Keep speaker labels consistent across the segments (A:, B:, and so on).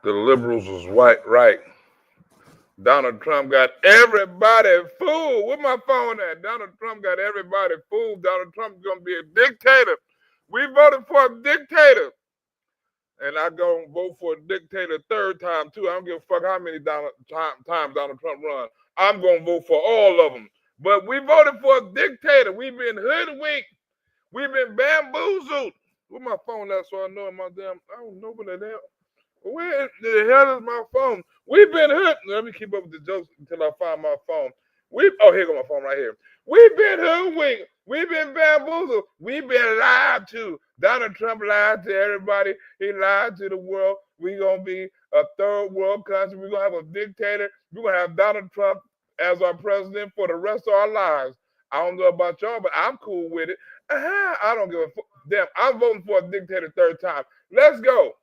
A: The liberals was white, right. Donald Trump got everybody fooled. Where my phone at? Donald Trump got everybody fooled. Donald Trump's gonna be a dictator. We voted for a dictator. And I go and vote for a dictator third time too. I don't give a fuck how many times Donald Trump run. I'm gonna vote for all of them. But we voted for a dictator. We've been hoodwinked. We've been bamboozled. Where my phone at so I know my damn, I don't know what the hell. Where the hell is my phone? We've been hood. Let me keep up with the jokes until I find my phone. Here go my phone right here. We've been hoodwinked. We've been bamboozled. We've been lied to. Donald Trump lied to everybody. He lied to the world. We're gonna be a third world country. We're gonna have a dictator. We're gonna have Donald Trump as our president for the rest of our lives. I don't know about y'all, but I'm cool with it. I don't give a fuck. Damn, I'm voting for a dictator third time. Let's go.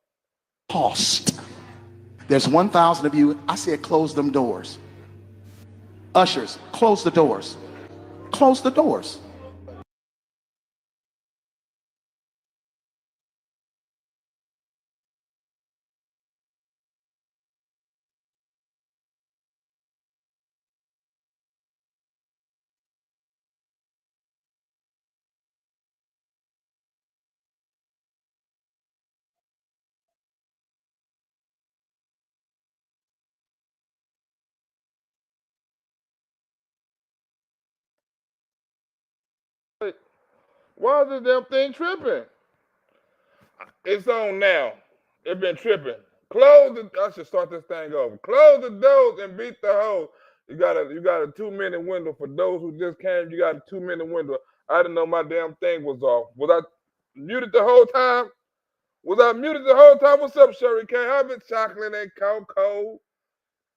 B: Cost. There's 1,000 of you. I said close them doors. Ushers, close the doors. Close the doors.
A: Why is this damn thing tripping? It's on now. It been tripping. I should start this thing over. Close the doors and beat the hose. You got a 2-minute window for those who just came. You got a 2-minute window. I didn't know my damn thing was off. Was I muted the whole time? What's up, Sherry K? I've been chocolate and cocoa.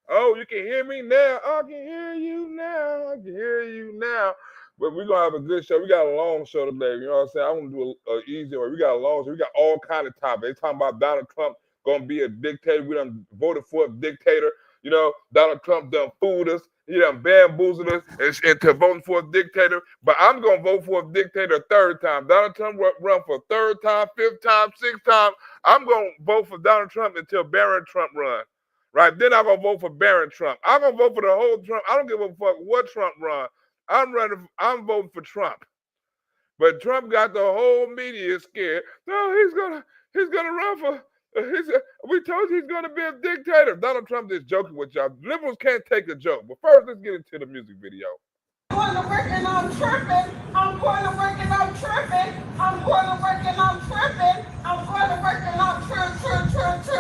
A: Oh, you can hear me now. I can hear you now. I can hear you now. But we're gonna have a good show. We got a long show today. You know what I'm saying? I want to do an easy way. We got a long show. We got all kind of topics. They talking about Donald Trump gonna be a dictator. We done voted for a dictator. You know, Donald Trump done fooled us. He done bamboozled us into voting for a dictator. But I'm gonna vote for a dictator a third time. Donald Trump run for a third time, fifth time, sixth time. I'm gonna vote for Donald Trump until Barron Trump run. Right? Then I'm gonna vote for Barron Trump. I'm gonna vote for the whole Trump. I don't give a fuck what Trump run. I'm voting for Trump. But Trump got the whole media scared. No, he's gonna run for we told you he's gonna be a dictator. Donald Trump is joking with y'all. Liberals can't take a joke. But first, let's get into the music video.
C: I'm going to work and I'm tripping. I'm going to work and I'm tripping. I'm going to work and I'm tripping. I'm going to work and I'm tripping. I'm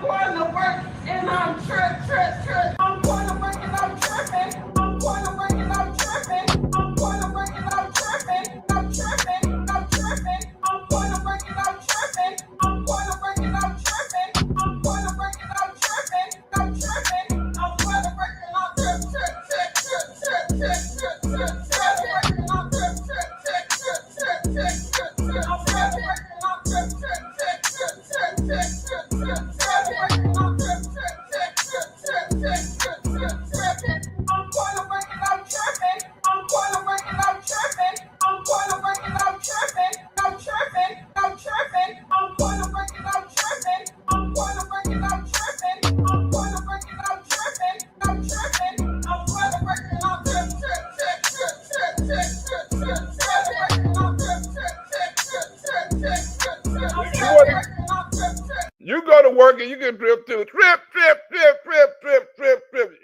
C: going to work and I'm tripping. I'm going to work and I'm tripping. I'm going to work and I'm tripping. I'm going to work and I'm tripping. I'm tripping. I'm tripping. I'm going to work and I'm tripping. I'm going to work and I'm tripping. I'm going to work and I'm tripping. I'm tripping.
A: You go to work and you can trip too. Trip.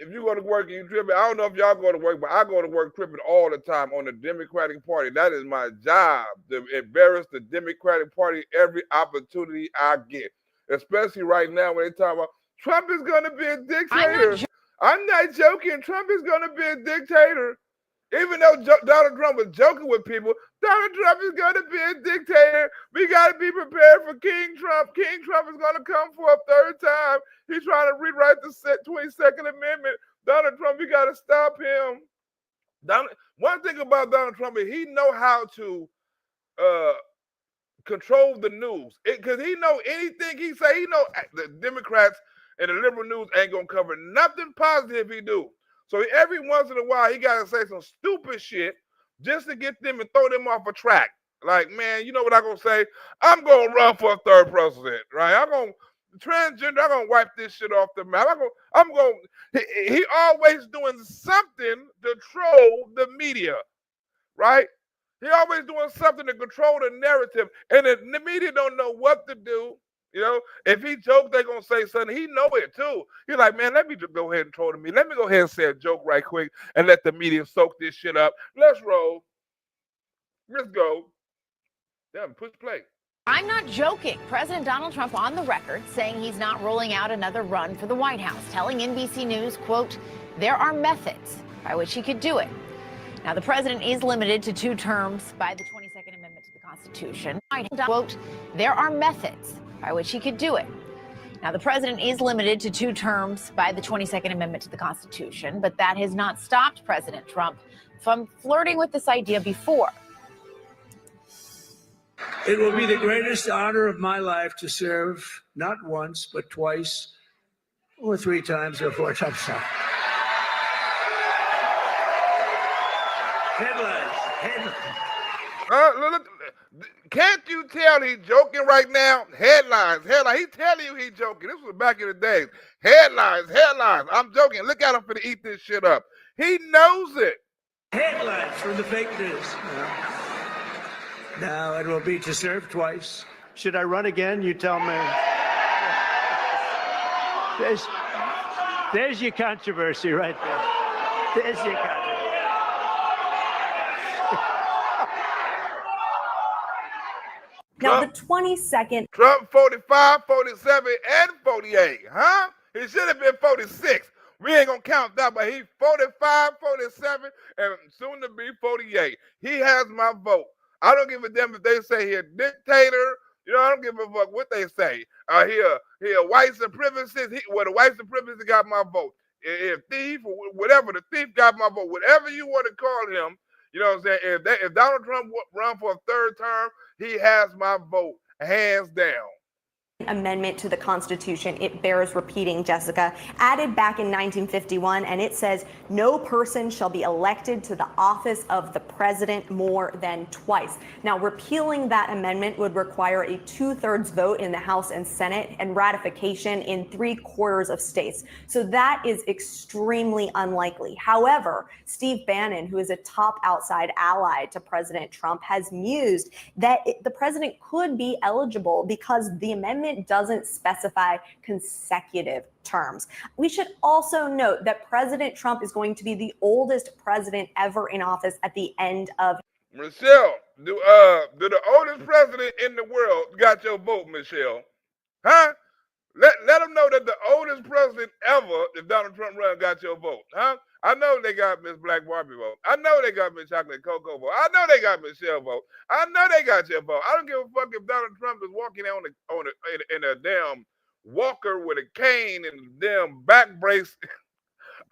A: If you go to work and you trip, I don't know if y'all go to work, but I go to work tripping all the time on the Democratic Party. That is my job, to embarrass the Democratic Party every opportunity I get. Especially right now when they talk about Trump is going to be a dictator. I'm not joking. Trump is going to be a dictator. Even though Donald Trump was joking with people, Donald Trump is going to be a dictator. We got to be prepared for King Trump. King Trump is going to come for a third time. He's trying to rewrite the 22nd Amendment. Donald Trump, we got to stop him. One thing about Donald Trump is he know how to control the news. Because he know anything he say, he know the Democrats and the liberal news ain't going to cover nothing positive he do. So every once in a while, he got to say some stupid shit just to get them and throw them off a track. Like, man, you know what I'm gonna say? I'm gonna run for a third president, right? I'm gonna transgender. I'm gonna wipe this shit off the map. I'm gonna. He always doing something to troll the media, right? He always doing something to control the narrative, and the media don't know what to do. You know, if he joke, they gonna say something. He know it too. He's like, man, let me just go ahead and troll the media. Let me go ahead and say a joke right quick and let the media soak this shit up. Let's roll. Let's go. Damn, push play.
D: I'm not joking. President Donald Trump on the record saying he's not ruling out another run for the White House, telling NBC News, quote, there are methods by which he could do it. Now, the president is limited to 2 terms by the 22nd Amendment to the Constitution. Quote, there are methods by which he could do it. Now, the president is limited to 2 terms by the 22nd Amendment to the Constitution, but that has not stopped President Trump from flirting with this idea before.
E: It will be the greatest honor of my life to serve not once, but twice, or 3 times, or 4 times. Headlines.
A: Look, can't you tell he's joking right now? Headlines. He telling you he's joking. This was back in the days. Headlines. I'm joking. Look at him for to eat this shit up. He knows it.
E: Headlines from the fake news. Now it will be to serve twice.
F: Should I run again? You tell me. There's your controversy right there. There's your controversy.
G: Now, the 22nd.
A: Trump 45, 47, and 48, huh? He should have been 46. We ain't gonna count that, but he's 45, 47, and soon to be 48. He has my vote. I don't give a damn if they say he's a dictator. You know, I don't give a fuck what they say. He a white supremacist. The white supremacist got my vote. If thief or whatever, the thief got my vote. Whatever you want to call him, you know what I'm saying? If Donald Trump run for a 3rd term, he has my vote, hands down.
G: Amendment to the Constitution, it bears repeating, Jessica, added back in 1951, and it says no person shall be elected to the office of the president more than twice. Now, repealing that amendment would require a 2/3 vote in the House and Senate and ratification in 3/4 of states. So that is extremely unlikely. However, Steve Bannon, who is a top outside ally to President Trump, has mused that the president could be eligible because the amendment doesn't specify consecutive terms. We should also note that President Trump is going to be the oldest president ever in office at the end of.
A: Michelle, do the oldest president in the world got your vote, Michelle? Huh? Let them know that the oldest president ever, if Donald Trump run, got your vote, huh? I know they got Miss Black Barbie vote. I know they got Miss Chocolate Cocoa vote. I know they got Michelle vote. I know they got your vote. I don't give a fuck if Donald Trump is walking in a damn walker with a cane and a damn back brace.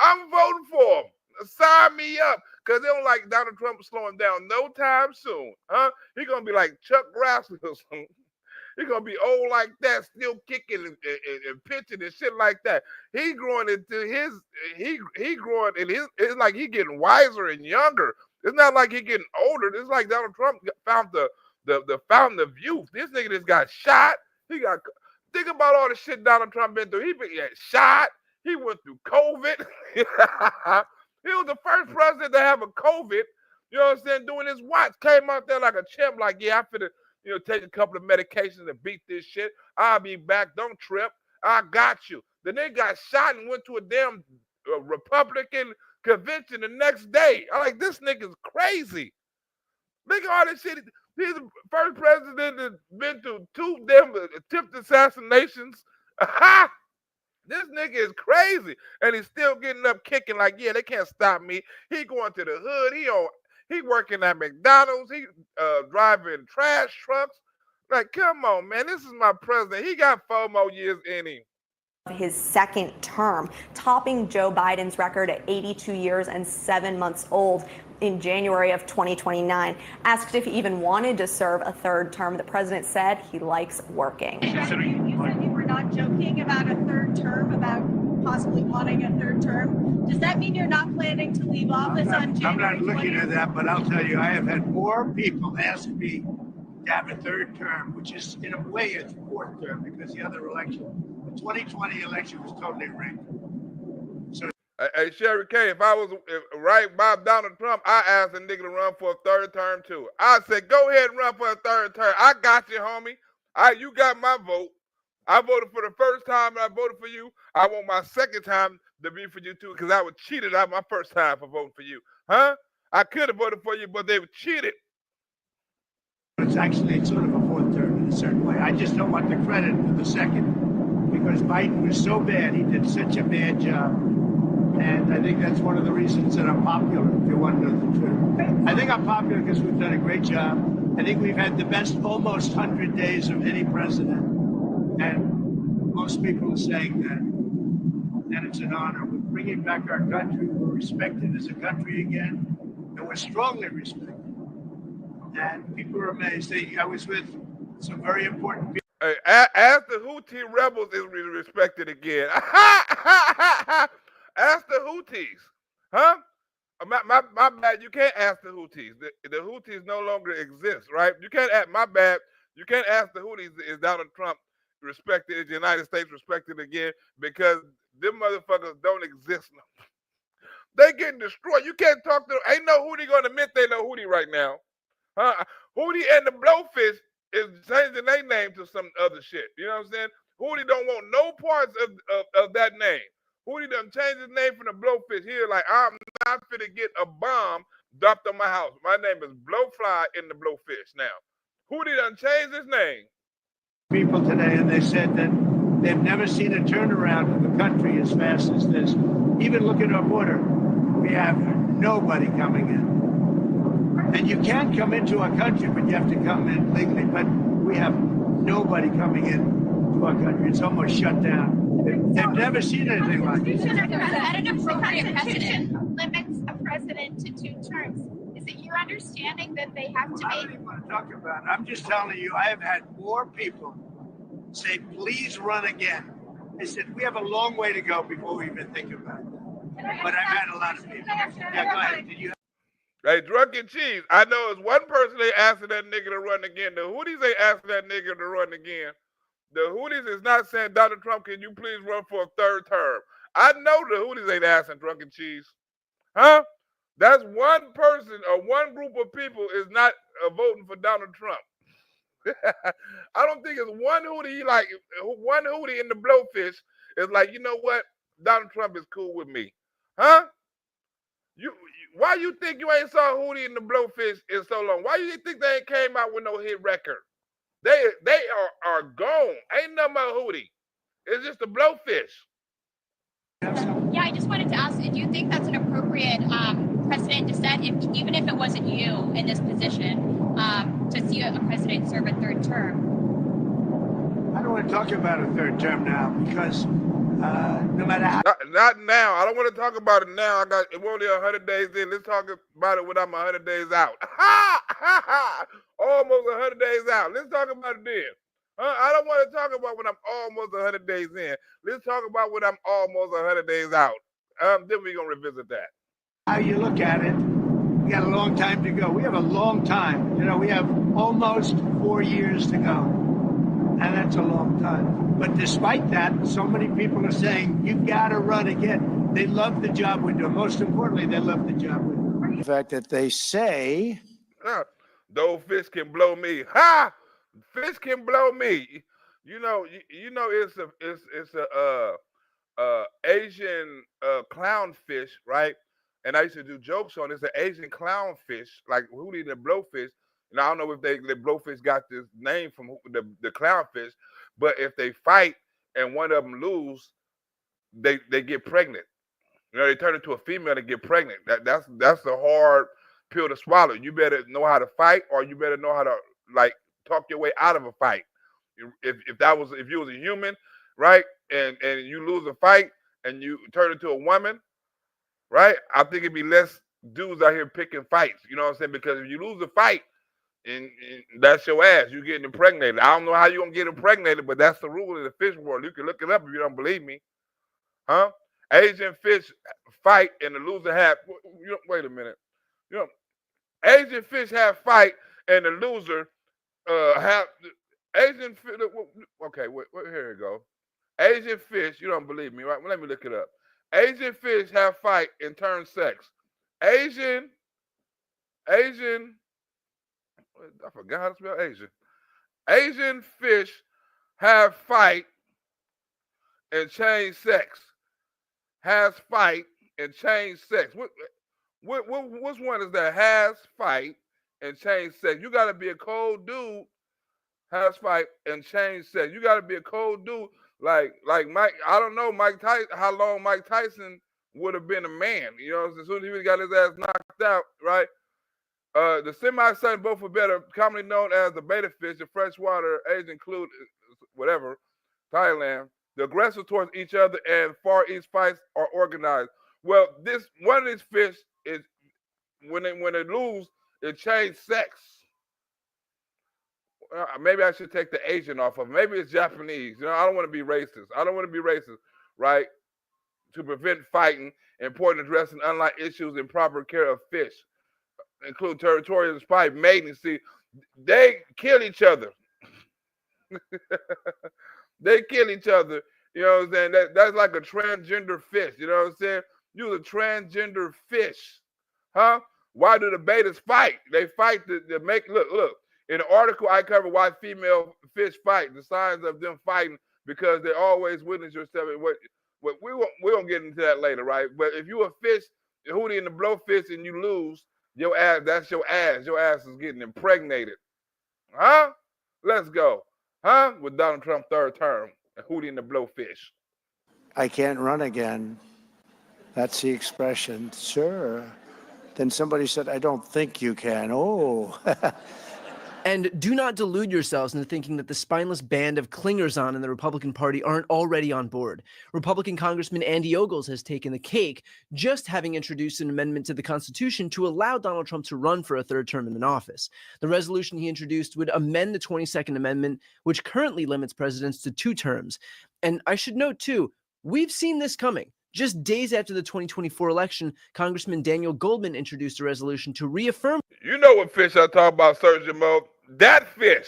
A: I'm voting for him. Sign me up, because they don't like Donald Trump slowing down no time soon, huh? He gonna be like Chuck Grassley or something. He's gonna be old like that, still kicking and pitching and shit like that. He growing into his, he growing in his. It's like he getting wiser and younger. It's not like he getting older. It's like Donald Trump found the fountain of youth. This nigga just got shot. Think about all the shit Donald Trump been through. He got shot. He went through COVID. He was the first president to have a COVID. You know what I'm saying? Doing his watch, came out there like a champ. Like, yeah, I finna, take a couple of medications and beat this shit. I'll be back. Don't trip. I got you. The nigga got shot and went to a damn Republican convention the next day. I'm like, this nigga's crazy. Look at all this shit. He's the first president that's been through 2 damn attempted assassinations. This nigga is crazy. And he's still getting up kicking like, yeah, they can't stop me. He going to the hood. He working at McDonald's. He driving trash trucks. Like, come on, man. This is my president. He got 4 more years in him.
G: His 2nd term, topping Joe Biden's record at 82 years and 7 months old in January of 2029. Asked if he even wanted to serve a 3rd term, the president said he likes working.
H: You said you were not joking about a 3rd term, about possibly wanting a third term. Does that mean you're not planning to leave office on January 20th?
E: I'm not looking at that, but I'll tell you, I have had more people ask me to have a third term, which is in a way it's fourth term because the other election, the 2020 election was totally rigged. So,
A: hey, Sherry K, if I was right by Donald Trump, I asked a nigga to run for a third term too. I said, go ahead and run for a third term. I got you, homie. You got my vote. I voted for the first time and I voted for you. I want my second time to be for you too, because I was cheated out my first time for voting for you. Huh? I could have voted for you, but they were cheated.
E: It's actually sort of a fourth term in a certain way. I just don't want the credit for the second because Biden was so bad. He did such a bad job. And I think that's one of the reasons that I'm popular, if you want to know the truth. I think I'm popular because we've done a great job. I think we've had the best almost 100 days of any president. And most people are saying that it's an honor. We're bringing back our country. We're respected as a country again. And we're strongly respected. And people are amazed. I was with some very important people.
A: Hey, as the Houthi rebels is respected again. Ask the Houthis. Huh? My bad. You can't ask the Houthis. The Houthis no longer exist, right? You can't ask, my bad. You can't ask the Houthis, is Donald Trump respected, is the United States respected again? Because them motherfuckers don't exist no. They getting destroyed. You can't talk to them. Ain't no Houthi gonna admit they know Houthi right now. Huh? Houthi and the Blowfish is changing their name to some other shit. You know what I'm saying? Houthi don't want no parts of that name. Houthi done changed his name from the Blowfish. Here, like, I'm not finna get a bomb dropped on my house. My name is Blowfly in the Blowfish now. Houthi done changed his name.
E: People today, and they said that they've never seen a turnaround in the country as fast as this. Even look at our border. We have nobody coming in. And you can come into our country, but you have to come in legally. But we have nobody coming in to our country. It's almost shut down. They've never seen anything like this.
I: At an appropriate precedent limits a president to 2 terms. Is it your understanding that they have to
E: I don't even want to talk about it. I'm just telling you, I have had more people say, please run again. I said, we have a long way to go before we even think about it. But I've had a lot of people. Yeah, go ahead. Did you?
A: Hey, Drunken Cheese, I know it's one person they asking that nigga to run again. The Houthis ain't asking that nigga to run again. The Houthis is not saying, Donald Trump, can you please run for a third term? I know the Houthis ain't asking Drunken Cheese. Huh? That's one person or one group of people is not voting for Donald Trump. I don't think it's one Houthi, like one Houthi in the Blowfish is like, you know what? Donald Trump is cool with me. Huh? Why you think you ain't saw Houthi in the Blowfish in so long? Why you think they ain't came out with no hit record? They are gone. Ain't nothing about Houthi. It's just the Blowfish.
I: Yeah, I just wanted to ask, do you think that's an appropriate precedent to set, even if it wasn't you in this position, to see a president serve a third term?
E: I don't want to talk about a third term now because no matter how.
A: Not now. I don't want to talk about it now. We're only 100 days in. Let's talk about it when I'm 100 days out. Almost 100 days out. Let's talk about it then. I don't want to talk about when I'm almost 100 days in. Let's talk about when I'm almost 100 days out. Then we're going to revisit that.
E: How you look at it, we got a long time to go. We have a long time. You know, we have almost 4 years to go. And that's a long time. But despite that, so many people are saying, you've got to run again. They love the job we do. Most importantly, they love the job we do.
F: The fact that they say,
A: those fish can blow me. Ha! Fish can blow me. You know, it's a Asian clownfish, right? And I used to do jokes on it. It's an Asian clownfish, like Houthi the Blowfish. And I don't know if the Blowfish got this name from the clownfish, but if they fight and one of them lose, they get pregnant. You know, they turn into a female and get pregnant. That's a hard pill to swallow. You better know how to fight, or you better know how to like talk your way out of a fight. If you was a human, right, and you lose a fight and you turn into a woman, right? I think it'd be less dudes out here picking fights. You know what I'm saying? Because if you lose a fight, and that's your ass, you getting impregnated. I don't know how you gonna get impregnated, but that's the rule in the fish world. You can look it up if you don't believe me. Huh? Asian fish fight and the loser have. Wait a minute. You know, Asian fish have fight and the loser have Asian fish. Okay, wait, here you go. Asian fish. You don't believe me, right? Well, let me look it up. Asian fish have fight and turn sex. Asian. I forgot how to spell Asian. Asian fish have fight and change sex. Has fight and change sex. Which one is that? Has fight and change sex. You got to be a cold dude. Has fight and change sex. You got to be a cold dude like Mike. I don't know Mike Tyson. How long Mike Tyson would have been a man? You know, as soon as he got his ass knocked out, right? The semi-sun both are better, commonly known as the betta fish, the freshwater Asian include whatever, Thailand. The aggressive towards each other and Far East fights are organized. Well, this one of these fish is when they lose, it change sex. Maybe I should take the Asian off of it. Maybe it's Japanese. You know, I don't want to be racist. Right? To prevent fighting, important addressing unlike issues in proper care of fish. Include territorial spite, mating. See, they kill each other. They kill each other. You know what I'm saying? That's like a transgender fish. You know what I'm saying? You're a transgender fish. Huh? Why do the betas fight? They fight to make, look. In the article I cover why female fish fight, the signs of them fighting, because they always witness yourself. We won't get into that later, right? But if you a fish, Hootie and the Blowfish, and you lose, your ass, that's your ass. Your ass is getting impregnated. Huh? Let's go. Huh? With Donald Trump third term. Hootie and the Blowfish.
F: I can't run again. That's the expression. Sure. Then somebody said, I don't think you can. Oh.
J: And do not delude yourselves into thinking that the spineless band of clingers on in the Republican Party aren't already on board. Republican Congressman Andy Ogles has taken the cake, just having introduced an amendment to the Constitution to allow Donald Trump to run for a third term in office. The resolution he introduced would amend the 22nd Amendment, which currently limits presidents to 2 terms. And I should note, too, we've seen this coming. Just days after the 2024 election, Congressman Daniel Goldman introduced a resolution to reaffirm.
A: You know what fish I talk about, Surgeon Mo? That fish.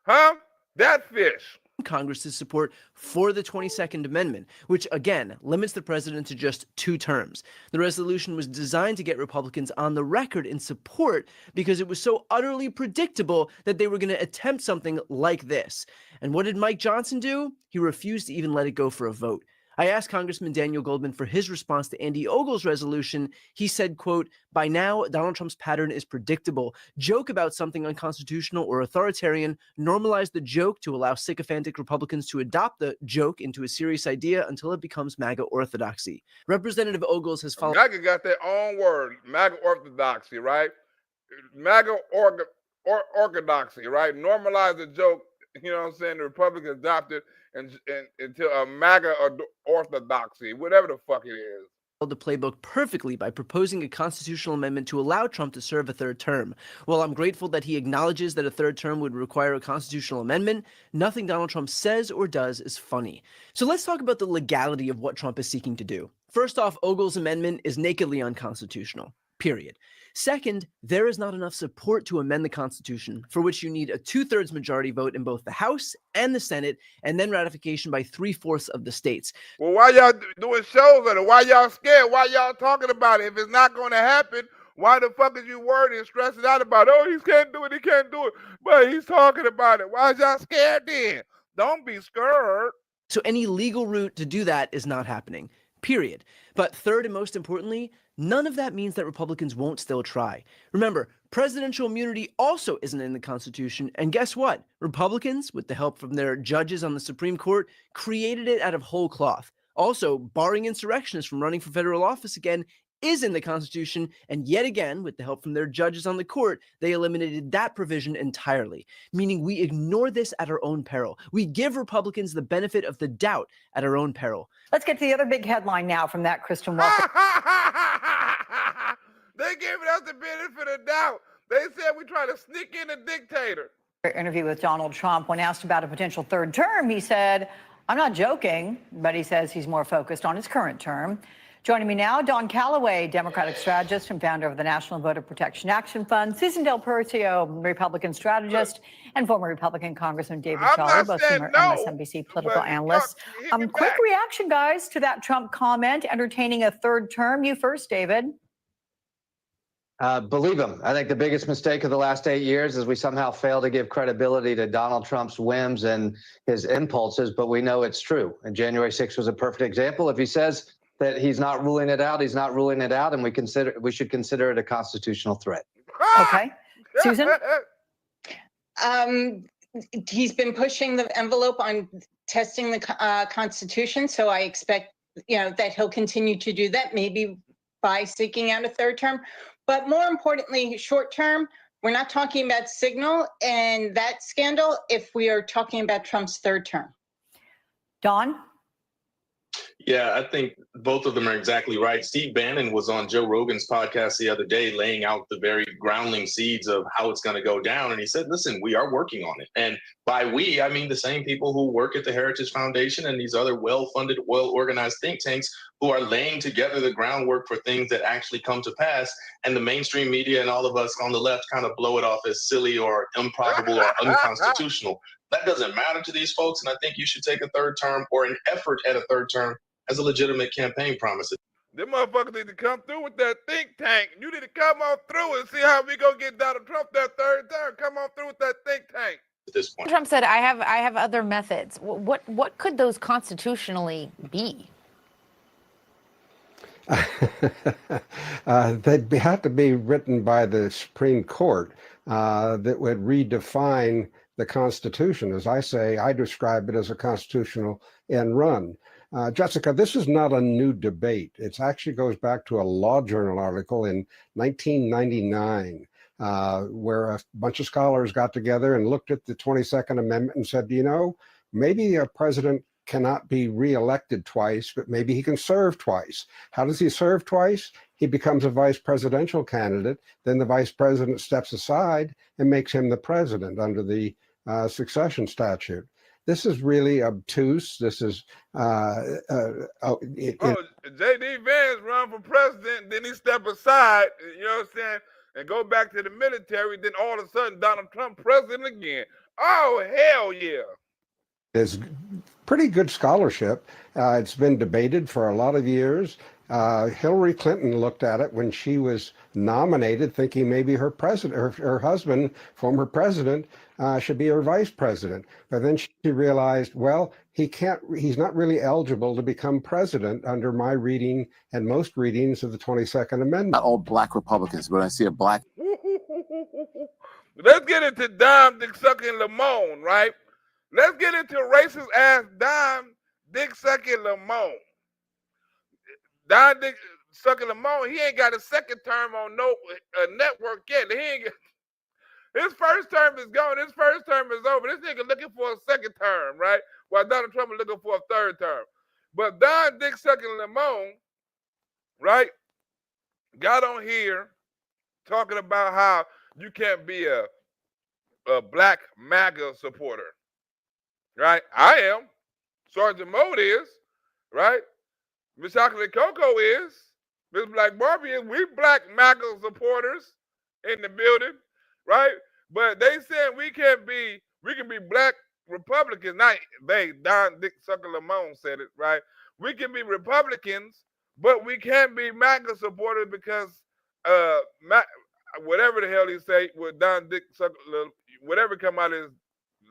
A: Huh? That fish.
J: Congress's support for the 22nd Amendment, which again limits the president to just 2 terms. The resolution was designed to get Republicans on the record in support because it was so utterly predictable that they were going to attempt something like this. And what did Mike Johnson do? He refused to even let it go for a vote. I asked Congressman Daniel Goldman for his response to Andy Ogles' resolution. He said, quote, by now, Donald Trump's pattern is predictable. Joke about something unconstitutional or authoritarian, normalize the joke to allow sycophantic Republicans to adopt the joke into a serious idea until it becomes MAGA orthodoxy. Representative Ogles has followed.
A: MAGA got their own word, MAGA orthodoxy, right? MAGA orthodoxy, right? Normalize the joke, you know what I'm saying? The Republicans adopted and until a MAGA orthodoxy, whatever the fuck it is.
J: The playbook perfectly by proposing a constitutional amendment to allow Trump to serve a third term. While I'm grateful that he acknowledges that a third term would require a constitutional amendment, nothing Donald Trump says or does is funny. So let's talk about the legality of what Trump is seeking to do. First off, Ogles' amendment is nakedly unconstitutional, period. Second, there is not enough support to amend the Constitution, for which you need a 2/3 majority vote in both the House and the Senate, and then ratification by 3/4 of the states.
A: Well, why y'all doing shows on it? Why y'all scared? Why y'all talking about it? If it's not going to happen, why the fuck is you worried and stressing out about it? Oh, he can't do it, he can't do it. But he's talking about it. Why is y'all scared then? Don't be scared.
J: So any legal route to do that is not happening, period. But third and most importantly, none of that means that Republicans won't still try. Remember, presidential immunity also isn't in the Constitution, and guess what? Republicans, with the help from their judges on the Supreme Court, created it out of whole cloth. Also, barring insurrectionists from running for federal office again is in the Constitution, and yet again, with the help from their judges on the court, they eliminated that provision entirely, meaning we ignore this at our own peril. We give Republicans the benefit of the doubt at our own peril.
K: Let's get to the other big headline now from that Kristen Walker.
A: They giving us the benefit of doubt. They said we try to sneak in a dictator.
K: Interview with Donald Trump. When asked about a potential third term, he said, I'm not joking, but he says he's more focused on his current term. Joining me now, Don Calloway, Democratic strategist and founder of the National Voter Protection Action Fund, Susan Del Percio, Republican strategist, and former Republican Congressman David Chali, both former MSNBC political analysts. Quick reaction, guys, to that Trump comment entertaining a third term. You first, David.
L: Believe him. I think the biggest mistake of the last 8 years is we somehow fail to give credibility to Donald Trump's whims and his impulses, but we know it's true. And January 6th was a perfect example. If he says that he's not ruling it out, he's not ruling it out, and we should consider it a constitutional threat.
K: Okay. Susan?
M: He's been pushing the envelope on testing the Constitution, so I expect, that he'll continue to do that, maybe by seeking out a third term. But more importantly, short term, we're not talking about Signal and that scandal if we are talking about Trump's third term.
K: Don?
N: Yeah, I think both of them are exactly right. Steve Bannon was on Joe Rogan's podcast the other day laying out the very groundling seeds of how it's going to go down. And he said, listen, we are working on it. And by we, I mean the same people who work at the Heritage Foundation and these other well-funded, well-organized think tanks who are laying together the groundwork for things that actually come to pass. And the mainstream media and all of us on the left kind of blow it off as silly or improbable or unconstitutional. That doesn't matter to these folks. And I think you should take a third term or an effort at a third term as a legitimate campaign promise.
A: Them motherfuckers need to come through with that think tank. You need to come on through and see how we gonna get Donald Trump that third term. Come on through with that think tank.
N: At this point,
D: Trump said, "I have other methods." What could those constitutionally be?
O: They'd have to be written by the Supreme Court that would redefine the Constitution. As I say, I describe it as a constitutional end run. Jessica, this is not a new debate. It actually goes back to a Law Journal article in 1999, where a bunch of scholars got together and looked at the 22nd Amendment and said, maybe a president cannot be reelected twice, but maybe he can serve twice. How does he serve twice? He becomes a vice presidential candidate. Then the vice president steps aside and makes him the president under the succession statute. This is really obtuse. This is J.D.
A: Vance run for president, then he step aside, you know what I'm saying, and go back to the military. Then all of a sudden, Donald Trump president again. Oh, hell yeah.
O: There's pretty good scholarship. It's been debated for a lot of years. Hillary Clinton looked at it when she was nominated, thinking maybe her husband, former president, should be her vice president. But then she realized, well, he's not really eligible to become president under my reading and most readings of the 22nd Amendment.
P: Not all black Republicans, but I see a black.
A: Let's get into Dom, Dick Sucking Lamone, right? Let's get into racist ass Dom, Dick Sucking Lamone. Don Dick Sucking Lamone, he ain't got a second term on no network yet. His first term is gone. His first term is over. This nigga looking for a second term, right? While Donald Trump is looking for a third term. But Don Dick Sucking Lamone, right, got on here talking about how you can't be a black MAGA supporter, right? I am. Sergeant Mode is, right? Miss Chocolate Coco is. Miss Black Barbie is. We black MAGA supporters in the building, right? But they said we can be black Republicans. Not they, Don Dick Sucker Lamone said it, right? We can be Republicans, but we can't be MAGA supporters because whatever the hell he say with Don Dick Sucker, whatever come out of his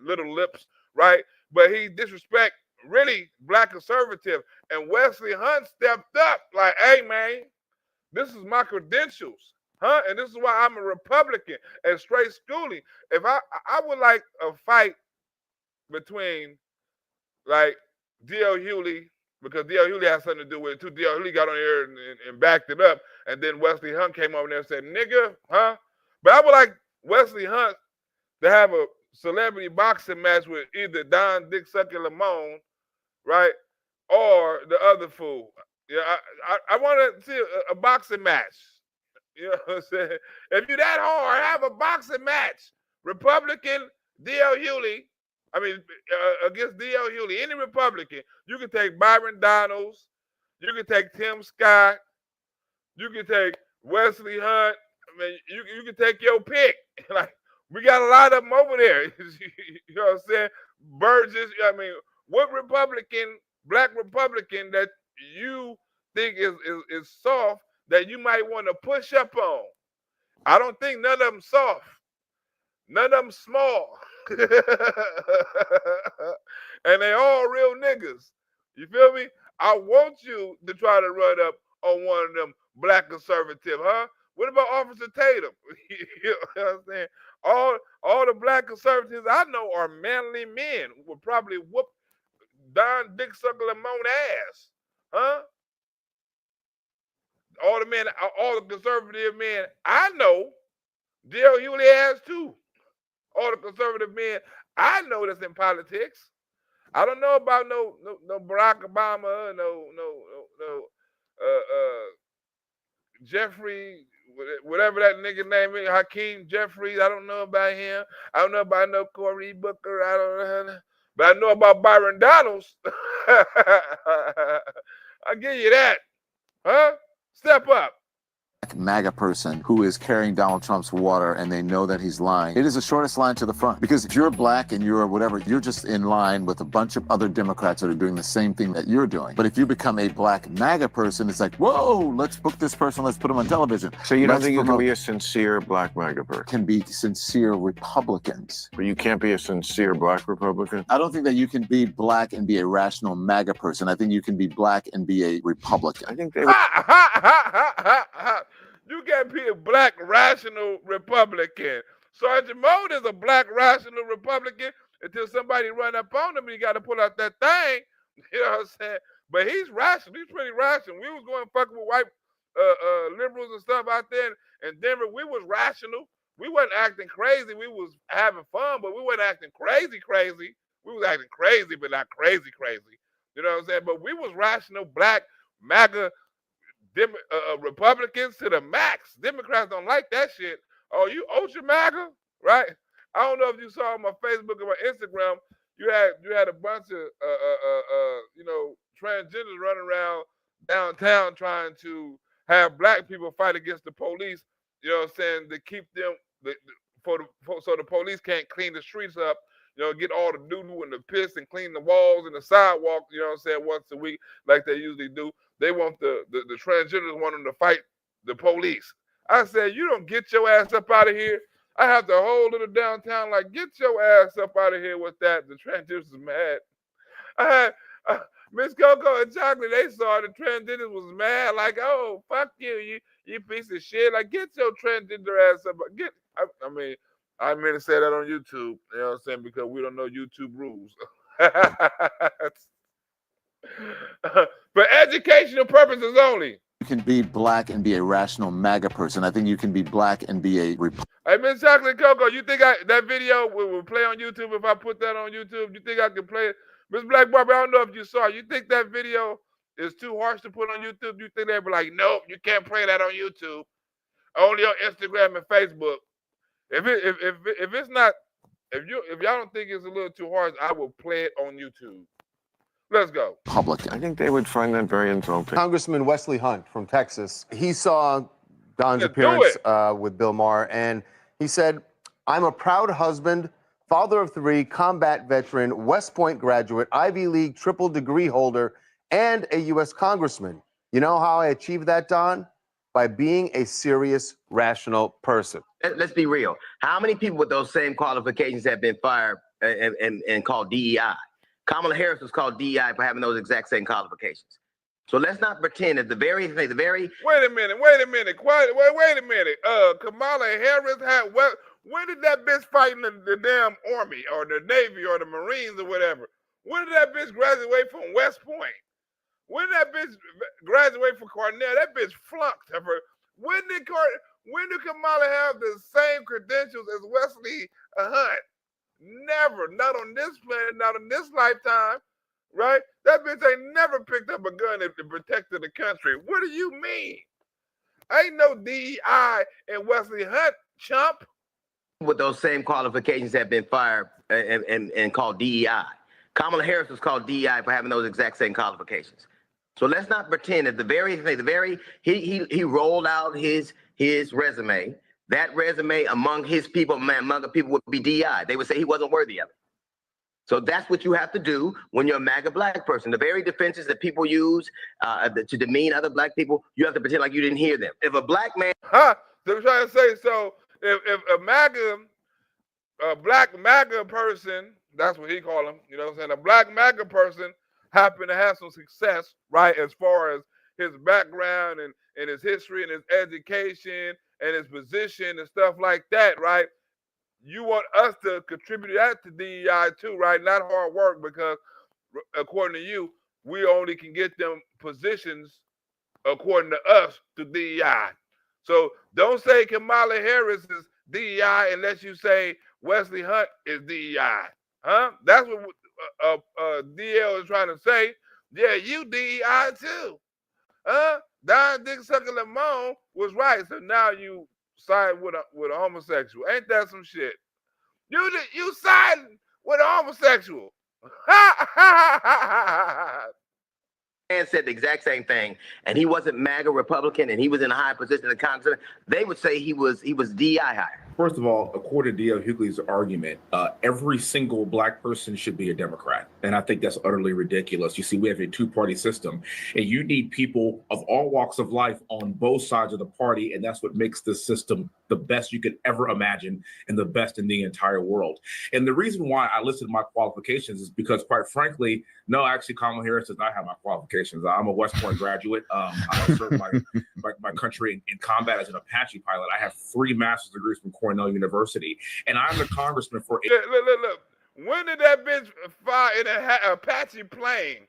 A: little lips, right? But he disrespect really black conservative. And Wesley Hunt stepped up like, hey, man, this is my credentials, huh? And this is why I'm a Republican and straight schooling. If I would like a fight between like D.L. Hughley, because D.L. Hughley has something to do with it too. D.L. Hughley got on here and backed it up. And then Wesley Hunt came over there and said, nigga, huh? But I would like Wesley Hunt to have a celebrity boxing match with either Don Dick Sucking Lamone, right, or the other fool. Yeah, I want to see a boxing match. You know what I'm saying? If you're that hard, have a boxing match. Republican D.L. Hughley I mean, against D.L. Hughley, any Republican. You can take Byron Donalds. You can take Tim Scott. You can take Wesley Hunt. I mean, you can take your pick. Like, we got a lot of them over there. You know what I'm saying? Burgess. I mean, what Republican, black Republican that you think is soft that you might want to push up on? I don't think none of them soft. None of them small. And they all real niggas. You feel me? I want you to try to run up on one of them black conservative, huh? What about Officer Tatum? You know what I'm saying? All the black conservatives I know are manly men who would probably whoop Don Dick Suckle and Moan ass. Huh? All the conservative men I know, D.L. Hughley ass too. All the conservative men I know that's in politics. I don't know about no Barack Obama, no Jeffrey, whatever that nigga name is, Hakeem Jeffries. I don't know about him. I don't know about no Cory Booker. I don't know, but I know about Byron Donalds. I'll give you that, huh? Step up.
P: MAGA person who is carrying Donald Trump's water and they know that he's lying. It is the shortest line to the front, because if you're black and you're whatever, you're just in line with a bunch of other Democrats that are doing the same thing that you're doing. But if you become a black MAGA person, it's like, whoa, let's book this person, let's put him on television.
Q: So you don't think you can be a sincere black MAGA person?
P: Can be sincere Republicans.
Q: But you can't be a sincere black Republican?
P: I don't think that you can be black and be a rational MAGA person. I think you can be black and be a Republican.
Q: I think they
A: You can't be a black rational Republican. Sergeant Mode is a black rational Republican until somebody run up on him and you got to pull out that thing. You know what I'm saying? But he's rational. He's pretty rational. We was going fucking with white liberals and stuff out there in Denver. We was rational. We wasn't acting crazy. We was having fun, but we wasn't acting crazy. We was acting crazy, but not crazy. You know what I'm saying? But we was rational, black, MAGA, Republicans to the max. Democrats don't like that shit. Oh, you ultra MAGA, right? I don't know if you saw on my Facebook or my Instagram. You had a bunch of transgenders running around downtown trying to have black people fight against the police. You know what I'm saying? To keep them so the police can't clean the streets up. You know, get all the doo-doo and the piss and clean the walls and the sidewalk, you know what I'm saying, once a week like they usually do. They want the transgenders want them to fight the police. I said, you don't get your ass up out of here. I have the whole little downtown like, get your ass up out of here with that. The transgenders is mad. I had Miss Coco and Chocolate, they saw the transgenders was mad, like, oh, fuck you piece of shit. Like, get your transgender ass up. I meant to say that on YouTube, you know what I'm saying, because we don't know YouTube rules. For educational purposes only.
P: You can be black and be a rational MAGA person. I think you can be black and be a
A: Hey, Miss Chocolate Coco, you think that video will play on YouTube if I put that on YouTube? You think I can play it? Miss Black Barbie, I don't know if you saw it. You think that video is too harsh to put on YouTube? You think they'd be like, nope, you can't play that on YouTube. Only on Instagram and Facebook. If it's not, if y'all don't think it's a little too harsh, I will play it on YouTube. Let's go.
P: Republican.
Q: I think they would find that very insulting.
R: Congressman Wesley Hunt from Texas, he saw Don's appearance with Bill Maher, and he said, I'm a proud husband, father of 3, combat veteran, West Point graduate, Ivy League triple degree holder, and a U.S. congressman. You know how I achieved that, Don? By being a serious, rational person.
S: Let's be real. How many people with those same qualifications have been fired and called DEI? Kamala Harris was called DEI for having those exact same qualifications. So let's not pretend that the very
A: Wait a minute. Wait a minute. Kamala Harris had what? When did that bitch fight in the damn army or the Navy or the Marines or whatever? When did that bitch graduate from West Point? When did that bitch graduate from Cornell? That bitch flunked her. When did Kamala have the same credentials as Wesley Hunt? Never. Not on this planet, not in this lifetime, right? That bitch ain't never picked up a gun to protect the country. What do you mean? Ain't no DEI in Wesley Hunt, chump.
S: with those same qualifications have been fired and called DEI. Kamala Harris was called DEI for having those exact same qualifications. So let's not pretend that he rolled out his resume. That resume among his people, among the people would be DEI. They would say he wasn't worthy of it. So that's what you have to do when you're a MAGA black person. The very defenses that people use to demean other black people, you have to pretend like you didn't hear them. If a black man,
A: So I'm trying to say, so if a black MAGA person, that's what he called him, you know what I'm saying? A black MAGA person happened to have some success, right, as far as his background and his history and his education and his position and stuff like that, right? You want us to contribute that to DEI too, right? Not hard work, because according to you, we only can get them positions according to us to DEI. So don't say Kamala Harris is DEI unless you say Wesley Hunt is DEI. Huh? That's what DL is trying to say. Yeah, you DEI too. Huh? Don Dick Sucker Lamone was right. So now you side with a homosexual. Ain't that some shit? You siding with a homosexual.
S: man said the exact same thing, and he wasn't MAGA Republican, and he was in a high position in Congress, they would say he was DEI hire.
T: First of all, according to D.L. Hughley's argument, every single black person should be a Democrat. And I think that's utterly ridiculous. You see, we have a two-party system, and you need people of all walks of life on both sides of the party, and that's what makes this system the best you could ever imagine and the best in the entire world. And the reason why I listed my qualifications is because, quite frankly, no, actually, Kamala Harris does not have my qualifications. I'm a West Point graduate. I served my country in combat as an Apache pilot. I have 3 master's degrees from Cornell University, and I'm the congressman for.
A: Look. When did that bitch fly in an Apache plane?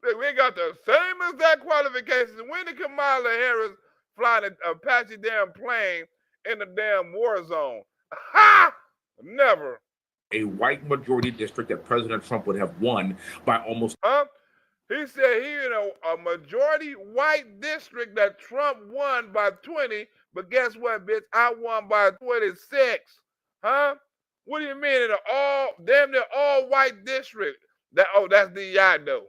A: Look, we got the same exact qualifications. When did Kamala Harris fly an Apache damn plane in the damn war zone? Ha! Never.
T: A white majority district that President Trump would have won by almost.
A: He said he in a majority white district that Trump won by 20, but guess what, bitch? I won by 26. Huh? What do you mean in an damn near all white district? That's DEI though.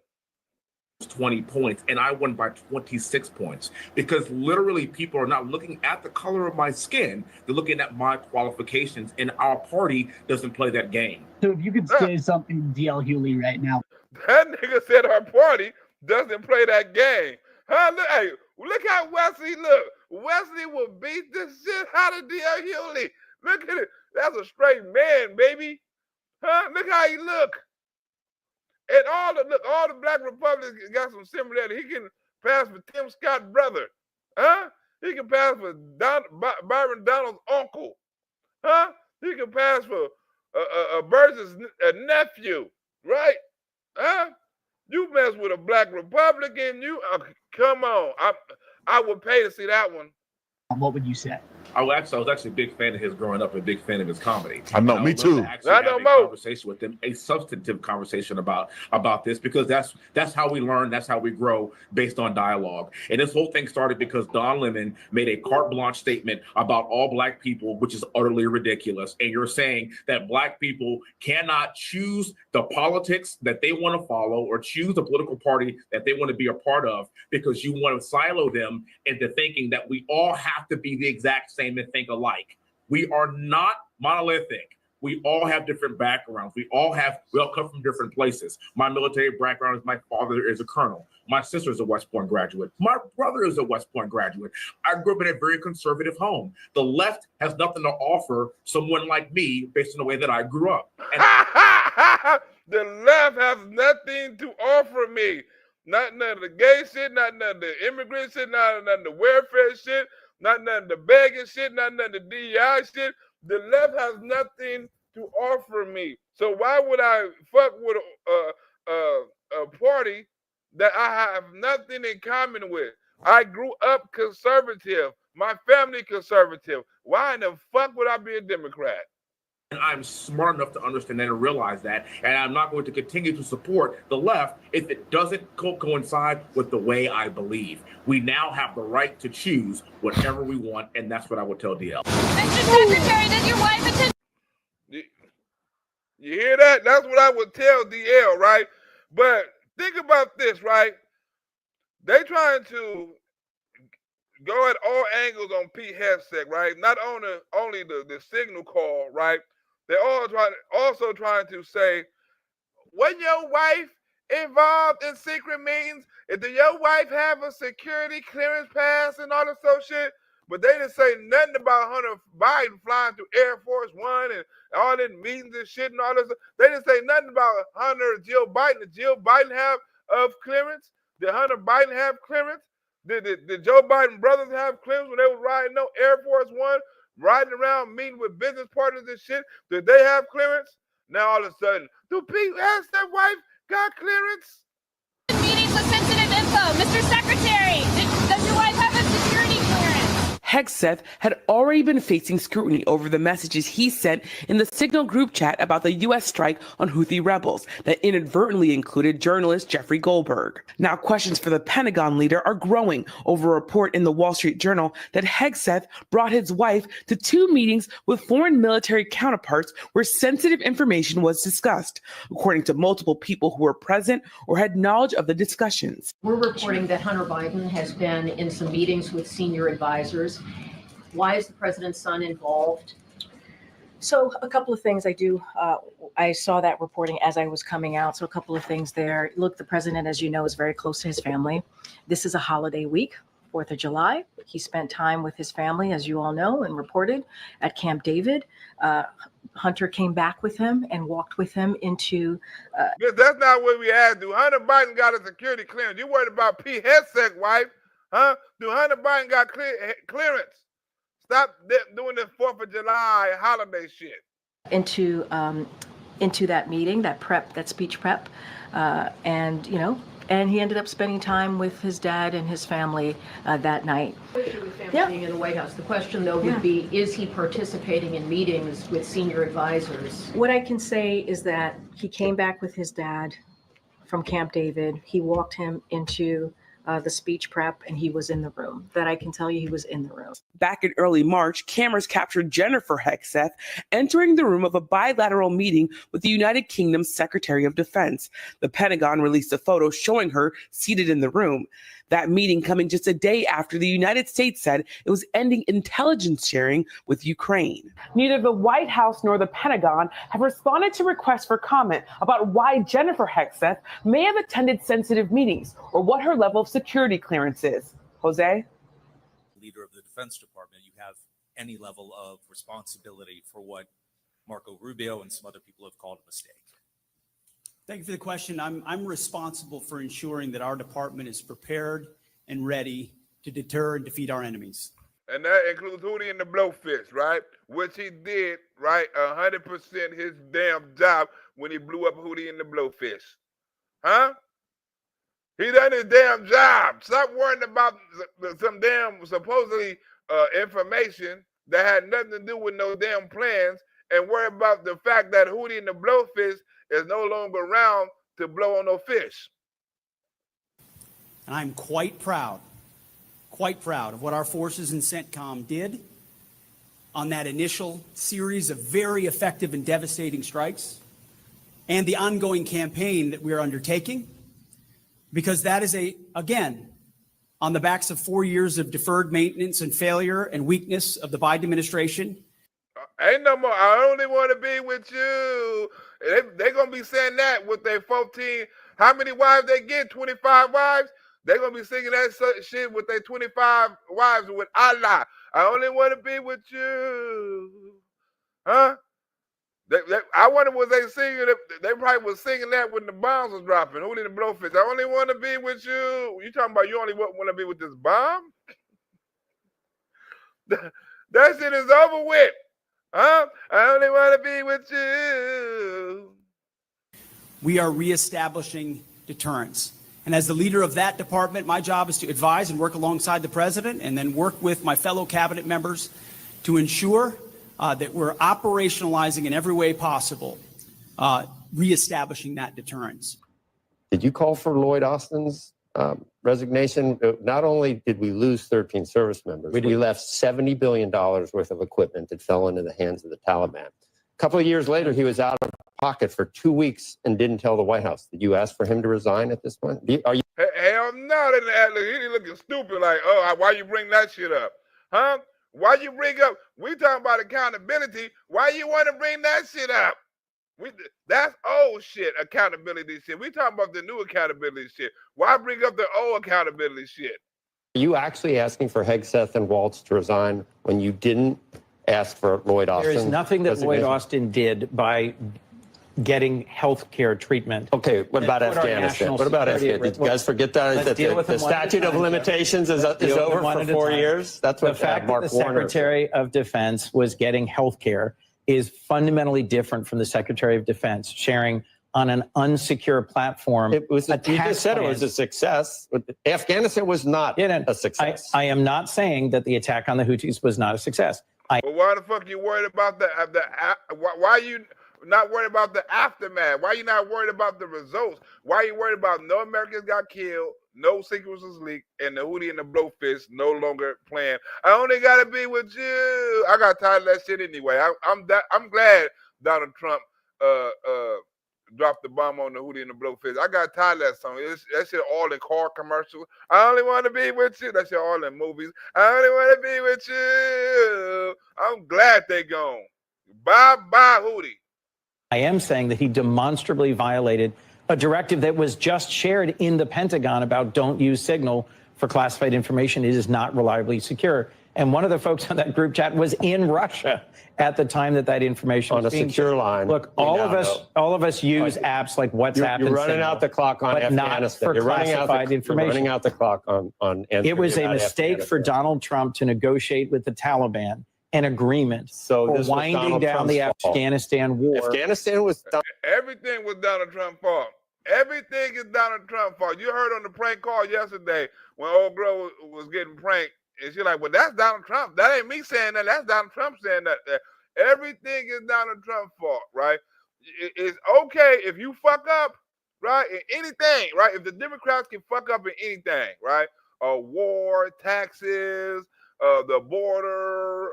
T: 20 points, and I won by 26 points, because literally people are not looking at the color of my skin, they're looking at my qualifications, and our party doesn't play that game.
U: So if you could say something to D.L. Hughley right now.
A: That nigga said our party doesn't play that game. Huh? Look how Wesley look. Wesley will beat the shit out of D.L. Hughley. Look at it. That's a straight man, baby. Huh? Look how he look. And all the black Republicans got some similarity. He can pass for Tim Scott's brother. Huh? He can pass for Byron Donald's uncle. Huh? He can pass for Burns' nephew. Right? Huh? You mess with a black Republican, come on. I would pay to see that one.
U: What would you say?
T: I was actually a big fan of his growing up, a big fan of his comedy.
P: I know, me too.
T: I know, Mo. Conversation with him, a substantive conversation about this, because that's how we learn, that's how we grow, based on dialogue. And this whole thing started because Don Lemon made a carte blanche statement about all black people, which is utterly ridiculous. And you're saying that black people cannot choose the politics that they want to follow or choose the political party that they want to be a part of, because you want to silo them into thinking that we all have to be the exact same and think alike. We are not monolithic. We all have different backgrounds. We all come from different places. My military background is my father is a colonel. My sister is a West Point graduate. My brother is a West Point graduate. I grew up in a very conservative home. The left has nothing to offer someone like me based on the way that I grew up.
A: The left has nothing to offer me. Not none of the gay shit, not none of the immigrant shit, not none of the welfare shit, not none of the begging shit, not none of the DEI shit. The left has nothing to offer me. So why would I fuck with a party that I have nothing in common with? I grew up conservative. My family conservative. Why in the fuck would I be a Democrat?
T: And I'm smart enough to understand that and realize that, and I'm not going to continue to support the left if it doesn't coincide with the way I believe. We now have the right to choose whatever we want, and that's what I would tell DL.
I: Mr. Secretary, does your wife attend?
A: You hear that? That's what I would tell DL, right? But think about this, right? They trying to go at all angles on Pete Hegseth, right? Not only the signal call, right? They're also trying to say, wasn't your wife involved in secret meetings? Did your wife have a security clearance pass and all this sort of shit? But they didn't say nothing about Hunter Biden flying through Air Force One and all in meetings and shit and all this. They didn't say nothing about Hunter or Jill Biden. Did Jill Biden have clearance? Did Hunter Biden have clearance? Did Joe Biden brothers have clearance when they were riding no Air Force One, riding around meeting with business partners and shit? Did they have clearance? Now all of a sudden, do Pete ask that wife got clearance?
I: Meetings with sensitive info. Mr. Secretary, does your wife have a security clearance?
B: Hegseth had already been facing scrutiny over the messages he sent in the Signal group chat about the U.S. strike on Houthi rebels that inadvertently included journalist Jeffrey Goldberg. Now questions for the Pentagon leader are growing over a report in the Wall Street Journal that Hegseth brought his wife to 2 meetings with foreign military counterparts where sensitive information was discussed, according to multiple people who were present or had knowledge of the discussions.
V: We're reporting that Hunter Biden has been in some meetings with senior advisors. Why is the president's son involved?
W: So a couple of things I saw that reporting as I was coming out. So a couple of things there. Look, the president, as you know, is very close to his family. This is a holiday week, 4th of July. He spent time with his family, as you all know, and reported at Camp David. Hunter came back with him and walked with him into.
A: That's not what we asked. Do Hunter Biden got a security clearance? You worried about Pete Hegseth's wife? Huh? Do Hunter Biden got clearance? Stop doing this 4th of July holiday shit.
W: Into that meeting, that speech prep, and he ended up spending time with his dad and his family that night.
V: Being in the White House. The question, though, would be, is he participating in meetings with senior advisors?
W: What I can say is that he came back with his dad from Camp David. He walked him into the speech prep, and he was in the room. That I can tell you, he was in the room.
B: Back in early March, cameras captured Jennifer Hegseth entering the room of a bilateral meeting with the United Kingdom's Secretary of Defense. The Pentagon released a photo showing her seated in the room. That meeting coming just a day after the United States said it was ending intelligence sharing with Ukraine. Neither the White House nor the Pentagon have responded to requests for comment about why Jennifer Hegseth may have attended sensitive meetings or what her level of security clearance is. Jose?
X: Leader of the Defense Department, you have any level of responsibility for what Marco Rubio and some other people have called a mistake.
Y: Thank you for the question. I'm responsible for ensuring that our department is prepared and ready to deter and defeat our enemies.
A: And that includes Houthi and the Blowfish, right? Which he did, right, 100% his damn job when he blew up Houthi and the Blowfish. Huh? He done his damn job. Stop worrying about some damn supposedly information that had nothing to do with no damn plans, and worry about the fact that Houthi and the Blowfish is no longer around to blow on no fish.
Y: And I'm quite proud of what our forces in CENTCOM did on that initial series of very effective and devastating strikes, and the ongoing campaign that we're undertaking, because that is again, on the backs of 4 years of deferred maintenance and failure and weakness of the Biden administration.
A: Ain't no more. I only want to be with you. They're going to be saying that with their 14. How many wives they get? 25 wives? They're going to be singing that shit with their 25 wives with Allah. I only want to be with you. Huh? I wonder, was they singing it? They probably was singing that when the bombs was dropping. Who did the Blowfish? I only want to be with you. You talking about you only want to be with this bomb? That shit is over with. Huh? I only want to be with you.
Y: We are reestablishing deterrence. And as the leader of that department, my job is to advise and work alongside the president and then work with my fellow cabinet members to ensure that we're operationalizing in every way possible, reestablishing that deterrence.
Z: Did you call for Lloyd Austin's resignation? Not only did we lose 13 service members, we left $70 billion worth of equipment that fell into the hands of the Taliban. A couple of years later, he was out of pocket for 2 weeks and didn't tell the White House. Did you ask for him to resign at this point? Are you?
A: Hell no, they didn't act like he looking stupid. Like, oh, why you bring that shit up, huh? Why you bring up? We talking about accountability. Why you want to bring that shit up? That's old shit, accountability shit. We talking about the new accountability shit. Why bring up the old accountability shit?
Z: Are you actually asking for Hegseth and Waltz to resign when you didn't ask for Lloyd Austin?
C: There is nothing that Lloyd Austin did by getting health care treatment.
Z: Okay, what about Afghanistan? What about Afghanistan? Did you guys forget that? The statute of limitations is over for 4 years? That's what
C: the fact
Z: Mark
C: that the
Z: Warner
C: Secretary of Defense was getting health care is fundamentally different from the Secretary of Defense sharing on an unsecure platform.
Z: It was. You just said it was a success. Afghanistan was not a success.
C: I am not saying that the attack on the Houthis was not a success.
A: Well, why the fuck you worried about why you not worried about the aftermath? Why you not worried about the results? Why you worried about no Americans got killed, no secrets was leaked, and the Houthi and the Blowfish no longer playing? I only gotta be with you. I got tired of that shit anyway. I'm glad Donald Trump dropped the bomb on the Houthi and the Blowfish. I got tired of that song. That shit all in car commercials. I only want to be with you. That shit all in movies. I only want to be with you. I'm glad they gone. Bye bye Houthi.
C: I am saying that he demonstrably violated a directive that was just shared in the Pentagon about don't use Signal for classified information. It is not reliably secure. And one of the folks on that group chat was in Russia at the time that information was being
Z: secure line.
C: Look, all of us use apps like WhatsApp.
Z: You're running out the clock on Afghanistan.
C: You're running
Z: out the clock on.
C: It was a mistake for Donald Trump to negotiate with the Taliban an agreement for winding down the Afghanistan war.
Z: Afghanistan was done.
A: Everything was Donald Trump's fault. Everything is Donald Trump's fault. You heard on the prank call yesterday when old girl was getting pranked, and she's like, well, that's Donald Trump. That ain't me saying that. That's Donald Trump saying that. Everything is Donald Trump's fault, right? It's okay if you fuck up, right, in anything, right? If the Democrats can fuck up in anything, right? War, taxes, the border,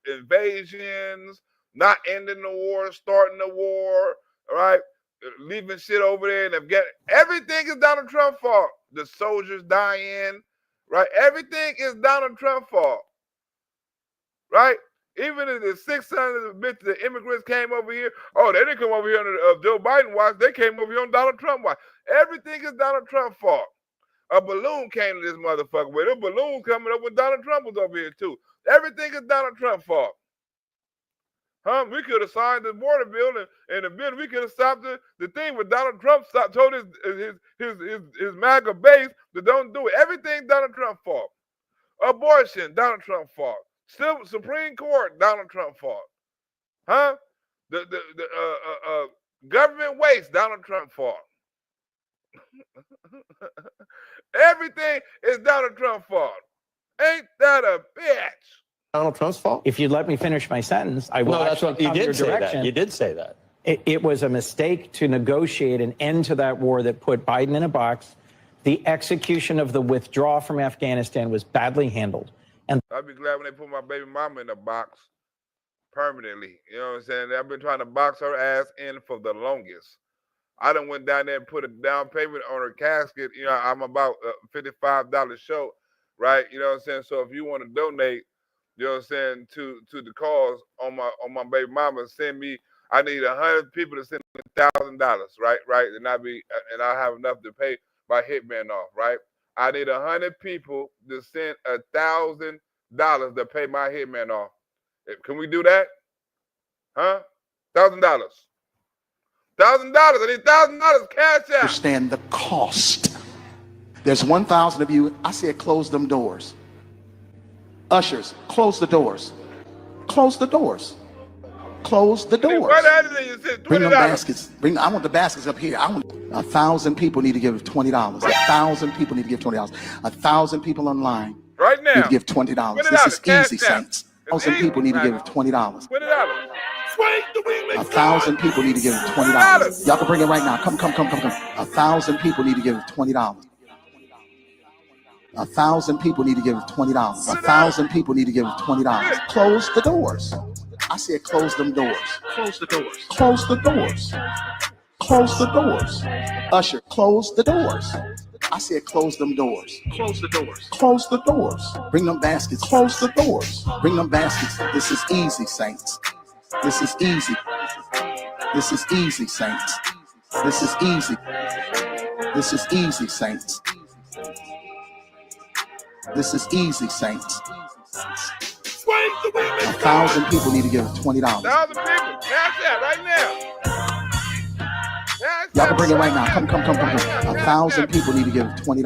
A: invasions, not ending the war, starting the war, right? Leaving shit over there and everything is Donald Trump's fault. The soldiers dying, right? Everything is Donald Trump's fault, right? Even if the 600 bitches, the immigrants came over here, they didn't come over here under Joe Biden watch. They came over here on Donald Trump watch. Everything is Donald Trump's fault. A balloon came to this motherfucker with a balloon coming up when Donald Trump was over here too. Everything is Donald Trump's fault. We could have signed the border bill and the bill. We could have stopped the thing, but Donald Trump told his MAGA base to don't do it. Everything Donald Trump's fault. Abortion, Donald Trump's fault. Supreme Court, Donald Trump's fault. The government waste, Donald Trump's fault. Everything is Donald Trump's fault. Ain't that a bitch?
Z: Donald Trump's fault?
C: If you'd let me finish my sentence, I will.
Z: No, that's what you did say.
C: Direction.
Z: That. You did say that.
C: It was a mistake to negotiate an end to that war that put Biden in a box. The execution of the withdrawal from Afghanistan was badly handled. And
A: I'd be glad when they put my baby mama in a box permanently. You know what I'm saying? I've been trying to box her ass in for the longest. I done went down there and put a down payment on her casket. You know, I'm about $55 short, right? You know what I'm saying? So if you want to donate, you know what I'm saying, to the cause on my baby mama, send me. I need 100 people to send $1,000, right? And I have enough to pay my hitman off, right? I need 100 people to send $1,000 to pay my hitman off. Can we do that? $1,000. $1,000. I need $1,000 cash out.
E: Understand the cost. There's 1,000 of you. I said, close them doors. Ushers, close the doors. Close the doors. Close the doors. Bring them baskets. I want the baskets up here. 1,000 people need to give $20. 1,000 people need to give $20. 1,000 people online
A: right now
E: need to give $20. This is easy, saints. 1,000 people need to give $20.
A: $20.
E: 1,000 people need to give $20. Y'all can bring it right now. Come. 1,000 people need to give $20. 1,000 people need to give $20. 1,000 people need to give $20. Close the doors. I said close them doors. Close the doors. Close the doors. Close the doors. Usher, close the doors. I said close them doors. Close the doors. Close the doors. Bring them baskets. Close the doors. Bring them baskets. This is easy, saints. This is easy. This is easy, saints. This is easy. This is easy, saints. This is easy, saints. 1,000 people need to give $20.
A: 1,000 people. Cash that right now.
E: Y'all can bring it right now. Come. 1,000 people need to give $20.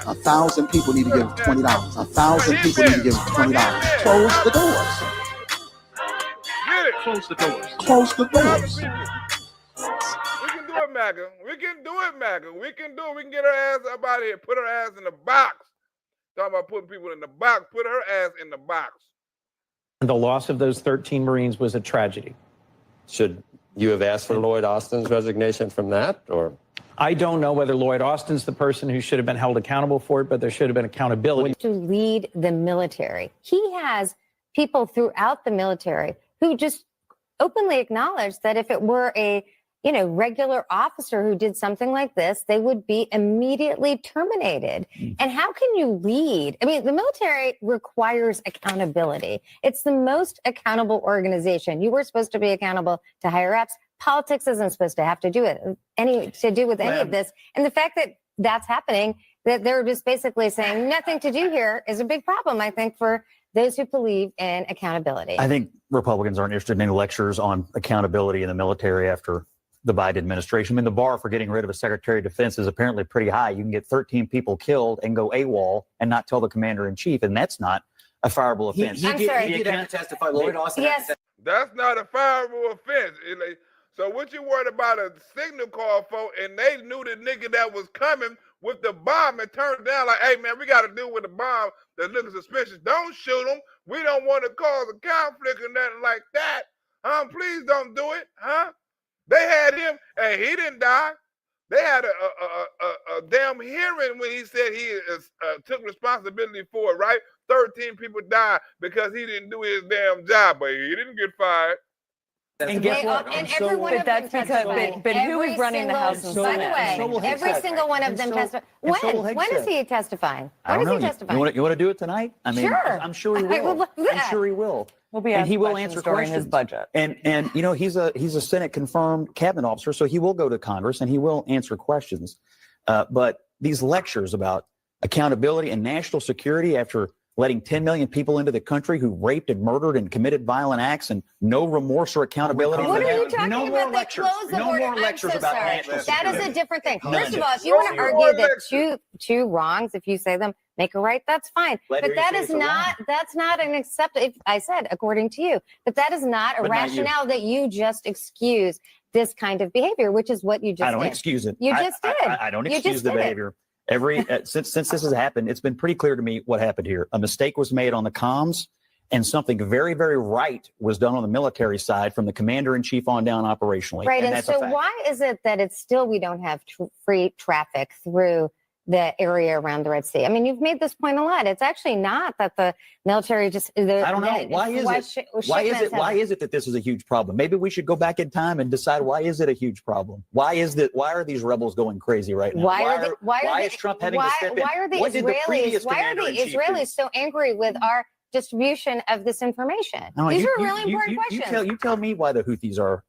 E: 1,000 people need to give $20. 1,000 people need to give $20. Close the doors.
A: Get it. Close the doors.
E: Close the doors.
A: We can do it, MAGA. We can do it, MAGA. We can do it. We can get her ass up out of here. Put her ass in the box. Talking about putting people in the box. Put her ass in the box.
C: The loss of those 13 Marines was a tragedy.
Z: Should you have asked for Lloyd Austin's resignation from that, or?
C: I don't know whether Lloyd Austin's the person who should have been held accountable for it, but there should have been accountability.
F: To lead the military. He has people throughout the military who just openly acknowledge that if it were a regular officer who did something like this, they would be immediately terminated. And how can you lead? I mean, the military requires accountability. It's the most accountable organization. You were supposed to be accountable to higher ups. Politics isn't supposed to have to do with any of this. And the fact that that's happening, that they're just basically saying nothing to do here, is a big problem, I think, for those who believe in accountability.
G: I think Republicans aren't interested in any lectures on accountability in the military after the Biden administration. I mean, the bar for getting rid of a Secretary of Defense is apparently pretty high. You can get 13 people killed and go AWOL and not tell the commander in chief, and that's not a fireable offense.
F: I'm sorry.
G: He can't testify. Lloyd Austin.
F: Yes.
A: That's not a fireable offense. So what you worried about a signal call for, and they knew the nigga that was coming with the bomb and turned down like, hey man, we got to deal with the bomb that's looking suspicious. Don't shoot him. We don't want to cause a conflict or nothing like that. Please don't do it, huh? They had him, and he didn't die. They had a damn hearing when he said he took responsibility for it, right? 13 people died because he didn't do his damn job, but he didn't get fired.
F: And guess what? And every one of them testified.
H: But who is running the House and
F: Senate? By the way, every single one of them testified. When is he testifying? When is he testifying?
G: You want to do it tonight? I mean,
F: sure.
G: I'm sure he will. I'm sure he will.
H: And
G: he will answer
H: during
G: questions.
H: his budget.
G: And he's a Senate confirmed cabinet officer, so he will go to Congress and he will answer questions. But these lectures about accountability and national security after letting 10 million people into the country who raped and murdered and committed violent acts and no remorse or accountability.
F: What are you talking
G: no
F: about?
G: More lectures.
F: No
G: more lectures about national
F: That
G: security.
F: is a different thing.
G: None.
F: First of all, if you want to argue that two wrongs, if you say them, make a right, that's fine. But that is not, that's not an acceptable, I said, according to you, but that is not a rationale that you just excuse this kind of behavior, which is what you just did.
G: I don't excuse it.
F: You just did.
G: I don't excuse the behavior. Since this has happened, it's been pretty clear to me what happened here. A mistake was made on the comms, and something very, very right was done on the military side from the commander in chief on down operationally.
F: Right. And so why is it that it's still we don't have free traffic through the area around the Red Sea? I mean, you've made this point a lot. It's actually not that the military just.
G: I don't know. Why is it that this is a huge problem? Maybe we should go back in time and decide why is it a huge problem? Why are these rebels going crazy right now? Why is Trump having to step in?
F: Why are the Israelis so angry with our distribution of this information? These are really important questions.
G: You tell me why the Houthis are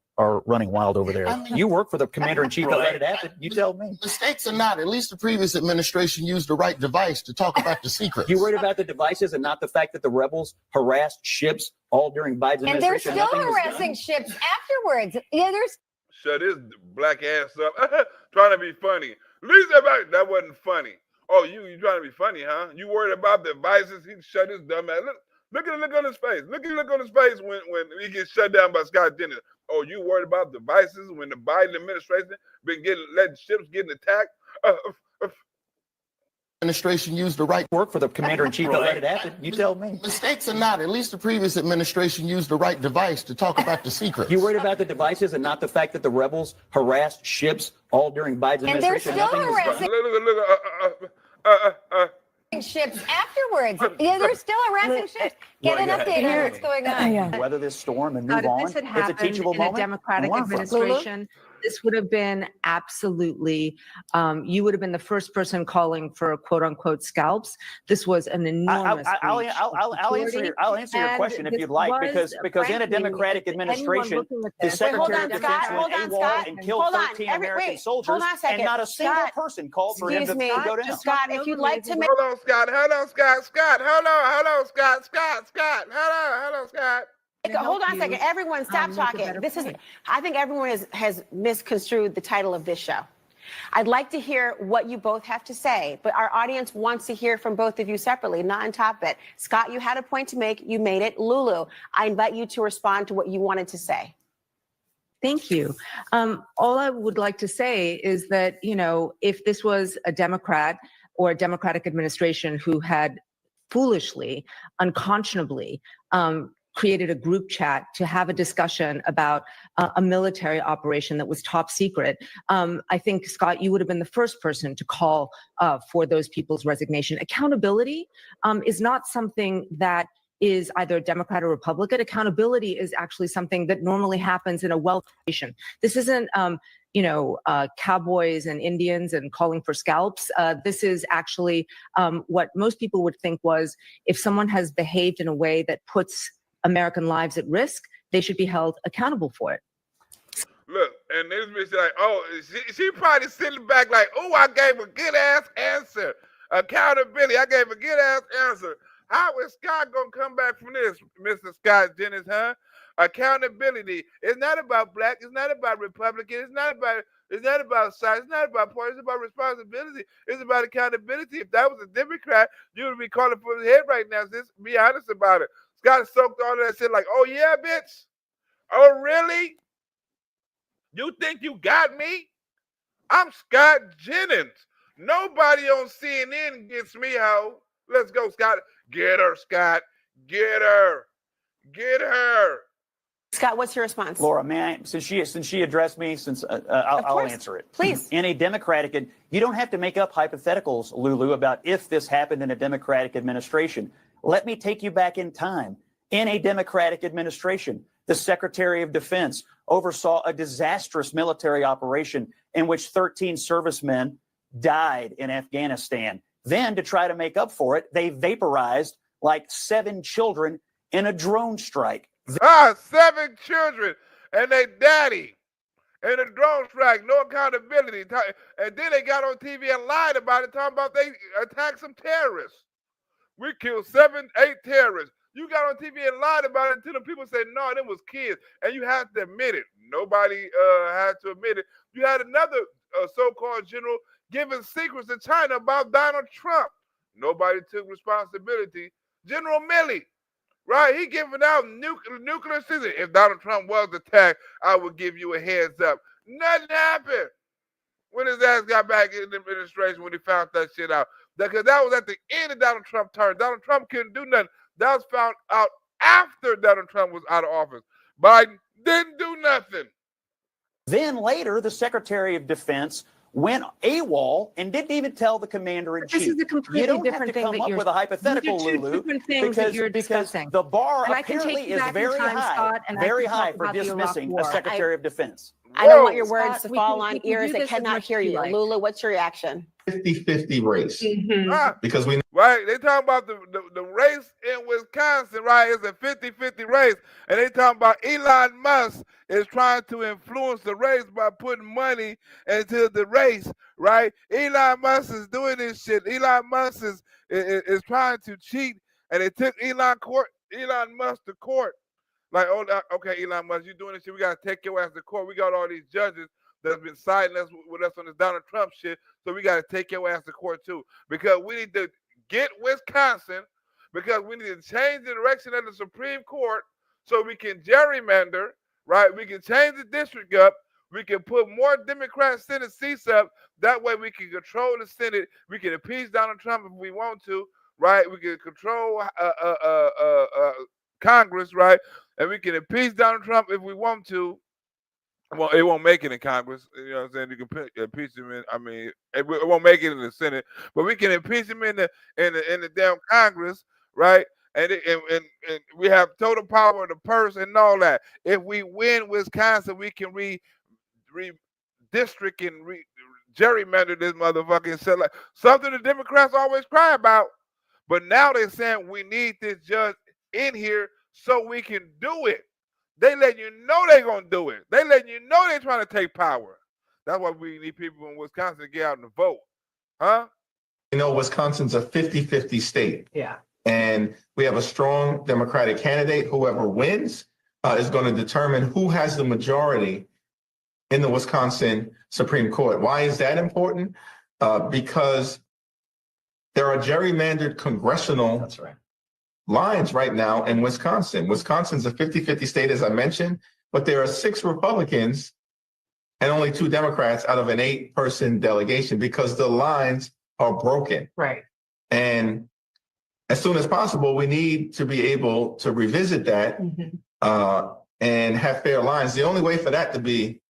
G: running wild over there. You work for the commander in chief that let it happen. You tell me.
J: Mistakes or not, at least the previous administration used the right device to talk about the secrets.
G: You worried about the devices and not the fact that the rebels harassed ships all during Biden's administration.
F: And they're still harassing ships afterwards. Yeah, there's.
A: Shut his black ass up. Trying to be funny. At least that wasn't funny. Oh, you trying to be funny, huh? You worried about the devices? He shut his dumb ass. Look at the look on his face. Look at the look on his face when he gets shut down by Scott Dennis. Oh, you worried about devices when the Biden administration been letting ships getting attacked?
J: Administration used the right
G: work for the commander in chief that let it happen. You tell me.
J: Mistakes or not, at least the previous administration used the right device to talk about the secrets.
G: You worried about the devices and not the fact that the rebels harassed ships all during Biden's administration.
F: And they're still harassing. Ships afterwards. Yeah, they're still arresting ships. Get an update on what's going on.
G: Weather this storm and move
D: If
G: on.
D: this had
G: It's a
D: happened
G: teachable
D: in a
G: moment.
D: Democratic
G: Learn from it.
D: administration, this would have been absolutely, you would have been the first person calling for quote unquote scalps. This was an enormous
G: I'll
D: breach of
G: I'll answer your
D: security,
G: question if
D: and
G: you'd like,
D: this
G: because in a
D: frankly,
G: Democratic
D: anyone
G: administration,
D: looking at
G: the
D: this-
G: Secretary
D: Wait,
G: of Defense went AWOL and killed
D: hold on.
G: 13
D: Every-
G: American
D: wait,
G: soldiers,
D: hold on a second.
G: and not a single
D: Scott,
G: person called for him to go down.
D: Scott, if you'd like to make
A: Hold on, Scott. Hold on, Scott. Scott, hold on, Scott. Scott. Hold on, Scott.
H: Hold on a second. Everyone, stop
D: make a
H: talking.
D: better
H: This is,
D: point.
H: I think everyone has misconstrued the title of this show. I'd like to hear what you both have to say, but our audience wants to hear from both of you separately, not on top of it. Scott, you had a point to make. You made it. Lulu, I invite you to respond to what you wanted to say.
D: Thank you. All I would like to say is that, if this was a Democrat or a Democratic administration who had foolishly, unconscionably created a group chat to have a discussion about a military operation that was top secret, I think, Scott, you would have been the first person to call for those people's resignation. Accountability is not something that is either Democrat or Republican. Accountability is actually something that normally happens in a wealthy nation. This isn't, cowboys and Indians and calling for scalps. This is actually what most people would think was, if someone has behaved in a way that puts American lives at risk, they should be held accountable for it.
A: Look, and this bitch like, oh, she probably sitting back like, oh, I gave a good ass answer. Accountability, I gave a good ass answer. How is Scott gonna come back from this, Mr. Scott Jennings, huh? Accountability. It's not about black, it's not about Republican, it's not about size, it's not about party, it's about responsibility. It's about accountability. If that was a Democrat, you would be calling for his head right now. Just be honest about it. Scott soaked all of that shit like, oh yeah, bitch. Oh really? You think you got me? I'm Scott Jennings. Nobody on CNN gets me, ho. Let's go, Scott. Get her, Scott. Get her. Get her.
H: Scott, what's your response?
G: Laura, since she addressed me, I'll answer it.
H: Please.
G: In a Democratic, you don't have to make up hypotheticals, Lulu, about if this happened in a Democratic administration. Let me take you back in time. In a Democratic administration, the Secretary of Defense oversaw a disastrous military operation in which 13 servicemen died in Afghanistan. Then, to try to make up for it, they vaporized like 7 children in a drone strike.
A: 7 children and their daddy in a drone strike, no accountability. And then they got on TV and lied about it, talking about they attacked some terrorists. We killed 7, 8 terrorists. You got on TV and lied about it until the people said, no, them was kids. And you have to admit it. Nobody had to admit it. You had another so-called general giving secrets to China about Donald Trump. Nobody took responsibility. General Milley, right? He giving out nuclear secrets. If Donald Trump was attacked, I would give you a heads up. Nothing happened when his ass got back in the administration when he found that shit out. Because that was at the end of Donald Trump's term. Donald Trump couldn't do nothing. That was found out after Donald Trump was out of office. Biden didn't do nothing.
G: Then later, the Secretary of Defense went AWOL and didn't even tell the commander-in-chief.
D: This is a completely
G: you don't
D: different
G: have to
D: thing
G: come
D: that
G: up
D: you're-
G: with a hypothetical,
D: these are two
G: Lulu,
D: different things that you're discussing.
G: the bar
D: And I can take
G: apparently
D: you
G: is
D: back in
G: very
D: time,
G: high,
D: Scott, and I
G: very
D: can
G: high
D: talk
G: for
D: about the Iraq
G: dismissing a
D: War.
G: Secretary of Defense.
H: I don't want your words
D: Scott,
H: to
D: we
H: fall
D: can
H: on
D: do
H: ears that
D: this as
H: cannot
D: much
H: hear
D: as you
H: you.
D: like.
H: Lulu, what's your reaction?
K: 50-50 race.
A: Because
K: we
A: right, they talking about the race in Wisconsin, right? It's a 50-50 race, and they talking about Elon Musk is trying to influence the race by putting money into the race, right? Elon Musk is doing this shit. Elon Musk is trying to cheat, and they took Elon Musk to court. Like, oh, okay, Elon Musk, you doing this shit? We gotta take your ass to court. We got all these judges that's been siding us with us on this Donald Trump shit. So we got to take your ass to court too, because we need to get Wisconsin, because we need to change the direction of the Supreme Court so we can gerrymander, right? We can change the district up. We can put more Democrat Senate seats up. That way we can control the Senate. We can impeach Donald Trump if we want to, right? We can control Congress, right? And we can impeach Donald Trump if we want to, Well, it won't make it in Congress. You know what I'm saying? You can impeach him in. I mean, it won't make it in the Senate, but we can impeach him in the damn Congress, right? And we have total power of the purse and all that. If we win Wisconsin, we can redistrict and gerrymander this motherfucking shit. Like something the Democrats always cry about. But now they're saying we need this judge in here so we can do it. They letting you know they're going to do it. They letting you know they're trying to take power. That's why we need people in Wisconsin to get out and vote. Huh?
K: You know, Wisconsin's a 50-50 state.
U: Yeah.
K: And we have a strong Democratic candidate. Whoever wins is going to determine who has the majority in the Wisconsin Supreme Court. Why is that important? Because there are gerrymandered congressional lines right now in Wisconsin. Wisconsin's a 50-50 state, as I mentioned, but there are 6 Republicans and only 2 Democrats out of an 8-person delegation because the lines are broken.
U: Right.
K: And as soon as possible, we need to be able to revisit that and have fair lines. The only way for that to be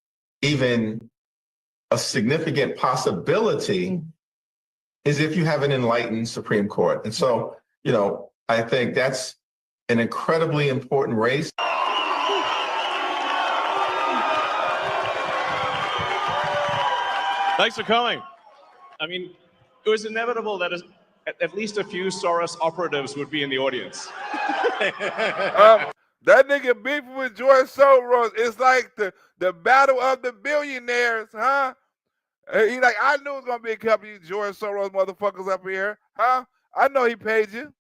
K: even a significant possibility is if you have an enlightened Supreme Court. And so, you know, I think that's an incredibly important race.
L: Thanks for coming. I mean, it was inevitable that at least a few Soros operatives would be in the audience.
A: That nigga beefing with George Soros is like the battle of the billionaires, huh? He like, I knew it was gonna be a couple of you George Soros motherfuckers up here, huh? I know he paid you.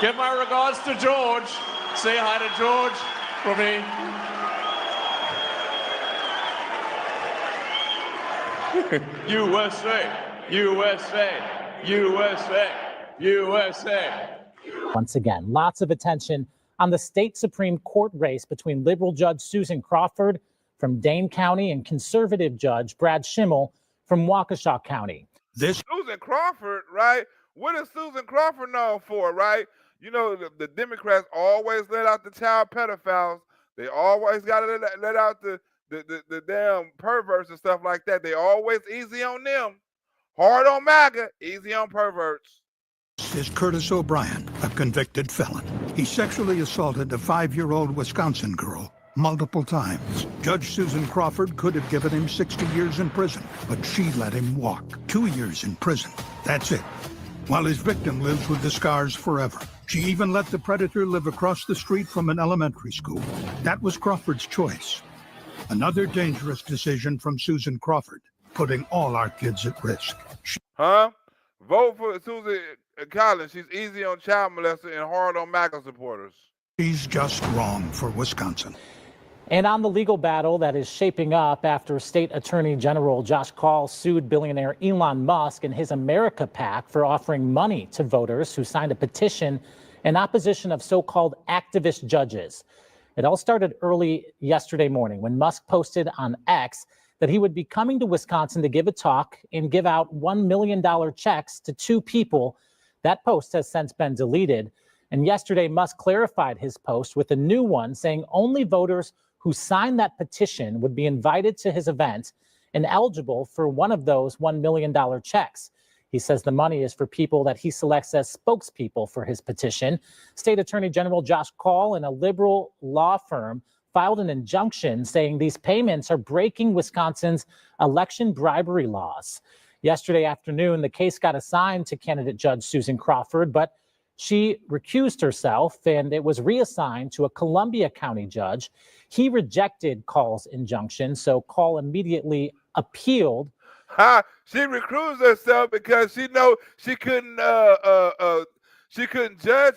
L: Give my regards to George. Say hi to George for me. USA, USA, USA, USA.
M: Once again, lots of attention on the state Supreme Court race between liberal Judge Susan Crawford from Dane County and conservative Judge Brad Schimmel from Waukesha County.
A: Susan Crawford, right? What is Susan Crawford known for, right? You know, the Democrats always let out the child pedophiles. They always got to let out the damn perverts and stuff like that. They always easy on them. Hard on MAGA, easy on perverts.
N: Is Curtis O'Brien, a convicted felon. He sexually assaulted a 5-year-old Wisconsin girl multiple times. Judge Susan Crawford could have given him 60 years in prison, but she let him walk. 2 years in prison. That's it. While his victim lives with the scars forever. She even let the predator live across the street from an elementary school. That was Crawford's choice. Another dangerous decision from Susan Crawford, putting all our kids at risk.
A: Huh? Vote for Susan Collins. She's easy on child molester and hard on MAGA supporters.
N: She's just wrong for Wisconsin.
M: And on the legal battle that is shaping up after State Attorney General Josh Kaul sued billionaire Elon Musk and his America PAC for offering money to voters who signed a petition in opposition of so-called activist judges. It all started early yesterday morning when Musk posted on X that he would be coming to Wisconsin to give a talk and give out $1 million checks to 2 people. That post has since been deleted. And yesterday, Musk clarified his post with a new one saying only voters who signed that petition would be invited to his event and eligible for one of those $1 million checks. He says the money is for people that he selects as spokespeople for his petition. State Attorney General Josh Kaul and a liberal law firm filed an injunction saying these payments are breaking Wisconsin's election bribery laws. Yesterday afternoon, the case got assigned to candidate Judge Susan Crawford, but she recused herself and it was reassigned to a Columbia County judge. He rejected Kaul's injunction, so Kaul immediately appealed.
A: She recused herself because she know she couldn't judge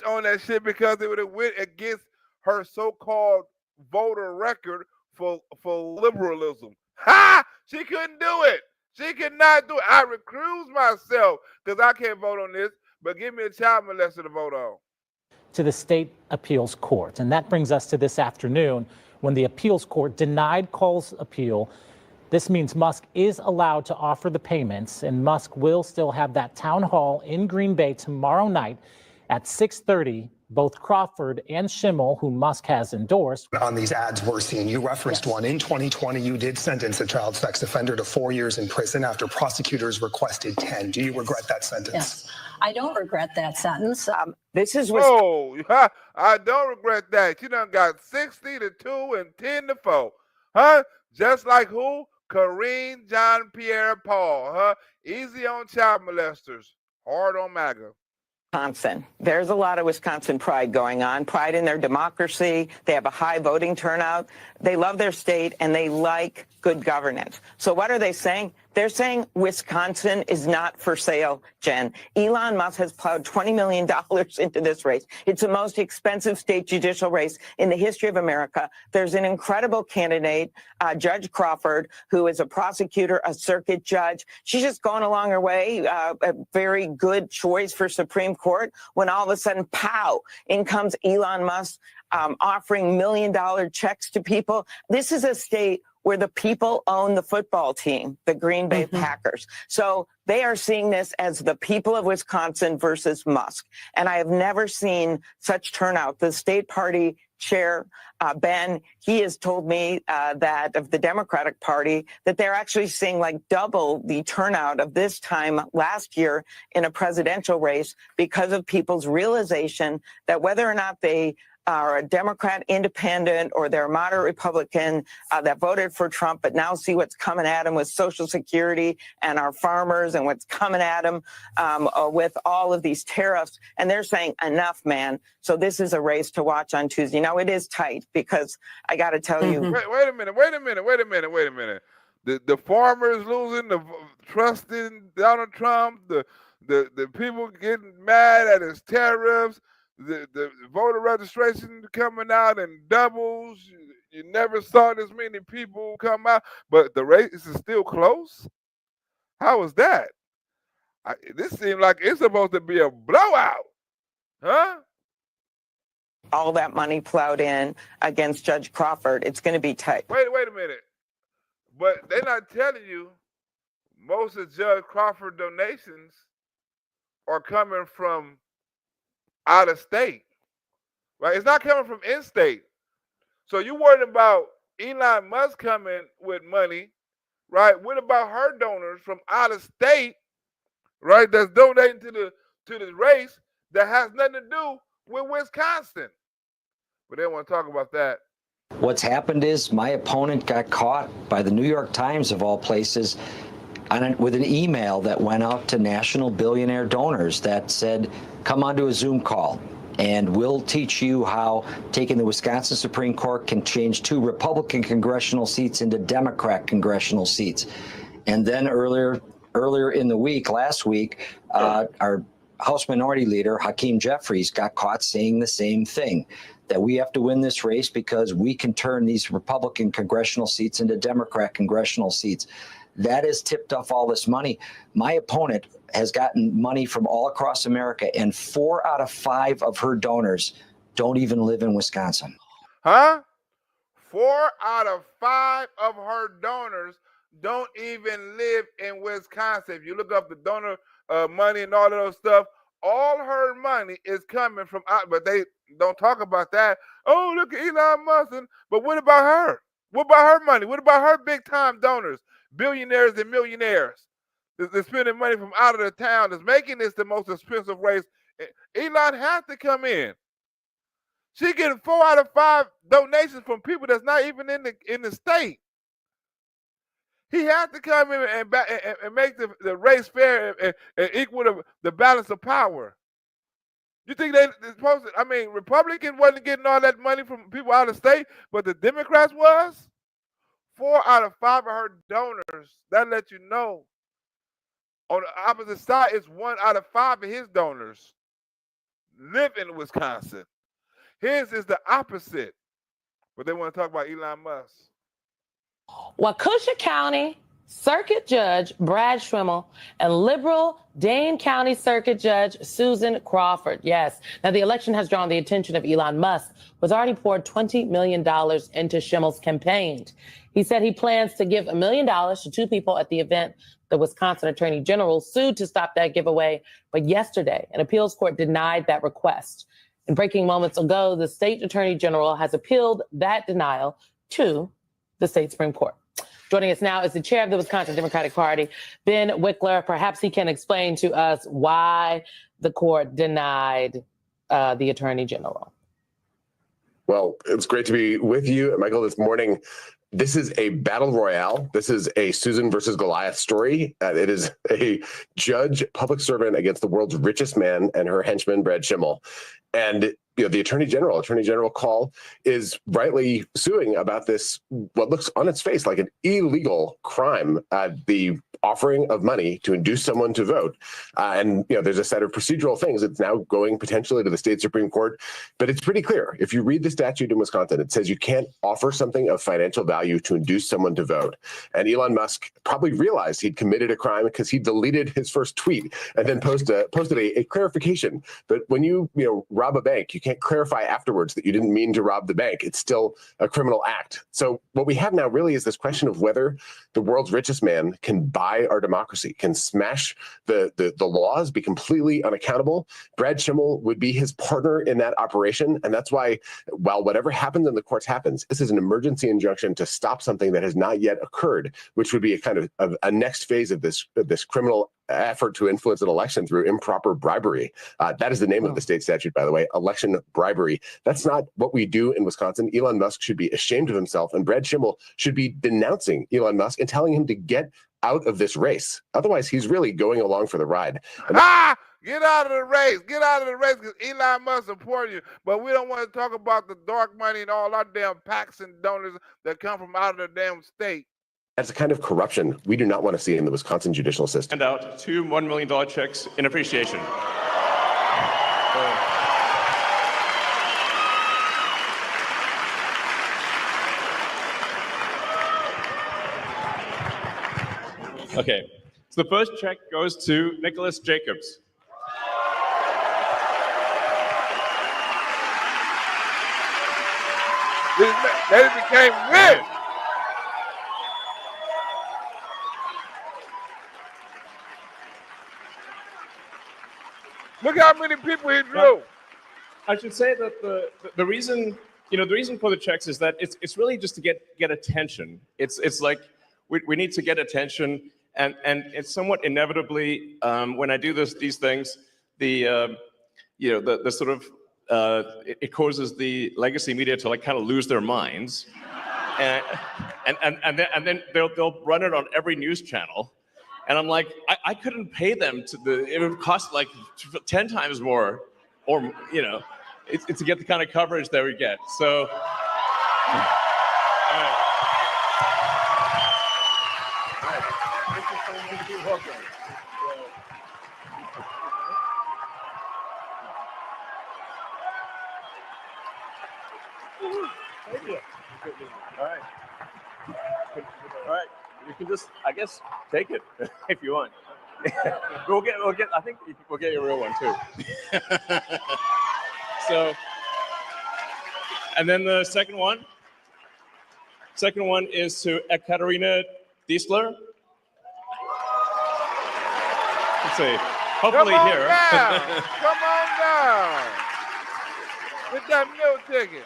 A: on that shit because it would have went against her so-called voter record for liberalism. She couldn't do it. She could not do it. I recuse myself because I can't vote on this, but give me a child molester to vote on.
M: To the state appeals court. And that brings us to this afternoon when the appeals court denied Kaul's appeal. This means Musk is allowed to offer the payments, and Musk will still have that town hall in Green Bay tomorrow night at 6:30 Both Crawford and Schimmel, who Musk has endorsed.
O: On these ads we're seeing, you referenced one. In 2020, you did sentence a child sex offender to 4 years in prison after prosecutors requested 10. Do you regret that sentence?
V: Yes, I don't regret that sentence.
P: This is
A: Oh, I don't regret that. You done got 60 to 2 and 10 to 4. Huh? Just like who? Karine Jean-Pierre Paul. Huh? Easy on child molesters. Hard on MAGA.
P: Wisconsin. There's a lot of Wisconsin pride going on, pride in their democracy. They have a high voting turnout. They love their state and they like good governance. So what are they saying? They're saying Wisconsin is not for sale, Jen. Elon Musk has plowed $20 million into this race. It's the most expensive state judicial race in the history of America. There's an incredible candidate, Judge Crawford, who is a prosecutor, a circuit judge. She's just going along her way, a very good choice for Supreme Court, when all of a sudden, pow, in comes Elon Musk offering $1 million checks to people. This is a state where the people own the football team, the Green Bay Packers. So they are seeing this as the people of Wisconsin versus Musk. And I have never seen such turnout. The state party chair, Ben, he has told me that of the Democratic Party, that they're actually seeing like double the turnout of this time last year in a presidential race because of people's realization that whether or not they are a Democrat, independent, or they're a moderate Republican that voted for Trump, but now see what's coming at them with Social Security and our farmers and what's coming at them with all of these tariffs. And they're saying, enough, man. So this is a race to watch on Tuesday. Now, it is tight because I got to tell you.
A: Wait a minute. The farmers losing the trust in Donald Trump, the people getting mad at his tariffs, the voter registration coming out in doubles. You never saw this many people come out, but the race is still close. How is that? This seems like it's supposed to be a blowout, huh?
P: All that money plowed in against Judge Crawford. It's going to be tight.
A: Wait a minute. But they're not telling you most of Judge Crawford donations are coming from out of state, right? It's not coming from in-state. So you worried about Elon Musk coming with money, right? What about her donors from out of state, right? That's donating to the race that has nothing to do with Wisconsin. But they don't want to talk about that.
Q: What's happened is my opponent got caught by the New York Times, of all places, with an email that went out to national billionaire donors that said, come onto a Zoom call and we'll teach you how taking the Wisconsin Supreme Court can change 2 Republican congressional seats into Democrat congressional seats. And then earlier in the week, last week, our House Minority Leader, Hakeem Jeffries, got caught saying the same thing, that we have to win this race because we can turn these Republican congressional seats into Democrat congressional seats. That has tipped off all this money. My opponent has gotten money from all across America, and 4 out of 5 of her donors don't even live in Wisconsin.
A: Huh? 4 out of 5 of her donors don't even live in Wisconsin. If you look up the donor money and all of those stuff, all her money is coming from out, but they don't talk about that. Oh, look at Elon Musk. But what about her? What about her money? What about her big time donors? Billionaires and millionaires that's spending money from out of the town, that's making this the most expensive race. Elon has to come in. She getting 4 out of 5 donations from people that's not even in the state. He has to come in and make the race fair and equal the balance of power. You think they're supposed to? I mean, Republicans wasn't getting all that money from people out of state, but the Democrats was. 4 out of 5 of her donors, that lets you know. On the opposite side, it's 1 out of 5 of his donors live in Wisconsin. His is the opposite. But they want to talk about Elon Musk.
R: Waukesha County Circuit Judge Brad Schimmel and liberal Dane County Circuit Judge Susan Crawford. Yes. Now, the election has drawn the attention of Elon Musk, who has already poured $20 million into Schimmel's campaign. He said he plans to give $1 million to 2 people at the event. The Wisconsin Attorney General sued to stop that giveaway, but yesterday an appeals court denied that request. In breaking moments ago, the state attorney general has appealed that denial to the state Supreme Court. Joining us now is the chair of the Wisconsin Democratic Party, Ben Wickler. Perhaps he can explain to us why the court denied the attorney general.
B: Well, it's great to be with you, Michael, this morning. This is a battle royale. This is a Susan versus Goliath story. It is a judge, public servant against the world's richest man and her henchman, Brad Schimmel. And the attorney general Call is rightly suing about this, what looks on its face like an illegal crime, the offering of money to induce someone to vote. And there's a set of procedural things. It's now going potentially to the state Supreme Court, but it's pretty clear. If you read the statute in Wisconsin, it says you can't offer something of financial value to induce someone to vote. And Elon Musk probably realized he'd committed a crime because he deleted his first tweet and then posted a clarification. But when you rob a bank, you can't clarify afterwards that you didn't mean to rob the bank. It's still a criminal act. So what we have now really is this question of whether the world's richest man can buy our democracy, can smash the laws, be completely unaccountable. Brad Schimmel would be his partner in that operation. And that's why, while whatever happens in the courts happens, this is an emergency injunction to stop something that has not yet occurred, which would be a kind of a next phase of this criminal effort to influence an election through improper bribery. That is the name of the state statute, by the way, election bribery. That's not what we do in Wisconsin. Elon Musk should be ashamed of himself, and Brad Schimmel should be denouncing Elon Musk and telling him to get out of this race. Otherwise, he's really going along for the ride.
A: Get out of the race. Get out of the race because Elon Musk support you. But we don't want to talk about the dark money and all our damn PACs and donors that come from out of the damn state.
B: That's a kind of corruption we do not want to see in the Wisconsin judicial system.
L: And out 2 $1 million checks in appreciation. Okay, so the first check goes to Nicholas Jacobs.
A: They became rich. Look how many people he drew.
L: I should say that the reason for the checks is that it's really just to get attention. It's like we need to get attention, and it's somewhat inevitably when I do these things, the sort of it causes the legacy media to kind of lose their minds, and then they'll run it on every news channel. And I'm like, I couldn't pay them it would cost like 10 times more, or it's to get the kind of coverage that we get. So, all right. You can just, I guess, take it if you want. We'll get. I think we'll get you a real one too. So, and then the second one is to Ekaterina Diesler. Let's see. Hopefully
A: Come on
L: here.
A: down. Come on down. With that meal ticket.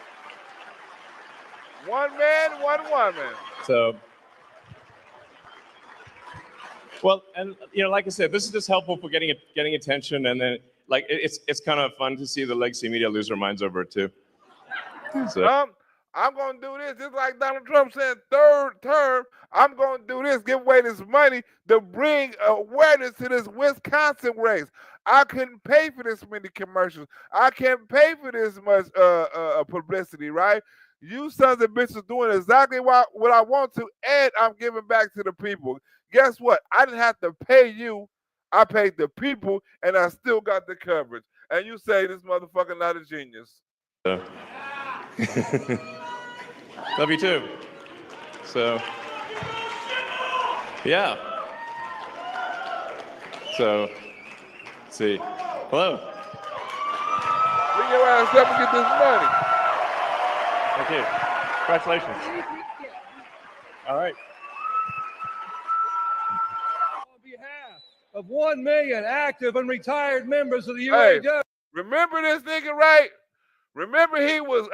A: One man, one woman.
L: So. Well, and like I said, this is just helpful for getting attention, and then it's kind of fun to see the legacy media lose their minds over it too. So.
A: I'm gonna do this. Just like Donald Trump said, third term, I'm gonna do this, give away this money to bring awareness to this Wisconsin race. I couldn't pay for this many commercials. I can't pay for this much publicity, right? You sons of bitches doing exactly what I want to, and I'm giving back to the people. Guess what? I didn't have to pay you. I paid the people, and I still got the coverage. And you say this motherfucker not a genius.
L: Love you too. So, yeah. So, let's see. Hello.
A: Bring your ass up and get this money.
L: Thank you. Congratulations. All right.
I: Of 1 million active and retired members of the UAW.
A: Hey, remember this nigga, right? Remember he was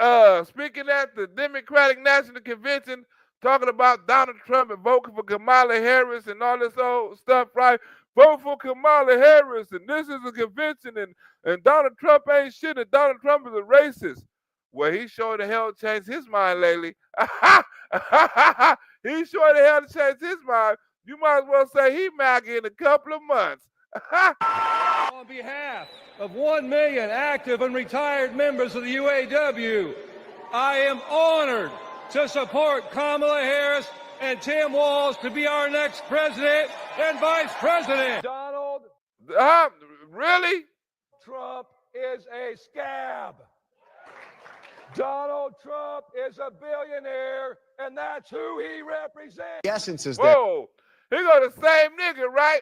A: speaking at the Democratic National Convention talking about Donald Trump and voting for Kamala Harris and all this old stuff, right? Vote for Kamala Harris, and this is a convention, and Donald Trump ain't shit, and Donald Trump is a racist. Well, he sure the hell changed his mind lately. He sure the hell changed his mind. You might as well say he MAGA in a couple of months.
I: On behalf of 1 million active and retired members of the UAW, I am honored to support Kamala Harris and Tim Walz to be our next president and vice president.
A: Donald, really?
I: Trump is a scab. Donald Trump is a billionaire, and that's who he represents.
S: The essence is that.
A: Whoa, he got the same nigga, right?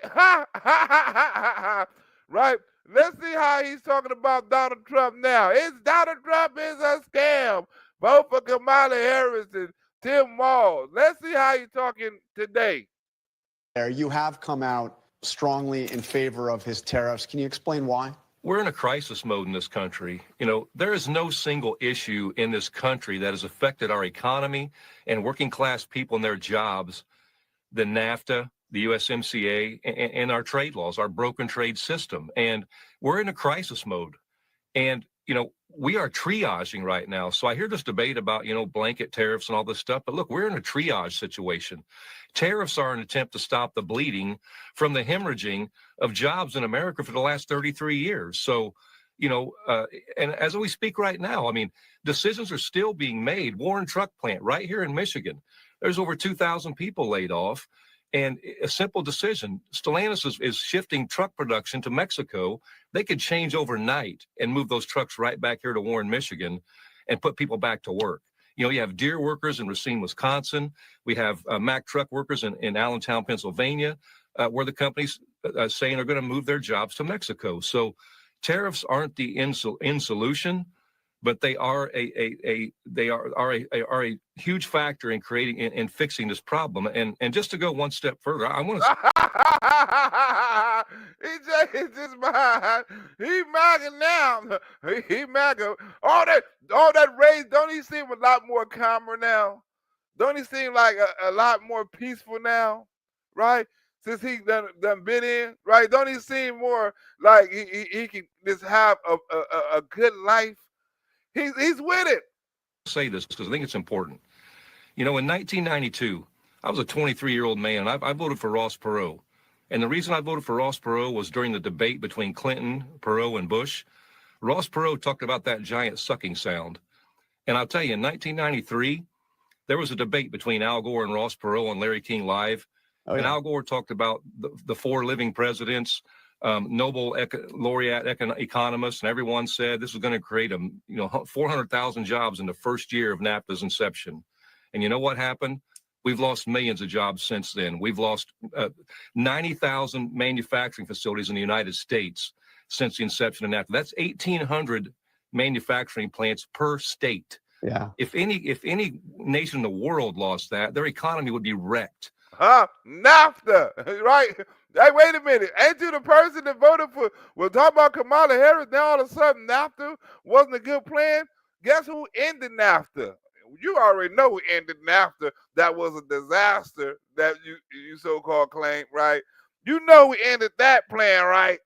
A: Right? Let's see how he's talking about Donald Trump now. Donald Trump is a scam. Vote for Kamala Harris and Tim Walz. Let's see how he's talking today.
S: You have come out strongly in favor of his tariffs. Can you explain why?
T: We're in a crisis mode in this country. You know, there is no single issue in this country that has affected our economy and working class people and their jobs than NAFTA, the USMCA, and our trade laws, our broken trade system. And we're in a crisis mode. And, you know, we are triaging right now. So I hear this debate about, you know, blanket tariffs and all this stuff. But look, we're in a triage situation. Tariffs are an attempt to stop the bleeding from the hemorrhaging of jobs in America for the last 33 years. So, you know, and as we speak right now, I mean, decisions are still being made. Warren Truck Plant right here in Michigan, there's over 2,000 people laid off. And a simple decision, Stellantis is shifting truck production to Mexico. They could change overnight and move those trucks right back here to Warren, Michigan, and put people back to work. You know, you have Deere workers in Racine, Wisconsin. We have Mack truck workers in Allentown, Pennsylvania, where the companies saying are going to move their jobs to Mexico. So tariffs aren't the end solution, but they are a huge factor in creating and fixing this problem. And just to go one step further, I want to.
A: He changed his mind. He MAGA now. He MAGA. All that rage. Don't he seem a lot more calmer now? Don't he seem like a lot more peaceful now? Right? Since he done been in, right? Don't he seem more like he can just have a good life? He's with it.
T: Say this because I think it's important. You know, in 1992, I was a 23-year-old man. I voted for Ross Perot. And the reason I voted for Ross Perot was during the debate between Clinton, Perot, and Bush. Ross Perot talked about that giant sucking sound. And I'll tell you, in 1993, there was a debate between Al Gore and Ross Perot on Larry King Live. Oh, yeah. And Al Gore talked about the 4 living presidents, Nobel laureate economists, and everyone said this was going to create 400,000 jobs in the first year of NAFTA's inception. And you know what happened? We've lost millions of jobs since then. We've lost 90,000 manufacturing facilities in the United States since the inception of NAFTA. That's 1,800 manufacturing plants per state.
S: Yeah.
T: If any nation in the world lost that, their economy would be wrecked.
A: NAFTA, right? Hey, wait a minute. Ain't you the person that voted for, we're talking about Kamala Harris, now all of a sudden NAFTA wasn't a good plan? Guess who ended NAFTA? You already know who ended NAFTA. That was a disaster that you so-called claim, right? You know who ended that plan, right?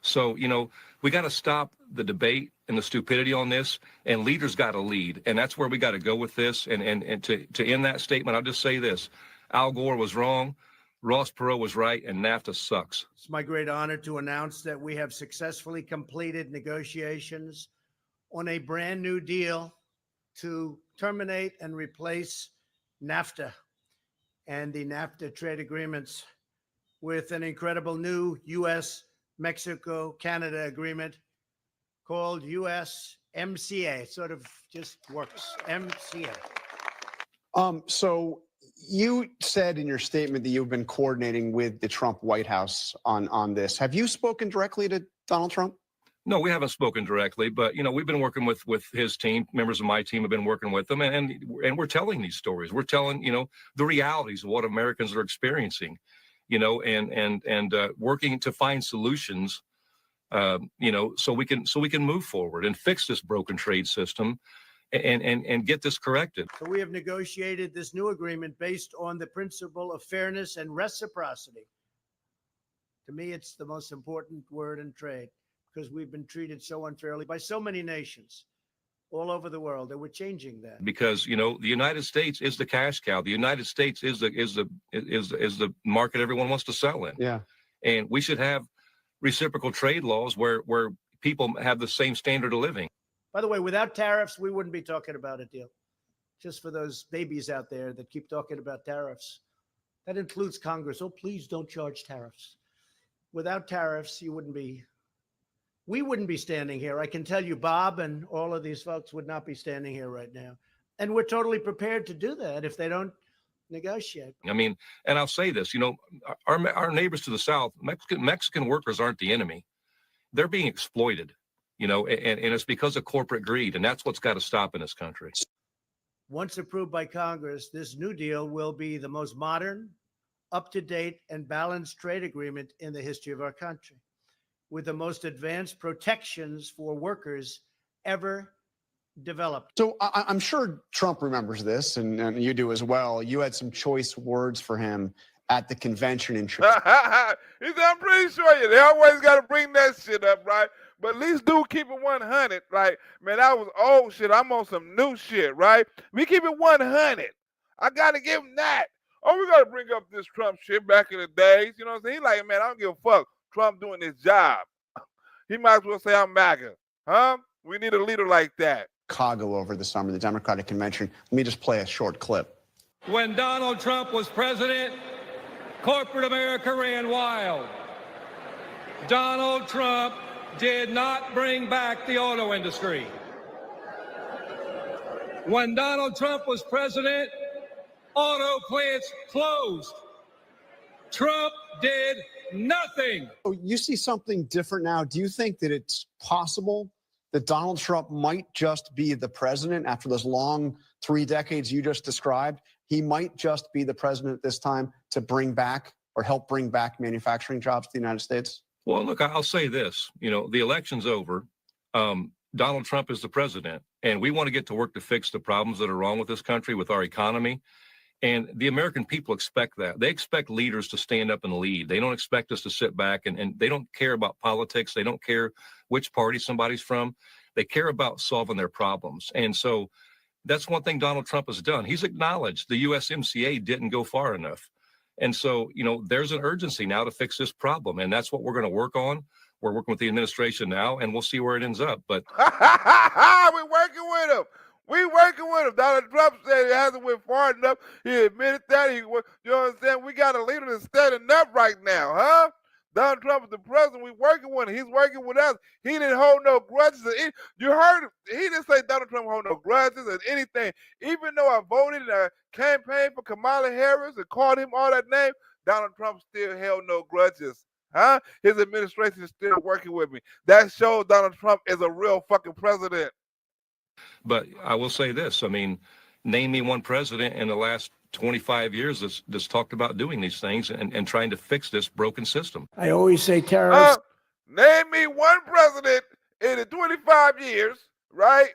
T: So, you know, we got to stop the debate and the stupidity on this, and leaders got to lead. And that's where we got to go with this. And to end that statement, I'll just say this. Al Gore was wrong, Ross Perot was right, and NAFTA sucks.
W: It's my great honor to announce that we have successfully completed negotiations on a brand new deal to terminate and replace NAFTA and the NAFTA trade agreements with an incredible new U.S.-Mexico-Canada agreement called USMCA. It sort of just works, MCA.
S: So you said in your statement that you've been coordinating with the Trump White House on this. Have you spoken directly to Donald Trump?
T: No, we haven't spoken directly, but you know, we've been working with his team. Members of my team have been working with them, and we're telling these stories. We're telling, you know, the realities of what Americans are experiencing, you know, and working to find solutions so we can move forward and fix this broken trade system and get this corrected.
W: So we have negotiated this new agreement based on the principle of fairness and reciprocity. To me, it's the most important word in trade because we've been treated so unfairly by so many nations all over the world that we're changing that.
T: Because the United States is the cash cow. The United States is the market everyone wants to sell in.
S: Yeah.
T: And we should have reciprocal trade laws where people have the same standard of living.
W: By the way, without tariffs, we wouldn't be talking about a deal. Just for those babies out there that keep talking about tariffs. That includes Congress. Oh, please don't charge tariffs. Without tariffs, we wouldn't be standing here. I can tell you, Bob and all of these folks would not be standing here right now. And we're totally prepared to do that if they don't negotiate.
T: I mean, and I'll say this, our neighbors to the south, Mexican workers aren't the enemy. They're being exploited, and it's because of corporate greed. And that's what's got to stop in this country.
W: Once approved by Congress, this new deal will be the most modern, up-to-date, and balanced trade agreement in the history of our country, with the most advanced protections for workers ever developed.
S: So I'm sure Trump remembers this, and you do as well. You had some choice words for him at the convention in Chicago.
A: He said, I'm pretty sure they always got to bring that shit up, right? But at least do keep it 100. Like, man, that was old shit. I'm on some new shit, right? We keep it 100. I got to give him that. Oh, we got to bring up this Trump shit back in the days. You know what I'm saying? He's like, man, I don't give a fuck. Trump doing his job. He might as well say I'm MAGA. Huh? We need a leader like that.
S: Chicago over the summer, the Democratic convention. Let me just play a short clip.
I: When Donald Trump was president, corporate America ran wild. Donald Trump did not bring back the auto industry. When Donald Trump was president, auto plants closed. Trump did nothing.
S: Oh, you see something different now. Do you think that it's possible that Donald Trump might just be the president after those long 3 decades you just described? He might just be the president this time to bring back or help bring back manufacturing jobs to the United States?
T: Well, look, I'll say this, the election's over. Donald Trump is the president, and we want to get to work to fix the problems that are wrong with this country, with our economy. And the American people expect that. They expect leaders to stand up and lead. They don't expect us to sit back and they don't care about politics. They don't care which party somebody's from. They care about solving their problems. And so that's one thing Donald Trump has done. He's acknowledged the USMCA didn't go far enough. And so, there's an urgency now to fix this problem. And that's what we're going to work on. We're working with the administration now, and we'll see where it ends up. But
A: we're working with him. We working with him. Donald Trump said it hasn't went far enough. He admitted that. You know what I'm saying? We got a leader that's standing up right now, huh? Donald Trump is the president. We working with him. He's working with us. He didn't hold no grudges. You heard him. He didn't say Donald Trump hold no grudges or anything. Even though I voted and I campaigned for Kamala Harris and called him all that name, Donald Trump still held no grudges. Huh? His administration is still working with me. That shows Donald Trump is a real fucking president.
T: But I will say this. I mean, name me one president in the last 25 years that's talked about doing these things and trying to fix this broken system.
W: I always say terrorists.
A: Name me one president in the 25 years, right?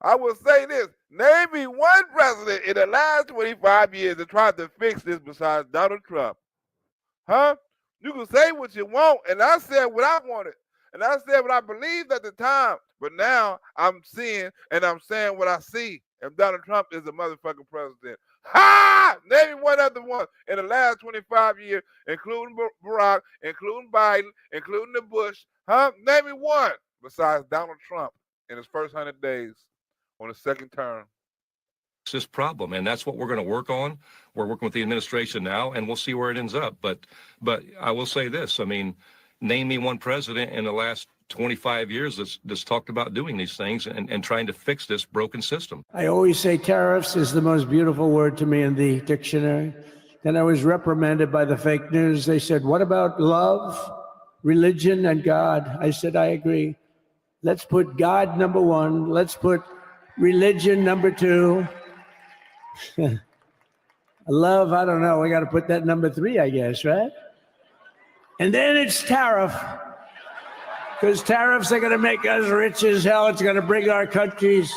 A: I will say this. Name me one president in the last 25 years that tried to fix this besides Donald Trump. Huh? You can say what you want, and I said what I wanted. And I said what I believed at the time. But now I'm seeing and I'm saying what I see. And Donald Trump is a motherfucking president. Ha! Name me one other one in the last 25 years, including Barack, including Biden, including the Bush. Huh? Name me one besides Donald Trump in his first 100 days on his second term.
T: This problem, and that's what we're going to work on. We're working with the administration now, and we'll see where it ends up. But I will say this. I mean, name me one president in the last 25 years that's talked about doing these things and trying to fix this broken system.
W: I always say tariffs is the most beautiful word to me in the dictionary. Then I was reprimanded by the fake news. They said, what about love, religion, and God? I said, I agree. Let's put God number one. Let's put religion number two. Love, I don't know. We got to put that number three, I guess, right? And then it's tariff. because tariffs are going to make us rich as hell. It's going to bring our country's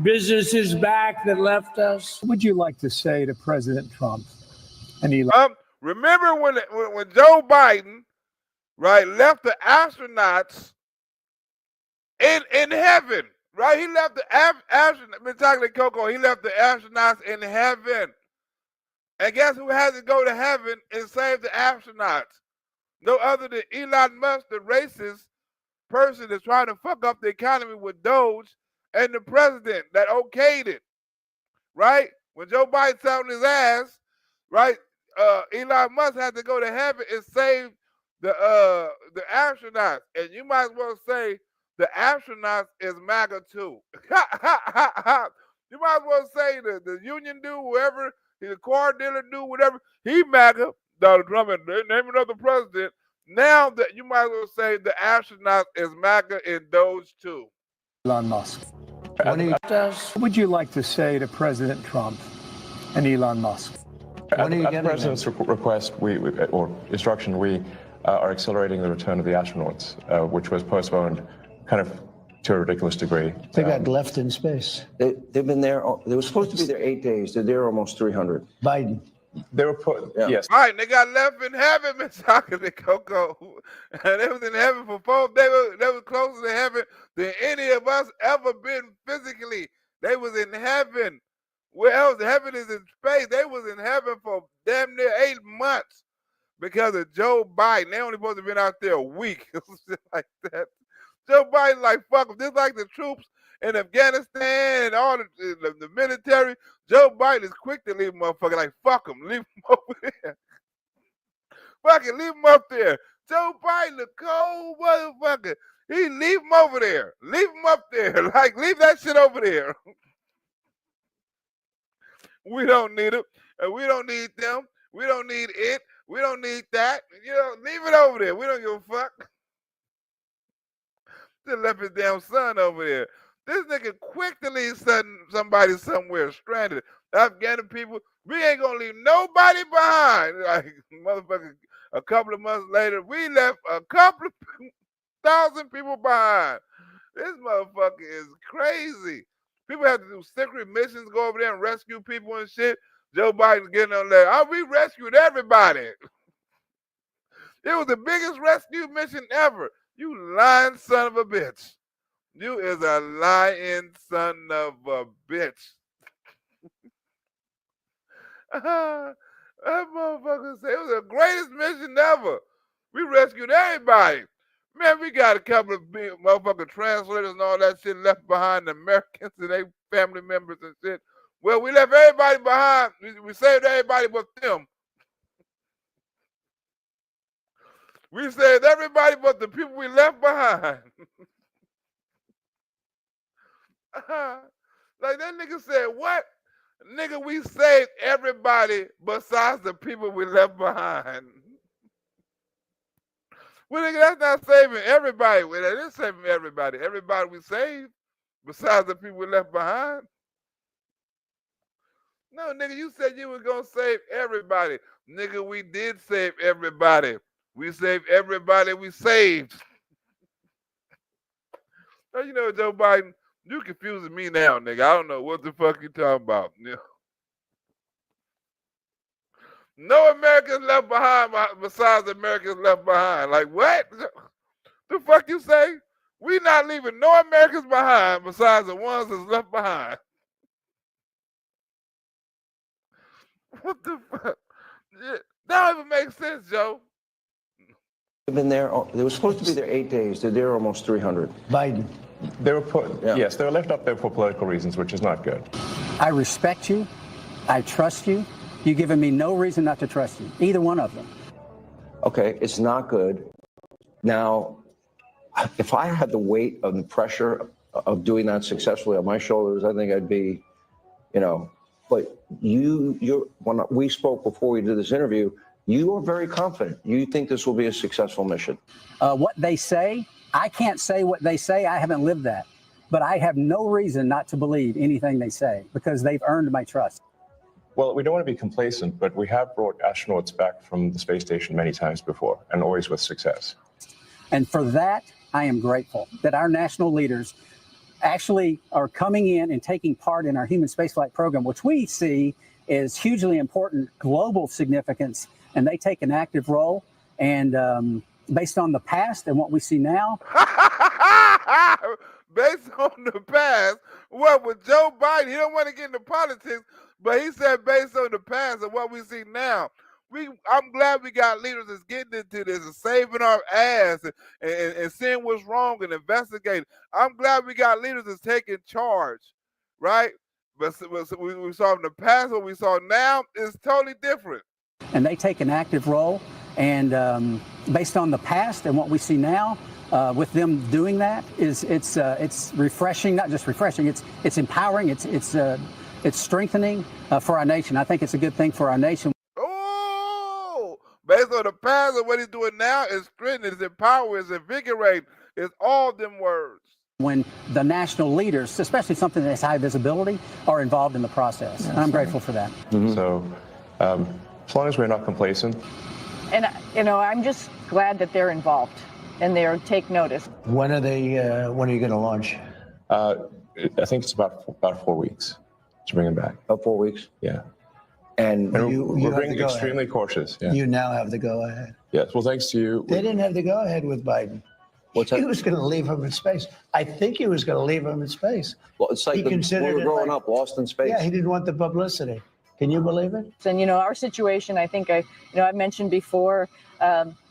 W: businesses back that left us.
C: What would you like to say to President Trump and Elon?
A: Remember when Joe Biden, right, left the astronauts in heaven, right? He left the astronauts. Been talking to Coco. He left the astronauts in heaven, and guess who has to go to heaven and save the astronauts? No other than Elon Musk, the racist person that's trying to fuck up the economy with Doge, and the president that okayed it, right? When Joe Biden sat on his ass, right? Elon Musk had to go to heaven and save the astronauts, and you might as well say the astronauts is MAGA too. You might as well say the union dude, whoever, the car dealer dude, whatever, he MAGA. Donald Trump, and name another president. Now that you might as well say the astronauts is MAGA and Doge too.
C: Elon Musk. What would you like to say to President Trump and Elon Musk?
E: At the president's request, or instruction, we are accelerating the return of the astronauts, which was postponed kind of to a ridiculous degree.
C: They got left in space.
J: They've been there. They were supposed to be there 8 days. They're there almost 300.
C: Biden.
E: They were put, yes.
A: Right, they got left in heaven, Miss Talking to Coco. And they was in heaven for 4 days. They were closer to heaven than any of us ever been physically. They was in heaven. Where else? Heaven is in space. They was in heaven for damn near 8 months because of Joe Biden. They only supposed to have been out there a week. Like that. Joe Biden like, fuck them. Just like the troops in Afghanistan and all the military, Joe Biden is quick to leave motherfucker like, fuck him, leave him over there. Fucking leave him up there. Joe Biden, the cold motherfucker. He leave him over there. Leave him up there. Like, leave that shit over there. We don't need him. And we don't need them. We don't need it. We don't need that. You know, leave it over there. We don't give a fuck. Just left his damn son over there. This nigga quick to leave somebody somewhere stranded. Afghan people, we ain't gonna leave nobody behind. Like, motherfucker, a couple of months later, we left a couple of 1,000 people behind. This motherfucker is crazy. People have to do secret missions, go over there and rescue people and shit. Joe Biden's getting on there. Oh, we rescued everybody. It was the biggest rescue mission ever. You lying son of a bitch. You is a lying son of a bitch. That motherfucker said it was the greatest mission ever. We rescued everybody. Man, we got a couple of big motherfucking translators and all that shit left behind, the Americans and their family members and shit. Well, we left everybody behind. We saved everybody but them. We saved everybody but the people we left behind. Like that nigga said, what? Nigga, we saved everybody besides the people we left behind. Well, nigga, that's not saving everybody. Well, that is saving everybody. Everybody we saved besides the people we left behind. No, nigga, you said you were going to save everybody. Nigga, we did save everybody. We saved everybody we saved. Now, you know, Joe Biden, you confusing me now, nigga. I don't know what the fuck you talking about. You know? No Americans left behind besides Americans left behind. Like, what? The fuck you say? We not leaving no Americans behind besides the ones that's left behind. What the fuck? That don't even make sense, Joe.
J: They've been there. They were supposed to be there 8 days. They're there almost 300.
C: Biden.
E: They were put, yes, they were left up there for political reasons, which is not good.
C: I respect you. I trust you. You've given me no reason not to trust you, either one of them.
J: Okay, it's not good. Now, if I had the weight of the pressure of doing that successfully on my shoulders, I think I'd be, you know, but you're when we spoke before we did this interview, you are very confident. You think this will be a successful mission.
C: What they say, I can't say what they say. I haven't lived that. But I have no reason not to believe anything they say because they've earned my trust.
E: Well, we don't want to be complacent, but we have brought astronauts back from the space station many times before, and always with success.
C: And for that, I am grateful that our national leaders actually are coming in and taking part in our human spaceflight program, which we see is hugely important global significance, and they take an active role. And based on the past and what we see now,
A: based on the past, what with Joe Biden, he don't want to get into politics, but he said based on the past and what we see now. I'm glad we got leaders that's getting into this and saving our ass and seeing what's wrong and investigating. I'm glad we got leaders that's taking charge, right? But we saw in the past, what we saw now is totally different.
C: and they take an active role. And based on the past and what we see now, with them doing that, it's refreshing. Not just refreshing. It's empowering. It's strengthening for our nation. I think it's a good thing for our nation.
A: Oh, based on the past and what he's doing now, is strengthening, it's empowering, it's invigorating. It's all them words.
C: When the national leaders, especially something that's high visibility, are involved in the process. And I'm grateful for that.
E: So as long as we're not complacent.
D: And, I'm just glad that they're involved and they're take notice.
F: When are you going to launch?
E: I think it's about 4 weeks to bring them back.
J: About 4 weeks?
E: Yeah.
J: And
E: we're being extremely cautious. Yeah.
F: You now have the go-ahead.
E: Yes. Well, thanks to you.
F: They didn't have the go-ahead with Biden.
J: What's that?
F: He was going to leave him in space. I think he was going to leave him in space.
J: Well, it's like we were growing up, lost in space.
F: Yeah, he didn't want the publicity. Can you believe it?
D: And, our situation, I think I've mentioned before,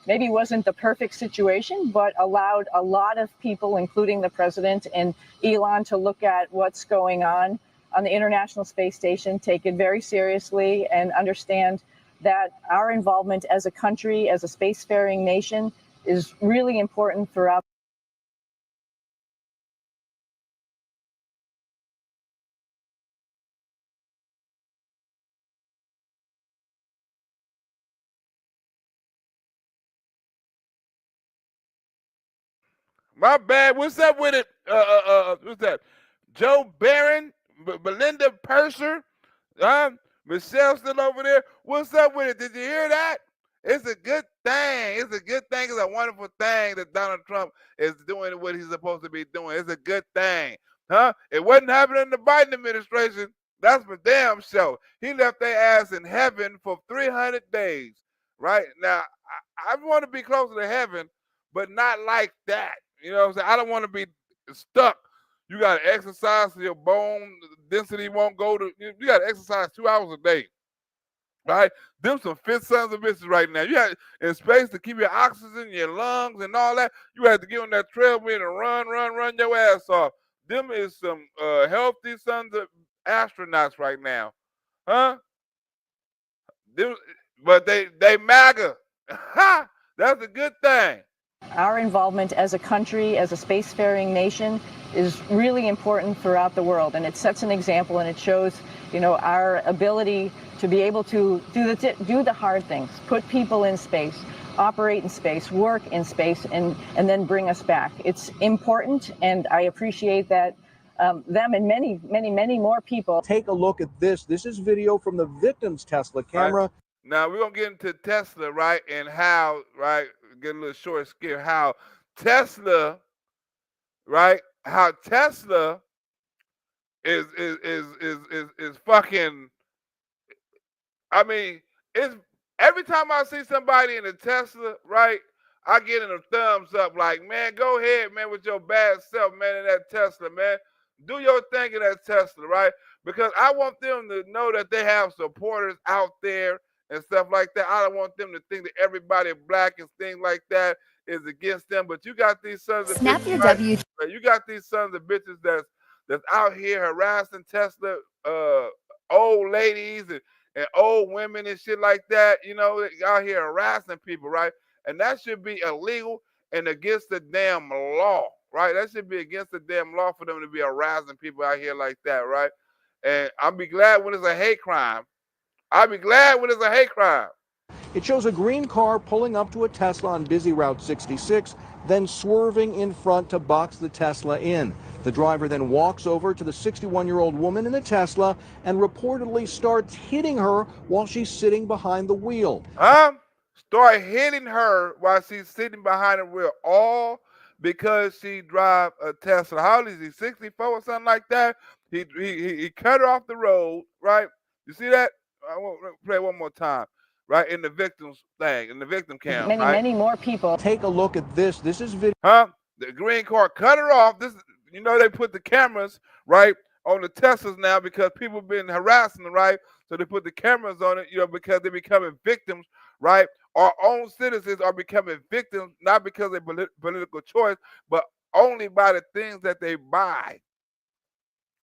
D: maybe wasn't the perfect situation, but allowed a lot of people, including the president and Elon, to look at what's going on the International Space Station, take it very seriously, and understand that our involvement as a country, as a spacefaring nation, is really important throughout.
A: My bad. What's up with it? What's that? Joe Barron, Belinda Purser, Michelle's still over there. What's up with it? Did you hear that? It's a good thing. It's a good thing. It's a wonderful thing that Donald Trump is doing what he's supposed to be doing. It's a good thing. Huh? It wasn't happening in the Biden administration. That's for damn sure. He left their ass in heaven for 300 days. Right? Now, I want to be closer to heaven, but not like that. You know what I'm saying? I don't want to be stuck. You got to exercise so your bone density won't go to, you got to exercise 2 hours a day. Right? Them some fit sons of bitches right now. You have in space to keep your oxygen, your lungs, and all that. You have to get on that treadmill and run your ass off. Them is some healthy sons of astronauts right now. Huh? Them, but they MAGA. Ha! That's a good thing.
D: Our involvement as a country, as a spacefaring nation, is really important throughout the world, and it sets an example, and it shows, our ability to be able to do the hard things, put people in space, operate in space, work in space, and then bring us back. It's important, and I appreciate that them and many more people.
G: Take a look at this. This is video from the victim's Tesla camera.
A: Right. Now we're gonna get into Tesla, right, and how, right, get a little short skip, how Tesla, right, how Tesla is fucking. I mean, it's every time I see somebody in a Tesla, right, I get in a thumbs up, like, man, go ahead, man, with your bad self, man, in that Tesla, man. Do your thing in that Tesla, right? Because I want them to know that they have supporters out there and stuff like that. I don't want them to think that everybody black and things like that is against them. But you got these sons of bitches, right? You got these sons of bitches that's out here harassing Tesla old ladies and old women and shit like that. Out here harassing people, right? And that should be illegal and against the damn law, right? That should be against the damn law for them to be harassing people out here like that, right? And I'll be glad when it's a hate crime. I'll be glad when it's a hate crime.
G: It shows a green car pulling up to a Tesla on busy Route 66, then swerving in front to box the Tesla in. The driver then walks over to the 61-year-old woman in the Tesla and reportedly starts hitting her while she's sitting behind the wheel.
A: start hitting her while she's sitting behind the wheel, all because she drive a Tesla. How old is he? 64 or something like that. He cut her off the road, right? You see that? I want to play one more time, right? In the victim's thing, in the victim cam,
D: Many,
A: right?
D: many more people.
G: Take a look at this. This is video.
A: Huh? The green car cut her off. This, you know, they put the cameras right on the Teslas now because people been harassing them, right? So they put the cameras on it, you know, because they're becoming victims, right? Our own citizens are becoming victims not because of political choice, but only by the things that they buy.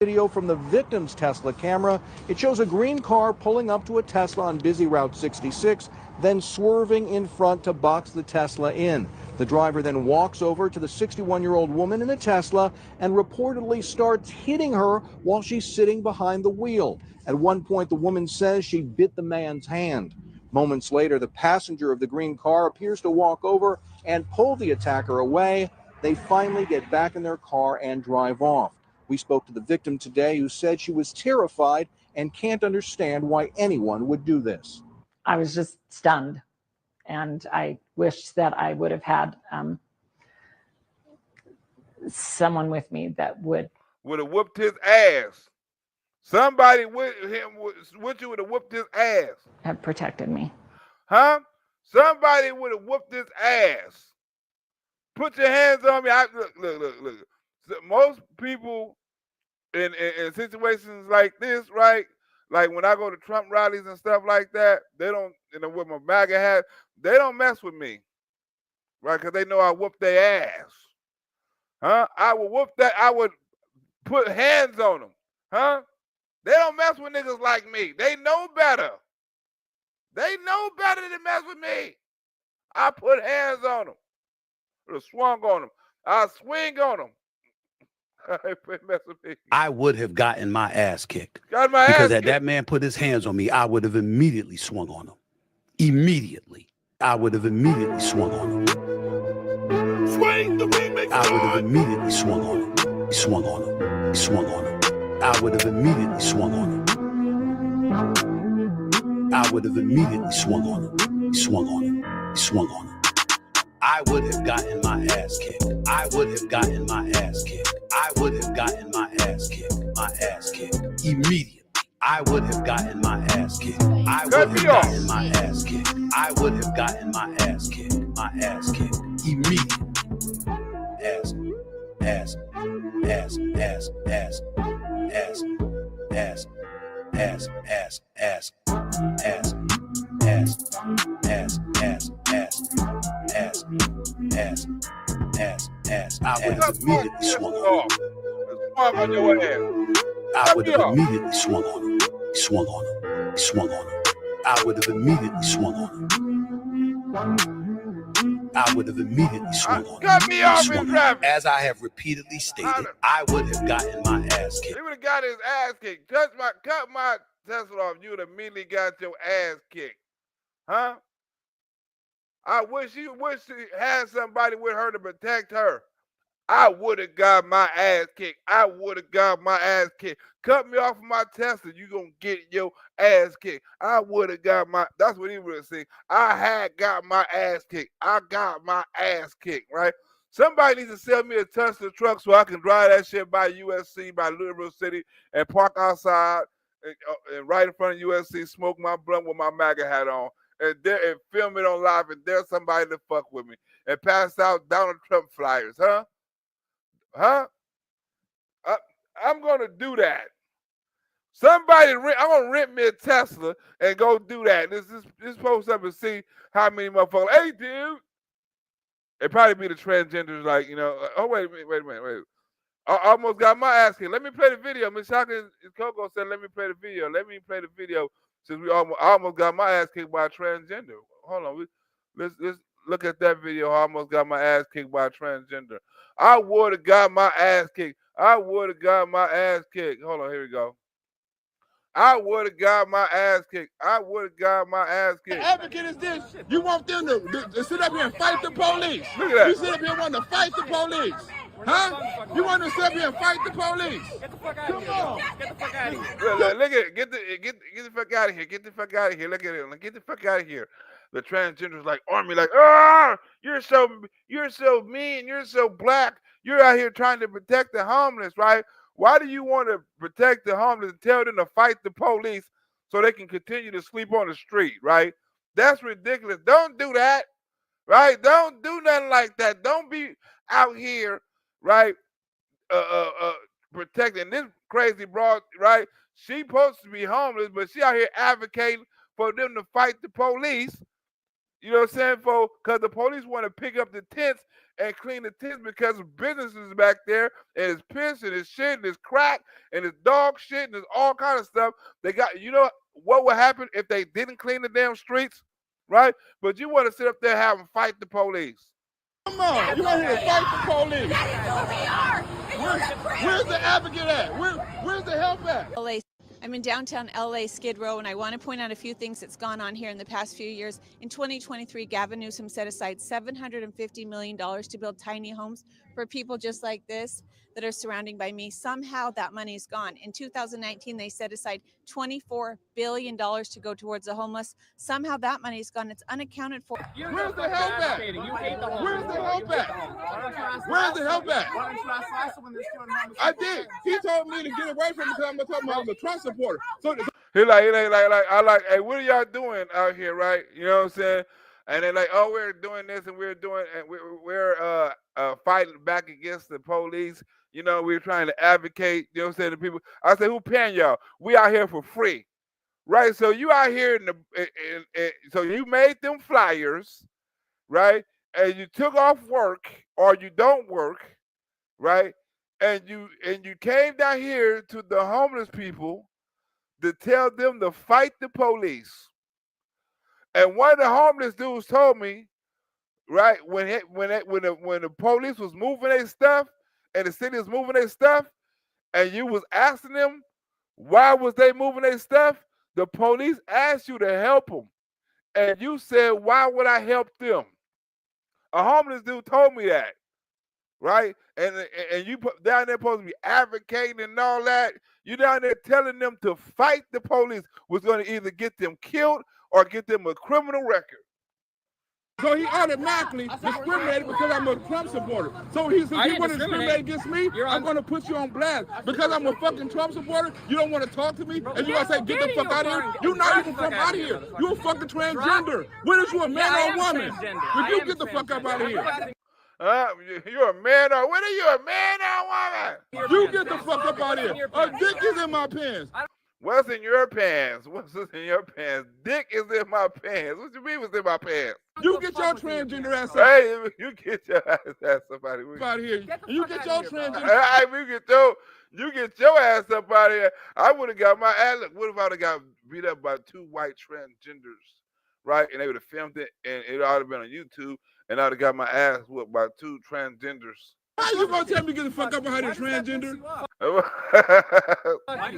G: Video from the victim's Tesla camera. It shows a green car pulling up to a Tesla on busy Route 66, then swerving in front to box the Tesla in. The driver then walks over to the 61-year-old woman in the Tesla and reportedly starts hitting her while she's sitting behind the wheel. At one point, the woman says she bit the man's hand. Moments later, the passenger of the green car appears to walk over and pull the attacker away. They finally get back in their car and drive off. We spoke to the victim today, who said she was terrified and can't understand why anyone would do this.
H: I was just stunned, and I wish that I would have had someone with me that would
A: have whooped his ass. Somebody with him, with you, would have whooped his ass.
H: have protected me.
A: Huh? Somebody would have whooped his ass. Put your hands on me. Look. So most people in situations like this, right? Like when I go to Trump rallies and stuff like that, they don't, you know, with my MAGA hat, they don't mess with me, right? Because they know I whoop their ass. Huh? I would whoop that. I would put hands on them. Huh? They don't mess with niggas like me. They know better. They know better than mess with me. I put hands on them. I would have swung on them. I swing on them.
K: I would have gotten my ass kicked.
A: Got my
K: because
A: ass
K: had
A: kicked.
K: that man put his hands on me, I would have immediately swung on him. Immediately. I would have immediately swung on him.
A: Swing the remix.
K: I would have immediately swung on him. Swung on him. Swung on him. I would have immediately swung on him. I would have immediately swung on him. Swung on him. Swung on him. I would have gotten my ass kicked. I would have gotten my ass kicked. I would have gotten my ass kicked. My ass kicked. Immediately. I would have gotten my ass kicked. I would have gotten my ass kicked. I would have gotten my ass kicked. My ass kicked. Immediately. Ass. Ass. Ass. Ass. Ass. Ass. Ass. Ass. Ass. Ass. Ass. Ass. Ass. Ass. Ass. Ass. Ass. Ass. I would have immediately swung on him.
A: Swung on your ass.
K: I would have immediately swung on him. Swung on him. Swung on him. I would have immediately swung on him. I would have immediately swung on him.
A: Cut me off in traffic.
K: As I have repeatedly stated, I would have gotten my ass kicked.
A: He would have got his ass kicked. Cut my Tesla off. You would have immediately got your ass kicked. Huh? I wish she had somebody with her to protect her. I would have got my ass kicked. I would have got my ass kicked. Cut me off of my Tesla, you gonna get your ass kicked. I would have got my, that's what he would have said. I had got my ass kicked. I got my ass kicked, right? Somebody needs to sell me a Tesla truck so I can drive that shit by USC, by Louisville City, and park outside and right in front of USC, smoke my blunt with my MAGA hat on, and film it on live, and there's somebody to fuck with me, and pass out Donald Trump flyers, huh? Huh? I'm gonna do that. Somebody, I'm gonna rent me a Tesla and go do that. This post up and see how many motherfuckers. Hey, dude. It probably be the transgenders, like, you know. Oh, wait a minute. I almost got my ass kicked. Let me play the video. Miss Shaka Coco said, "Let me play the video." Let me play the video since I almost got my ass kicked by a transgender. Hold on, let's look at that video. I almost got my ass kicked by a transgender. I would have got my ass kicked. I would have got my ass kicked. Hold on, here we go. I would have got my ass kicked. I would have got my ass kicked.
U: The advocate is this. You want them to sit up here and fight the police.
A: Look at that.
U: You sit up here wanting to fight the police. Huh? You want to sit up here and fight the police.
A: Get the fuck out of here. Get the fuck out of here. Look at it. Get the fuck out of here. Get the fuck out of here. Look at it. Get the fuck out of here. the transgenders like army, like, ah, you're so mean, you're so black, you're out here trying to protect the homeless, right? Why do you want to protect the homeless and tell them to fight the police so they can continue to sleep on the street, right? That's ridiculous. Don't do that, right? Don't do nothing like that. Don't be out here, right? Protecting this crazy broad, right? She supposed to be homeless, but she out here advocating for them to fight the police. You know what I'm saying? Because the police want to pick up the tents and clean the tents because businesses back there and it's piss and it's shit and it's crack and it's dog shit and it's all kind of stuff. They got, you know what would happen if they didn't clean the damn streets, right? But you want to sit up there and have them fight the police.
U: Come on, you out here to fight the police. That is who we are. Where's the advocate at? Where's the help at?
M: I'm in downtown LA, Skid Row, and I want to point out a few things that's gone on here in the past few years. In 2023, Gavin Newsom set aside $750 million to build tiny homes for people just like this that are surrounding by me. Somehow that money is gone. In 2019, they set aside $24 billion to go towards the homeless. Somehow that money is gone. It's unaccounted for.
U: Where's the help at? Where's the help at? Where's the help at? I did. He told me to get away from him because I'm talking about the Trump supporter. So
A: he like, hey, what are y'all doing out here, right? You know what I'm saying? And they're like, oh, we're doing this and we're fighting back against the police. You know, we're trying to advocate, you know what I'm saying, to people. I said, who paying y'all? We out here for free, right? So you out here so you made them flyers, right? And you took off work or you don't work, right? And you came down here to the homeless people to tell them to fight the police. And one of the homeless dudes told me, right, when the police was moving their stuff and the city was moving their stuff, and you was asking them why was they moving their stuff, the police asked you to help them, and you said, why would I help them? A homeless dude told me that, right? And you down there supposed to be advocating and all that. You down there telling them to fight the police was going to either get them killed or get them a criminal record.
U: So he automatically discriminated because I'm a Trump supporter. So since he want to discriminate against me, I'm going to put you on blast. Because I'm a fucking Trump supporter, you don't want to talk to me, and you going to say, get the fuck out of here? You're not even from out of here. You're a fucking transgender. When is you a man or a woman? Would you get the fuck up out of here?
A: You're a man or what are you, a man or a woman?
U: You get the fuck up out of here. A dick is in my pants.
A: What's in your pants? What's in your pants? Dick is in my pants. What you mean what's in my pants?
U: You get your transgender ass up.
A: Hey, you get your ass somebody.
U: Out here. You get your transgender.
A: You get your ass up out of here. I would have got my ass. What if I would have got beat up by two white transgenders, right? And they would have filmed it, and it ought to have been on YouTube, and I would have got my ass whooped by two transgenders.
U: How you gonna tell me to get the fuck up out of here, transgender?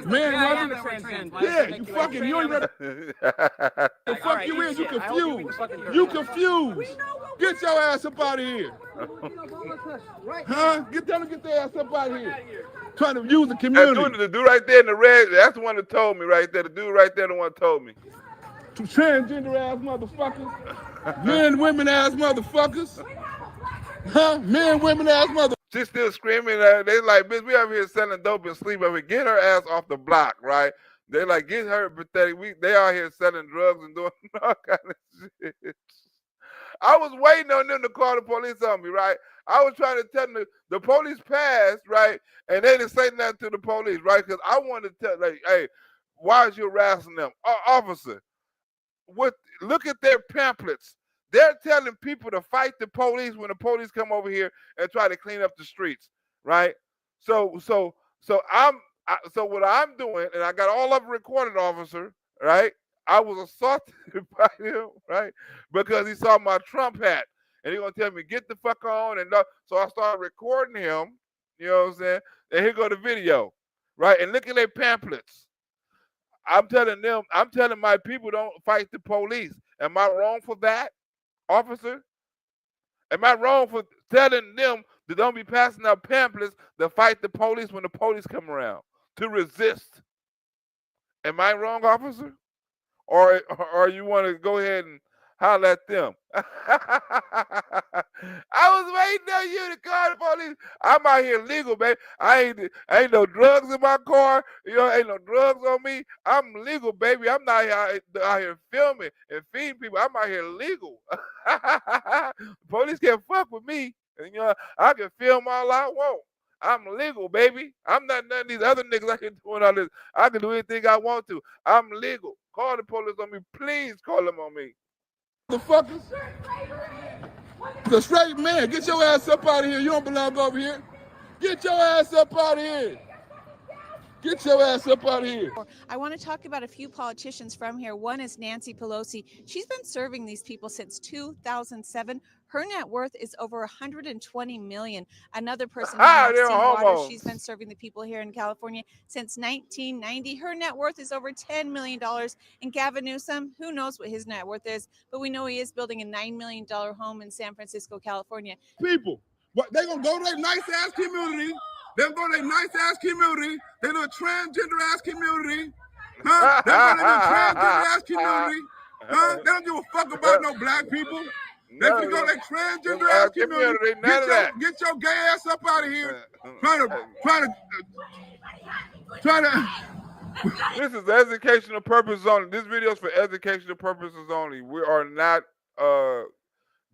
U: Man, woman? Yeah, you fucking, you ain't ready. The fuck you is, you confused. You confused. Get your ass up out of here. Huh? Get them to get their ass up out of here. Trying to use the community.
A: The dude right there in the red, that's the one that told me right there. The dude right there, the one that told me.
U: Transgender ass motherfuckers. Men, women ass motherfuckers. Huh? Men, women ass mother.
A: She's still screaming. They like, bitch, we over here selling dope and sleep over here. Get her ass off the block, right? They like, get her pathetic. They out here selling drugs and doing all kind of shit. I was waiting on them to call the police on me, right? I was trying to tell them the police passed, right? And they didn't say nothing to the police, right? Because I wanted to tell, like, hey, why is you harassing them? Officer, look at their pamphlets. They're telling people to fight the police when the police come over here and try to clean up the streets, right? So what I'm doing, and I got all of it recorded, officer, right? I was assaulted by him, right? Because he saw my Trump hat, and he gonna tell me get the fuck on, and so I started recording him. You know what I'm saying? And here go the video, right? And look at their pamphlets. I'm telling my people don't fight the police. Am I wrong for that? Officer, am I wrong for telling them that don't be passing out pamphlets to fight the police when the police come around, to resist? Am I wrong, officer? Or you want to go ahead and Holla at them. I was waiting on you to call the police. I'm out here legal, baby. Ain't no drugs in my car. You know, ain't no drugs on me. I'm legal, baby. I'm not out here filming and feeding people. I'm out here legal. Police can't fuck with me. And, you know, I can film all I want. I'm legal, baby. I'm not none of these other niggas out here doing all this. I can do anything I want to. I'm legal. Call the police on me. Please call them on me.
U: The fuckers. The straight man. Get your ass up out of here. You don't belong over here. Get your ass up out of here. Get your ass up out of here.
M: I want to talk about a few politicians from here. One is Nancy Pelosi. She's been serving these people since 2007. Her net worth is over 120 million. Another person, Maxine Waters, she's been serving the people here in California since 1990. Her net worth is over $10 million. And Gavin Newsom, who knows what his net worth is, but we know he is building a $9 million home in San Francisco, California.
U: People, what, they gonna go to their nice ass community. They'll go to their nice ass community. They do a transgender ass community. Huh? They're going to a transgender ass community. Huh? They don't give a fuck about no black people. They're going to go to their transgender ass community. Get your gay ass up out of here. Try to.
A: This is educational purposes only. This video is for educational purposes only. We are not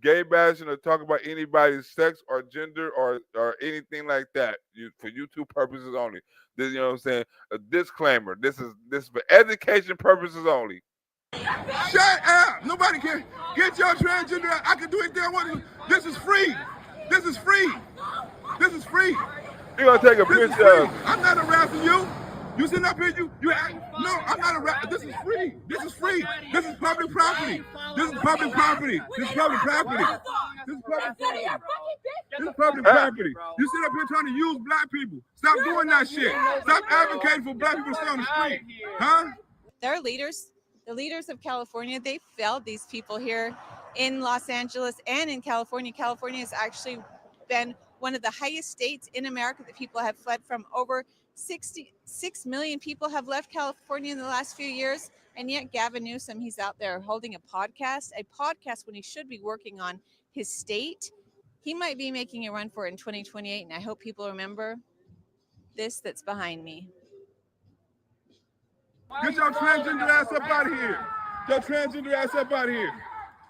A: gay bashing or talk about anybody's sex or gender or anything like that. For YouTube purposes only. This, you know what I'm saying? A disclaimer. This is for education purposes only.
U: Shut up! Nobody can get your transgender. I can do anything I want to. This is free. This is free. This is free.
A: You're gonna take a picture.
U: I'm not harassing you. You sitting up here, no, I'm not a this is free. This is free. This is public property. This is public property. This is public property. This is public property. This is public property. You sit up here trying to use black people. Stop doing that shit. Stop advocating for black people to stay on the street. Huh?
M: Their leaders, the leaders of California, they failed these people here in Los Angeles and in California. California has actually been one of the highest states in America that people have fled from. Over 66 million people have left California in the last few years, and yet Gavin Newsom, he's out there holding a podcast when he should be working on his state. He might be making a run for it in 2028, and I hope people remember this that's behind me.
U: Get your transgender ass up out of here. Get your transgender ass up out of here.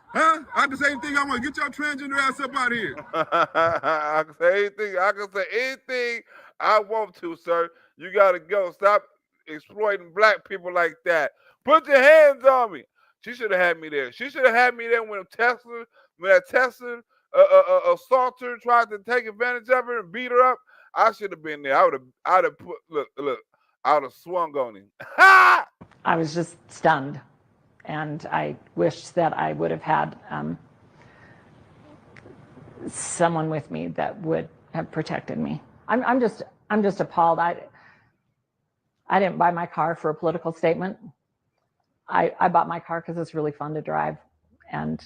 U: Huh? I can say anything I want. Get your transgender ass up out of here.
A: I can say anything. I can say anything I want to, sir. You gotta go. Stop exploiting black people like that. Put your hands on me. She should have had me there. She should have had me there when that Tesla assaulter tried to take advantage of her and beat her up. I should have been there. I'd have put look. I would have swung on him.
H: I was just stunned, and I wish that I would have had someone with me that would have protected me. I'm just appalled. I didn't buy my car for a political statement. I bought my car because it's really fun to drive, and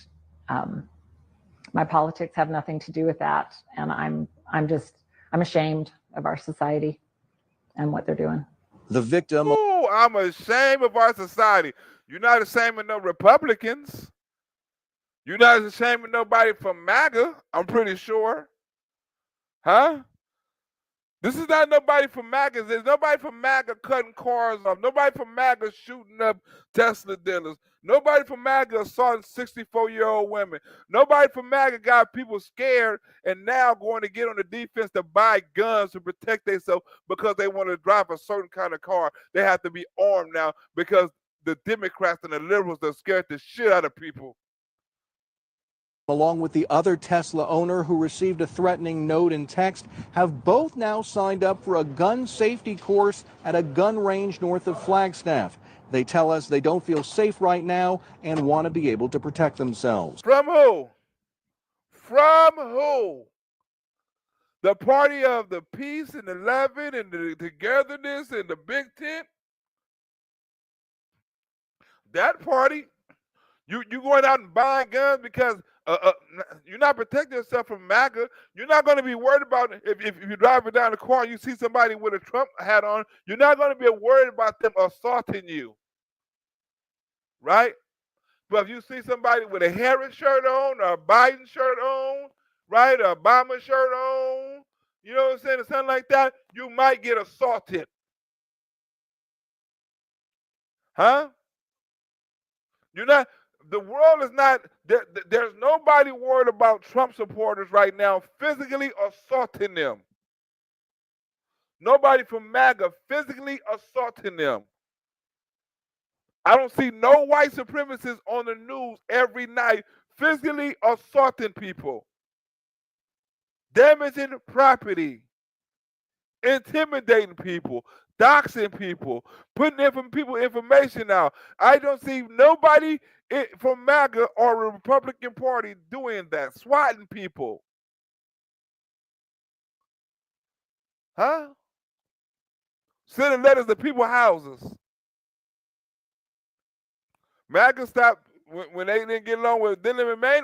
H: my politics have nothing to do with that. And I'm ashamed of our society and what they're doing.
G: The victim.
A: Ooh, I'm ashamed of our society. You're not ashamed of no Republicans. You're not ashamed of nobody from MAGA, I'm pretty sure. Huh? This is not nobody from MAGA. There's nobody from MAGA cutting cars off. Nobody from MAGA shooting up Tesla dealers. Nobody from MAGA assaulting 64-year-old women. Nobody from MAGA got people scared and now going to get on the defense to buy guns to protect themselves because they want to drive a certain kind of car. They have to be armed now because the Democrats and the liberals are scared the shit out of people.
G: Along with the other Tesla owner who received a threatening note and text, have both now signed up for a gun safety course at a gun range north of Flagstaff. They tell us they don't feel safe right now and want to be able to protect themselves.
A: From who? From who? The party of the peace and the loving and the togetherness and the big tent? That party? You going out and buying guns because you're not protecting yourself from MAGA. You're not going to be worried about if you're driving down the car and you see somebody with a Trump hat on. You're not going to be worried about them assaulting you. Right? But if you see somebody with a Harris shirt on, or a Biden shirt on, right, or Obama shirt on, you know what I'm saying, or something like that, you might get assaulted. Huh? You're not, the world is not, there's nobody worried about Trump supporters right now physically assaulting them. Nobody from MAGA physically assaulting them. I don't see no white supremacists on the news every night physically assaulting people, damaging property, intimidating people, doxing people, putting people information out. I don't see nobody from MAGA or the Republican Party doing that, swatting people. Huh? Sending letters to people's houses. MAGA stopped when they didn't get along with Dylan and Maine,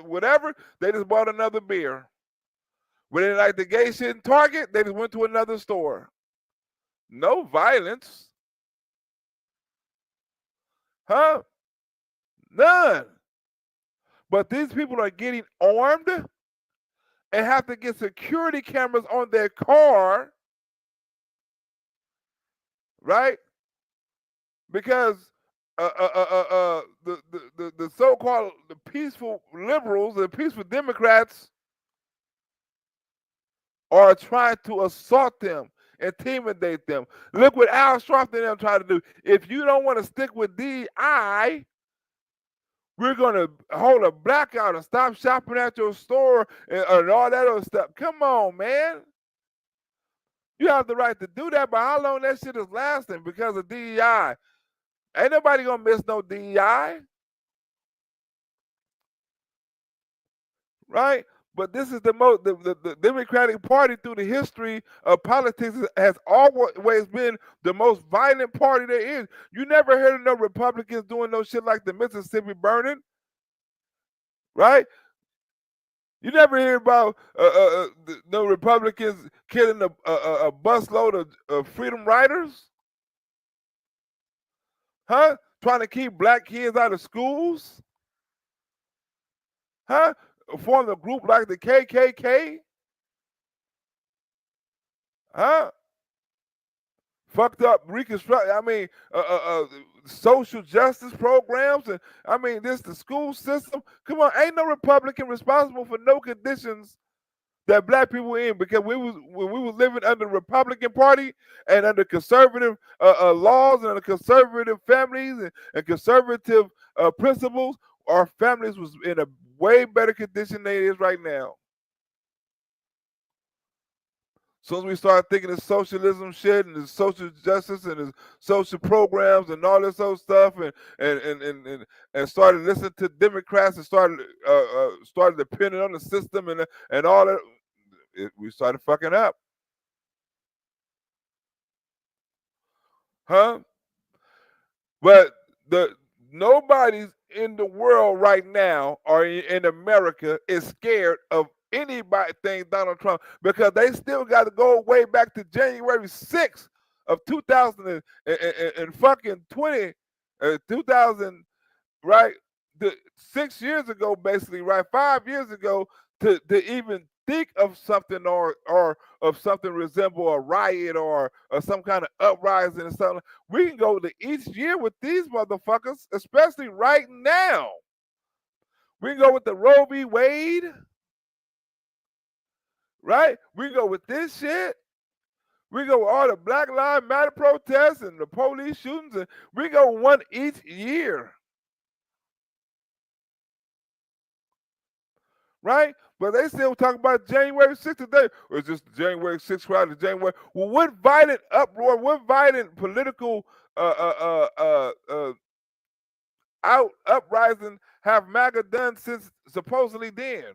A: whatever, they just bought another beer. When they like the gay shit in Target, they just went to another store. No violence. Huh? None. But these people are getting armed and have to get security cameras on their car, right? Because the so-called the peaceful liberals, the peaceful Democrats, are trying to assault them, intimidate them. Look what Al Sharpton and them try to do. If you don't want to stick with DI, we're going to hold a blackout and stop shopping at your store and all that other stuff. Come on, man. You have the right to do that, but how long that shit is lasting because of DEI? Ain't nobody going to miss no DEI. Right? But this is the Democratic Party through the history of politics has always been the most violent party there is. You never heard of no Republicans doing no shit like the Mississippi burning, right? You never hear about no Republicans killing a busload of freedom riders, huh? Trying to keep black kids out of schools, huh? Form a group like the KKK, huh? Fucked up reconstruct. I mean, social justice programs, and I mean, the school system. Come on, ain't no Republican responsible for no conditions that black people were in, because when we was living under the Republican Party and under conservative laws and under conservative families and conservative principles, our families was in a way better condition than it is right now. As soon as we started thinking of socialism shit and the social justice and the social programs and all this other stuff, and started listening to Democrats and started depending on the system and all that, we started fucking up, huh? But nobody's in the world right now or in America is scared of anybody think Donald Trump, because they still got to go way back to January 6th of 2000 and fucking 2000, right? 6 years ago, basically, right? 5 years ago to even think of something or of something resemble a riot or some kind of uprising or something. We can go to each year with these motherfuckers, especially right now. We can go with the Roe v. Wade, right? We go with this shit. We go with all the Black Lives Matter protests and the police shootings, and we go one each year, right? But they still talk about January 6th today. Or it's just January 6th crowd to January. Well, what violent uproar, what violent political uprising have MAGA done since supposedly then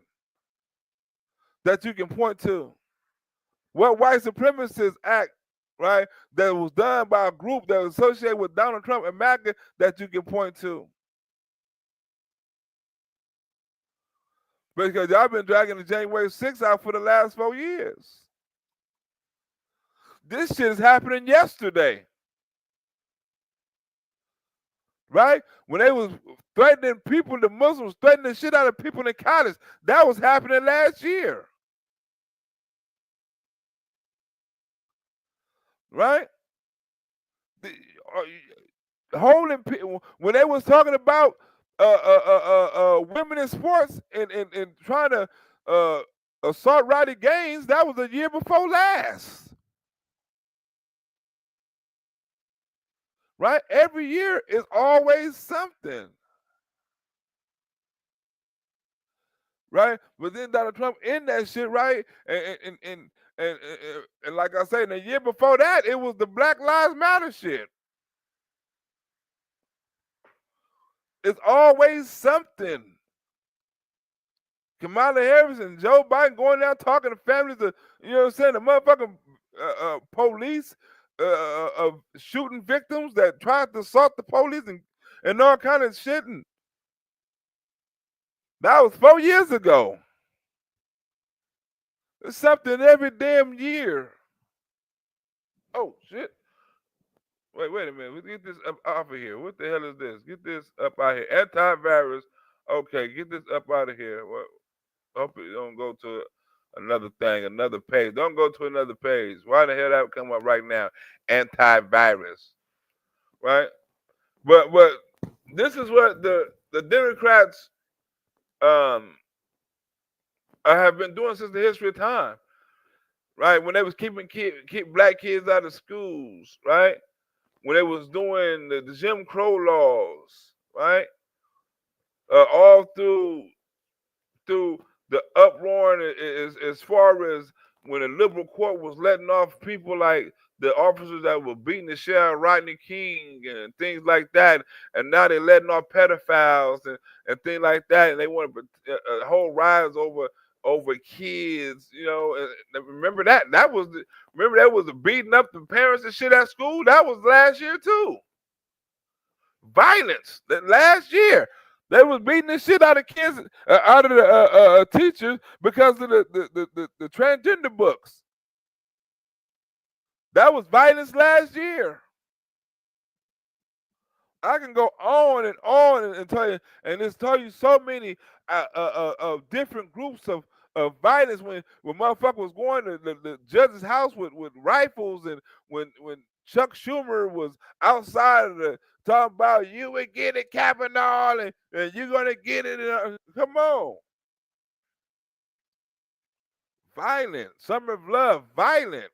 A: that you can point to? What white supremacist act, right, that was done by a group that was associated with Donald Trump and MAGA that you can point to? Because y'all been dragging the January 6th out for the last 4 years. This shit is happening yesterday. right? When they was threatening people, the Muslims threatening the shit out of people in college. That was happening last year, right? Holding people when they was talking about women in sports and trying to assault Roddy Gaines. That was a year before last, right? Every year is always something, right? But then Donald Trump in that shit, right? And like I say, the year before that, it was the Black Lives Matter shit. It's always something. Kamala Harris and Joe Biden going out talking to families of, you know what I'm saying, the motherfucking police of shooting victims that tried to assault the police and all kind of shit. And that was 4 years ago. It's something every damn year. Oh, shit. Wait a minute. Let's get this up off of here. What the hell is this? Get this up out of here. Antivirus. Okay, get this up out of here. Well, hope it don't go to another thing, another page. Don't go to another page. Why the hell that would come up right now? Antivirus. Right? But this is what the Democrats have been doing since the history of time. Right? When they was keep black kids out of schools, right? When they was doing the Jim Crow laws, right? All through the uproar as far as when the liberal court was letting off people like the officers that were beating the shit out of Rodney King and things like that, and now they're letting off pedophiles and things like that, and they want a whole rise over kids, you know. And remember that was the beating up the parents and shit at school. That was last year too. Violence that last year. They was beating the shit out of kids, out of the teachers because of the transgender books. That was violence last year. I can go on and tell you, and just tell you so many different groups of violence when motherfucker was going to the judge's house with rifles, and when Chuck Schumer was outside of the talking about you would get it, Kavanaugh, and you're gonna get it. Come on, violent. Summer of Love, violent.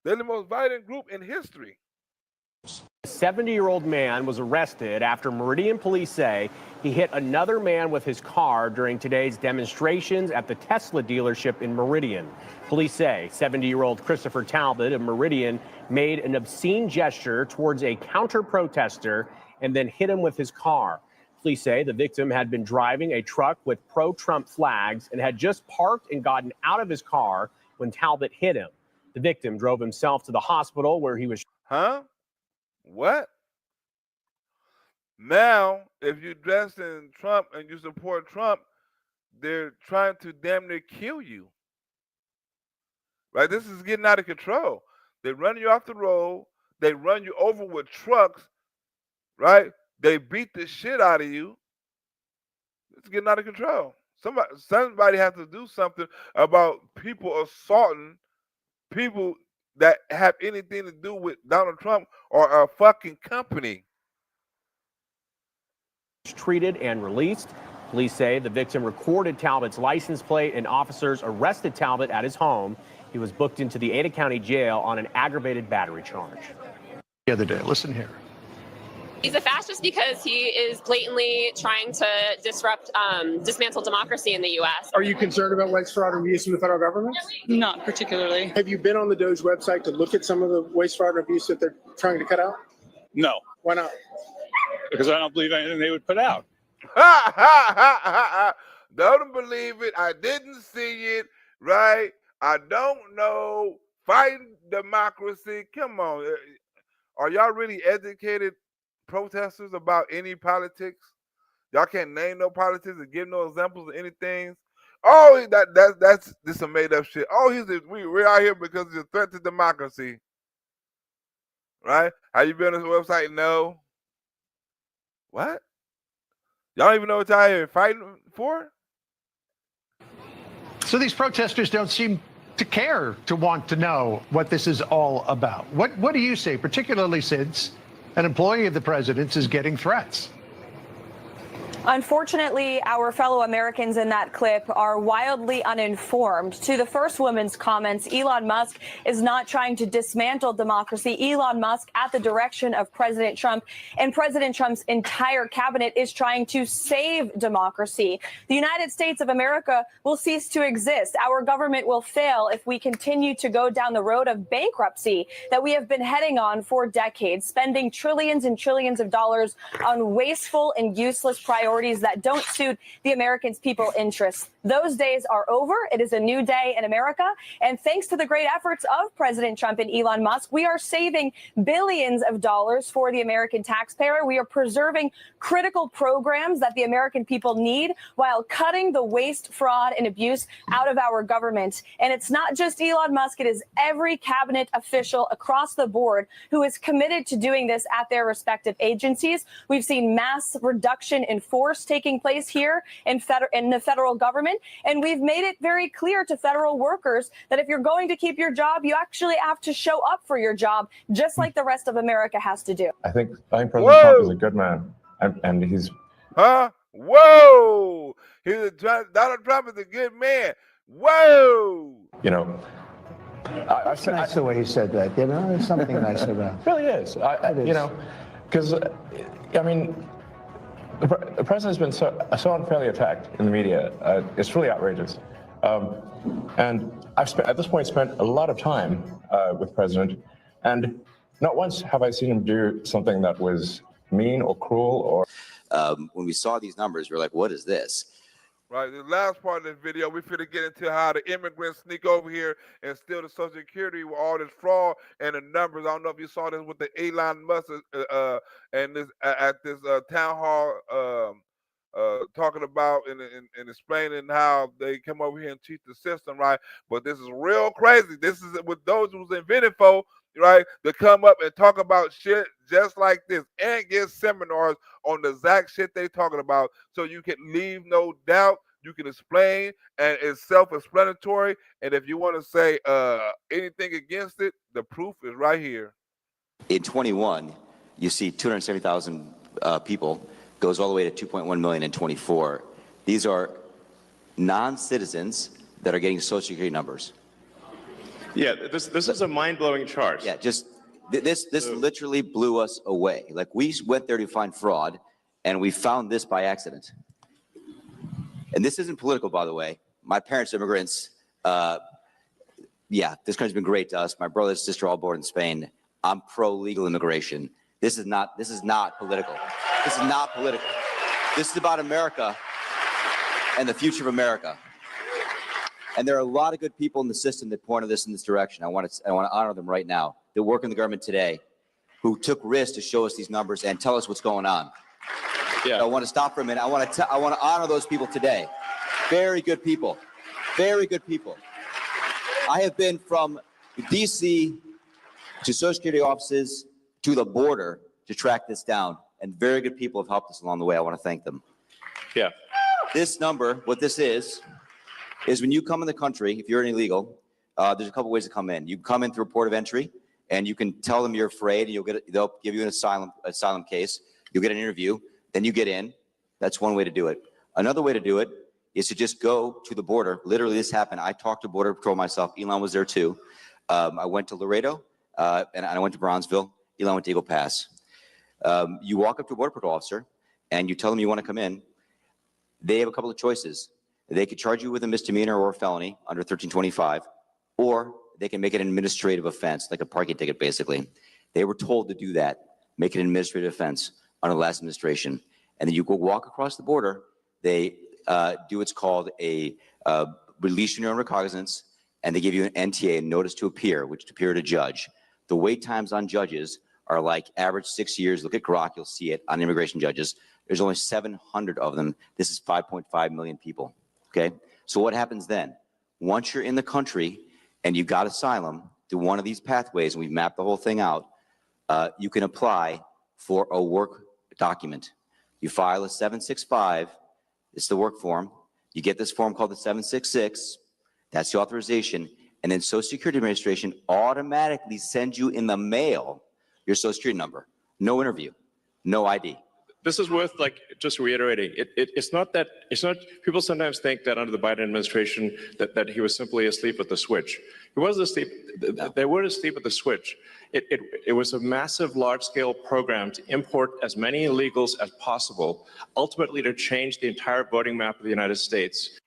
A: They're the most violent group in history.
N: A 70-year-old man was arrested after Meridian police say he hit another man with his car during today's demonstrations at the Tesla dealership in Meridian. Police say 70-year-old Christopher Talbot of Meridian made an obscene gesture towards a counter-protester and then hit him with his car. Police say the victim had been driving a truck with pro-Trump flags and had just parked and gotten out of his car when Talbot hit him. The victim drove himself to the hospital where he was.
A: Huh? What? Now, if you dress in Trump and you support Trump, they're trying to damn near kill you. Right? This is getting out of control. They run you off the road. They run you over with trucks. Right? They beat the shit out of you. It's getting out of control. Somebody has to do something about people assaulting people that have anything to do with Donald Trump or a fucking company.
N: Treated and released. Police say the victim recorded Talbot's license plate and officers arrested Talbot at his home. He was booked into the Ada County Jail on an aggravated battery charge.
S: The other day, listen here.
O: He's a fascist because he is blatantly trying to dismantle democracy in the U.S.
V: Are you concerned about waste, fraud, and abuse from the federal government?
O: Not particularly.
V: Have you been on the Doge website to look at some of the waste, fraud, and abuse that they're trying to cut out?
X: No.
V: Why not?
X: Because I don't believe anything they would put out.
A: Ha ha ha ha ha. Don't believe it. I didn't see it. Right? I don't know. Fighting democracy. Come on. Are y'all really educated protesters about any politics? Y'all can't name no politics and give no examples of anything. Oh, that's this some made up shit. Oh, we're out here because it's a threat to democracy. Right? Have you been on this website? No. What? Y'all don't even know what y'all here fighting for?
B: So these protesters don't seem to care, to want to know what this is all about. What do you say, particularly since an employee of the president's is getting threats?
P: Unfortunately, our fellow Americans in that clip are wildly uninformed. To the first woman's comments, Elon Musk is not trying to dismantle democracy. Elon Musk, at the direction of President Trump and President Trump's entire cabinet, is trying to save democracy. The United States of America will cease to exist. Our government will fail if we continue to go down the road of bankruptcy that we have been heading on for decades, spending trillions and trillions of dollars on wasteful and useless priorities that don't suit the Americans' people's interests. Those days are over. It is a new day in America. And thanks to the great efforts of President Trump and Elon Musk, we are saving billions of dollars for the American taxpayer. We are preserving critical programs that the American people need while cutting the waste, fraud, and abuse out of our government. And it's not just Elon Musk. It is every cabinet official across the board who is committed to doing this at their respective agencies. We've seen mass reduction in force taking place here in the federal government. And we've made it very clear to federal workers that if you're going to keep your job, you actually have to show up for your job, just like the rest of America has to do.
E: I think President Trump is a good man, and he's.
A: Huh? Whoa! Donald Trump is a good man. Whoa!
E: You know,
F: It's nice the way he said that. You know, there's something nice about it.
E: It really is. You know, because I mean, the president has been so unfairly attacked in the media. It's really outrageous. And I've at this point spent a lot of time with the president, and not once have I seen him do something that was mean or cruel or.
Q: When we saw these numbers, we were like, what is this?
A: Right, the last part of this video, we're finna get into how the immigrants sneak over here and steal the Social Security with all this fraud and the numbers. I don't know if you saw this with the Elon Musk and this at this town hall talking about and explaining how they come over here and cheat the system, right? But this is real crazy. This is with those who's invented for, right, to come up and talk about shit just like this and get seminars on the exact shit they talking about, so you can leave no doubt. You can explain, and it's self-explanatory. And if you want to say anything against it, the proof is right here.
Q: In 21, you see 270,000 people, goes all the way to 2.1 million in 24. These are non-citizens that are getting Social Security numbers.
L: Yeah, this is a mind-blowing chart.
Q: Yeah, just this literally blew us away. Like, we went there to find fraud, and we found this by accident. And this isn't political, by the way. My parents are immigrants. Yeah, this country's been great to us. My brother and sister all born in Spain. I'm pro-legal immigration. This is not political. This is not political. This is about America and the future of America. And there are a lot of good people in the system that pointed this in this direction. I want to honor them right now. They work in the government today, who took risks to show us these numbers and tell us what's going on. Yeah. I want to stop for a minute. I want to honor those people today. Very good people. Very good people. I have been from D.C. to Social Security offices to the border to track this down, and very good people have helped us along the way. I want to thank them.
L: Yeah.
Q: This number, what this is when you come in the country, if you're an illegal, there's a couple ways to come in. You come in through a port of entry, and you can tell them you're afraid, and they'll give you an asylum case. You'll get an interview, then you get in. That's one way to do it. Another way to do it is to just go to the border. Literally, this happened. I talked to Border Patrol myself. Elon was there too. I went to Laredo, and I went to Bronzeville. Elon went to Eagle Pass. You walk up to a Border Patrol officer, and you tell them you want to come in. They have a couple of choices. They could charge you with a misdemeanor or a felony under 1325, or they can make it an administrative offense, like a parking ticket, basically. They were told to do that, make it an administrative offense under the last administration. And then you go walk across the border. They do what's called a release your own recognizance, and they give you an NTA, a notice to appear, which to appear to judge. The wait times on judges are like average 6 years. Look at Grok, you'll see it on immigration judges. There's only 700 of them. This is 5.5 million people. Okay, so what happens then? Once you're in the country and you got asylum through one of these pathways, and we've mapped the whole thing out, you can apply for a work document. You file a 765, it's the work form. You get this form called the 766, that's the authorization, and then Social Security Administration automatically sends you in the mail your Social Security number. No interview, no ID.
L: This is worth just reiterating. It's not people sometimes think that under the Biden administration that he was simply asleep at the switch. He wasn't asleep. They weren't asleep at the switch. It was a massive, large-scale program to import as many illegals as possible, ultimately to change the entire voting map of the United States.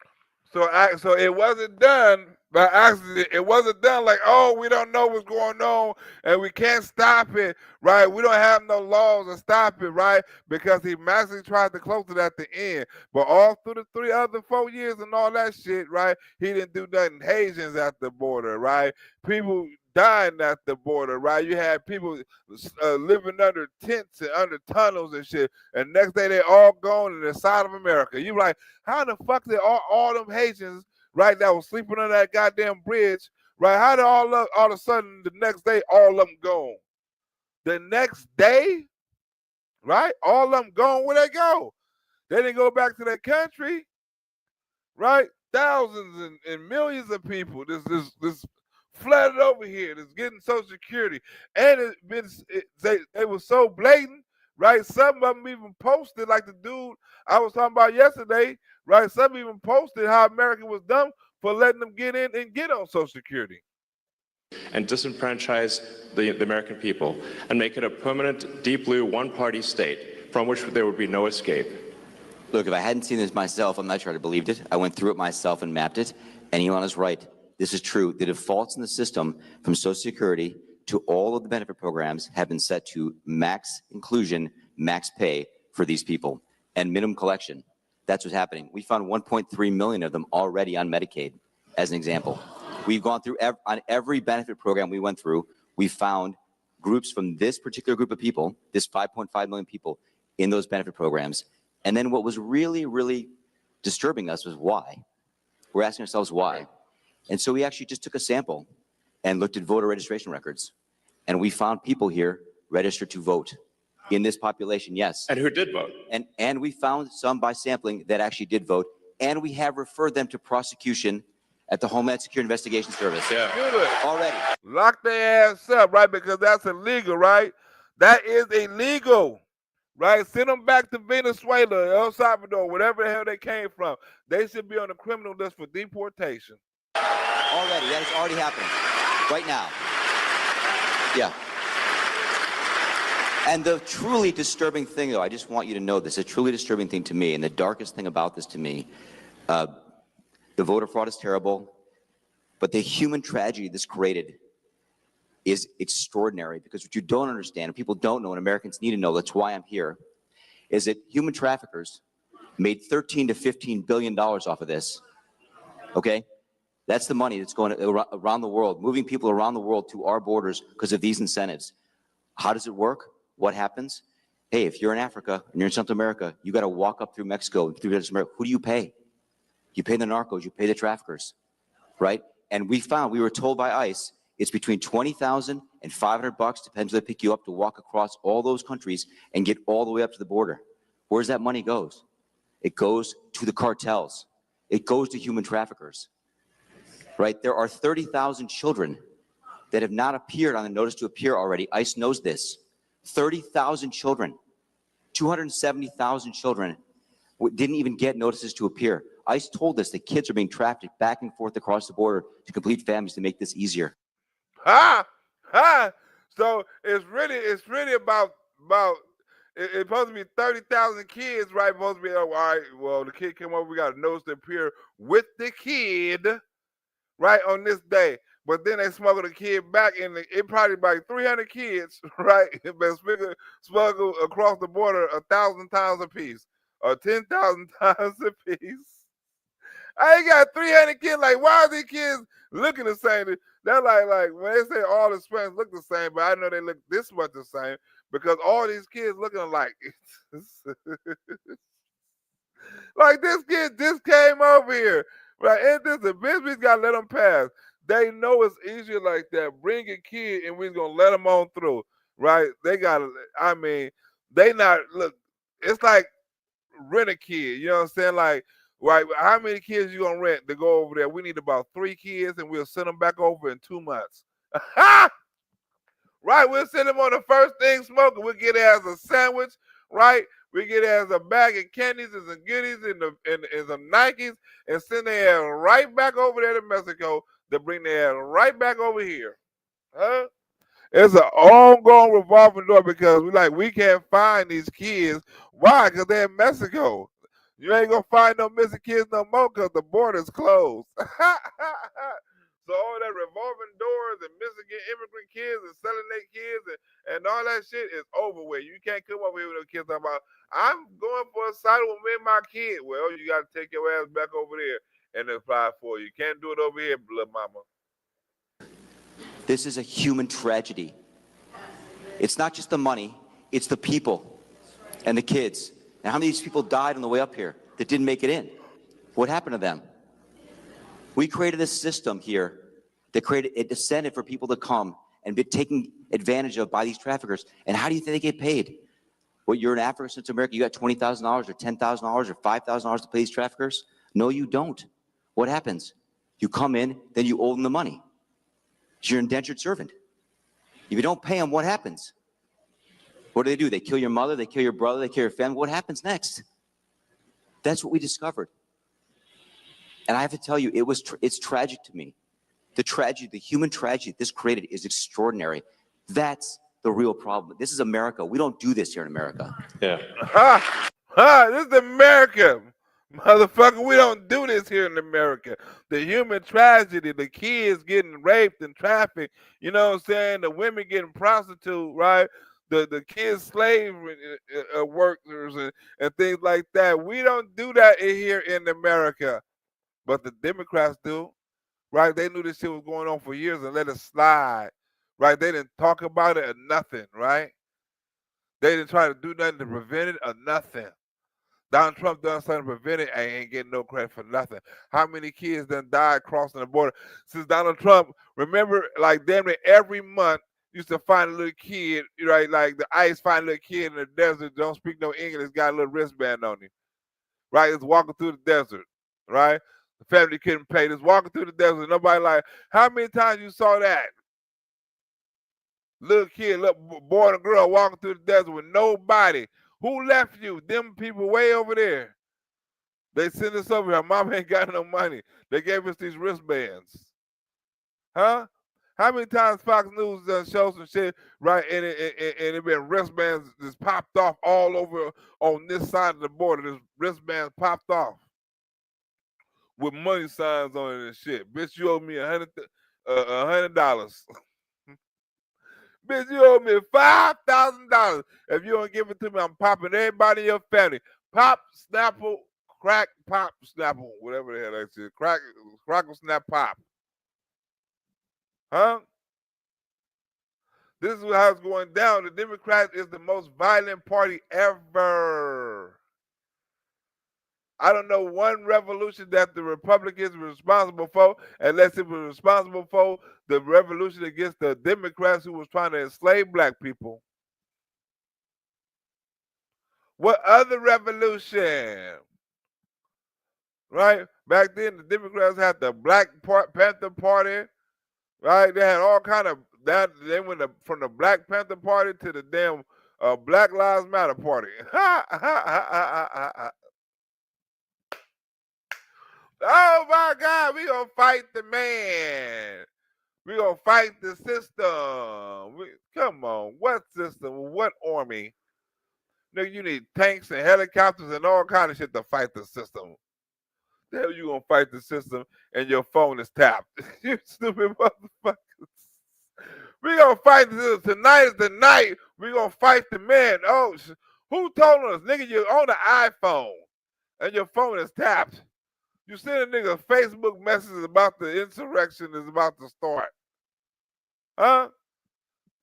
A: So it wasn't done by accident. It wasn't done like, oh, we don't know what's going on and we can't stop it, right? We don't have no laws to stop it, right? Because he massively tried to close it at the end. But all through the 4 years and all that shit, right? He didn't do nothing. Haitians at the border, right? People dying at the border, right? You had people living under tents and under tunnels and shit, and next day they all gone in the side of America. You like, how the fuck did all them Haitians, right, that was sleeping under that goddamn bridge, right? How did all of a sudden the next day all of them gone? The next day, right? All of them gone. Where they go? They didn't go back to their country, right? Thousands and millions of people. This flooded over here. That's getting Social Security, and they were so blatant, right? Some of them even posted, like the dude I was talking about yesterday, right? Some even posted how America was dumb for letting them get in and get on Social Security.
L: And disenfranchise the American people and make it a permanent, deep blue, one-party state from which there would be no escape.
Q: Look, if I hadn't seen this myself, I'm not sure I'd have believed it. I went through it myself and mapped it, and Elon is right. This is true. The defaults in the system from Social Security to all of the benefit programs have been set to max inclusion, max pay for these people, and minimum collection. That's what's happening. We found 1.3 million of them already on Medicaid, as an example. We've gone through on every benefit program we went through, we found groups from this particular group of people, this 5.5 million people in those benefit programs. And then what was really, really disturbing us was why. We're asking ourselves why. And so we actually just took a sample and looked at voter registration records. And we found people here registered to vote in this population, yes.
L: And who did vote?
Q: And we found some by sampling that actually did vote. And we have referred them to prosecution at the Homeland Security Investigation Service.
A: Yeah. Good.
Q: Already.
A: Lock their ass up, right? Because that's illegal, right? That is illegal, right? Send them back to Venezuela, El Salvador, whatever the hell they came from. They should be on the criminal list for deportation.
Q: Already. That is already happening right now. Yeah. And the truly disturbing thing, though, I just want you to know this, a truly disturbing thing to me, and the darkest thing about this to me, the voter fraud is terrible, but the human tragedy this created is extraordinary, because what you don't understand, and people don't know, and Americans need to know, that's why I'm here, is that human traffickers made $13 to $15 billion off of this, okay? That's the money that's going around the world, moving people around the world to our borders because of these incentives. How does it work? What happens? Hey, if you're in Africa and you're in Central America, you got to walk up through Mexico, through Central America. Who do you pay? You pay the narcos, you pay the traffickers, right? And we were told by ICE, it's between $20,000 and $500, depends where they pick you up, to walk across all those countries and get all the way up to the border. Where's that money goes? It goes to the cartels. It goes to human traffickers, right? There are 30,000 children that have not appeared on the notice to appear already. ICE knows this. 30,000 children, 270,000 children didn't even get notices to appear. ICE told us that kids are being trafficked back and forth across the border to complete families to make this easier.
A: So it's really about it's supposed to be 30,000 kids, right? Supposed to be, all right, well, the kid came over, we got a notice to appear with the kid, right, on this day. But then they smuggled the kid back, and it probably like 300 kids, right, been smuggled across the border 1,000 times a piece, or 10,000 times a piece. I ain't got 300 kids. Like, why are these kids looking the same? They're like when they say all the Hispanics look the same, but I know they look this much the same because all these kids looking alike. Like, this kid just came over here, right? And this a bitch, we gotta let them pass. They know it's easier like that. Bring a kid and we're gonna let them on through, right? They gotta, I mean, they not, look, it's like rent a kid. You know what I'm saying? Like, right, how many kids you gonna rent to go over there? We need about 3 kids, and we'll send them back over in 2 months. Right, we'll send them on the first thing smoking. We'll get it as a sandwich, right? We get it as a bag of candies and some goodies and some Nikes, and send their ass right back over there to Mexico to bring their ass right back over here. Huh? It's an ongoing revolving door because we can't find these kids. Why? Because they're in Mexico. You ain't gonna find no missing kids no more because the border's closed. So all that revolving doors and missing immigrant kids and selling their kids and all that shit is over with. You can't come over here with no kids talking about, I'm going for a asylum with me and my kid. Well, you got to take your ass back over there and apply for it. You can't do it over here, blood mama.
Q: This is a human tragedy. It's not just the money, it's the people and the kids. And how many of these people died on the way up here that didn't make it in? What happened to them? We created a system here that created a incentive for people to come and be taken advantage of by these traffickers. And how do you think they get paid? Well, you're in Africa, Central America, you got $20,000 or $10,000 or $5,000 to pay these traffickers? No, you don't. What happens? You come in, then you owe them the money. You're an indentured servant. If you don't pay them, what happens? What do? They kill your mother, they kill your brother, they kill your family. What happens next? That's what we discovered. And I have to tell you, it's tragic to me. The tragedy, the human tragedy this created is extraordinary. That's the real problem. This is America. We don't do this here in America.
L: Yeah.
A: This is America. Motherfucker, we don't do this here in America. The human tragedy, the kids getting raped and trafficked, you know what I'm saying? The women getting prostitute, right? The kids slave workers and things like that. We don't do that here in America. But the Democrats do, right? They knew this shit was going on for years and let it slide, right? They didn't talk about it or nothing, right? They didn't try to do nothing to prevent it or nothing. Donald Trump done something to prevent it and ain't getting no credit for nothing. How many kids done died crossing the border? Since Donald Trump, remember, like damn near every month, used to find a little kid, right? Like the ICE find a little kid in the desert, don't speak no English, got a little wristband on him, right? It's walking through the desert, right? The family couldn't pay. Just walking through the desert. Nobody like, how many times you saw that? Little kid, little boy and girl walking through the desert with nobody. Who left you? Them people way over there. They sent us over here. Mom ain't got no money. They gave us these wristbands. Huh? How many times Fox News shows some shit, right? And it been wristbands just popped off all over on this side of the border. This wristbands popped off with money signs on it and shit. Bitch, you owe me $100. Bitch, you owe me $5,000. If you don't give it to me, I'm popping everybody in your family. Pop, Snapple, crack, pop, Snapple, whatever the hell that shit. Crackle, snap, pop. Huh? This is how it's going down. The Democrats is the most violent party ever. I don't know one revolution that the Republicans were responsible for, unless it was responsible for the revolution against the Democrats who was trying to enslave black people. What other revolution? Right? Back then, the Democrats had the Black Panther Party, right? They had all kind of that. They went from the Black Panther Party to the damn Black Lives Matter Party. Oh my God, we gonna fight the man. We gonna fight the system. Come on, what system? What army? Nigga, you need tanks and helicopters and all kind of shit to fight the system. The hell you gonna fight the system and your phone is tapped? You stupid motherfuckers. We gonna fight this. Tonight is the night. We gonna fight the man. Oh, who told us? Nigga, you're on the iPhone and your phone is tapped. You send a nigga Facebook messages about the insurrection is about to start. Huh?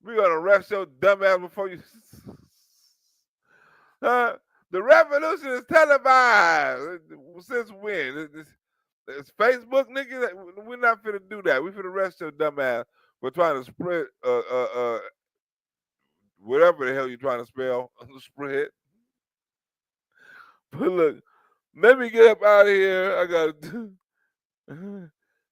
A: We gonna arrest your dumb ass before you. Huh? The revolution is televised. Since when? It's Facebook, nigga. We're not finna do that. We finna arrest your dumb ass for trying to spread whatever the hell you're trying to spell. Spread. But look, let me get up out of here. I got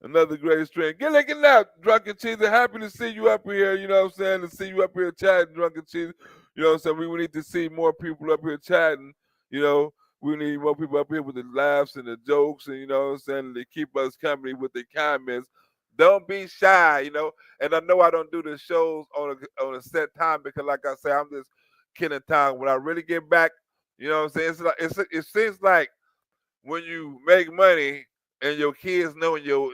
A: another great stream. Get looking out, Drunken Cheese. Happy to see you up here. You know what I'm saying? To see you up here chatting, Drunken Cheese. You know what I'm saying? We need to see more people up here chatting. You know, we need more people up here with the laughs and the jokes, and you know what I'm saying? They keep us company with the comments. Don't be shy, you know. And I know I don't do the shows on a set time because, like I say, I'm just killing time. When I really get back, you know what I'm saying? It's like it seems like when you make money and your kids know and your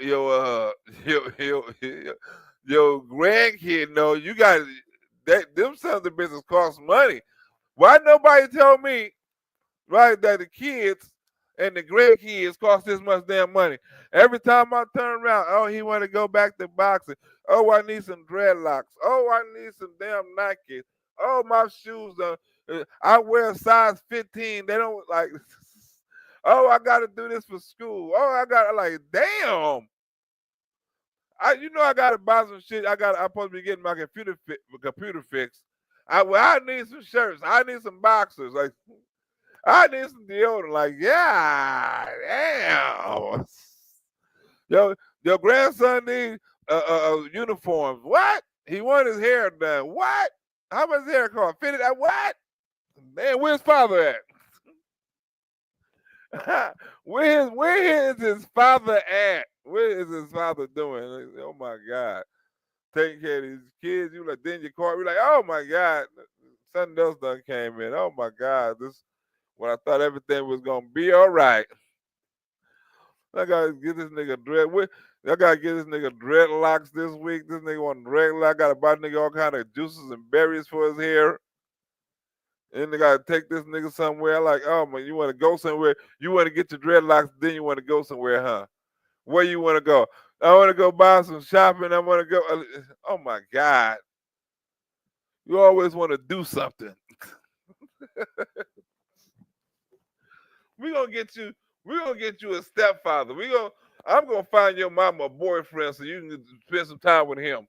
A: grandkid know you got that them sons of business cost money. Why nobody tell me right that the kids and the grandkids cost this much damn money? Every time I turn around, oh, he want to go back to boxing. Oh, I need some dreadlocks. Oh, I need some damn Nikes. Oh, my shoes. I wear a size 15. They don't like. Oh, I got to do this for school. Oh, I got to like, damn. I got to buy some shit. I'm supposed to be getting my computer fixed. I need some shirts. I need some boxers. Like, I need some deodorant. Like, yeah, damn. Your grandson needs uniforms. What? He want his hair done. What? How much his hair cost? Fitted at what? Man, where's father at? where is his father at? Where is his father doing? Like, oh my God. Taking care of these kids. You like then your car. You're like, oh my God. Something else done came in. Oh my God. This when I thought everything was gonna be all right. I gotta get this nigga I gotta get this nigga dreadlocks this week. This nigga want dreadlocks. I gotta buy nigga all kind of juices and berries for his hair. And they gotta take this nigga somewhere. Like, oh man, you wanna go somewhere? You wanna get your dreadlocks, then you wanna go somewhere, huh? Where you wanna go? I wanna go buy some shopping. I wanna go. Oh my God. You always wanna do something. We're gonna get you a stepfather. I'm gonna find your mama a boyfriend so you can spend some time with him.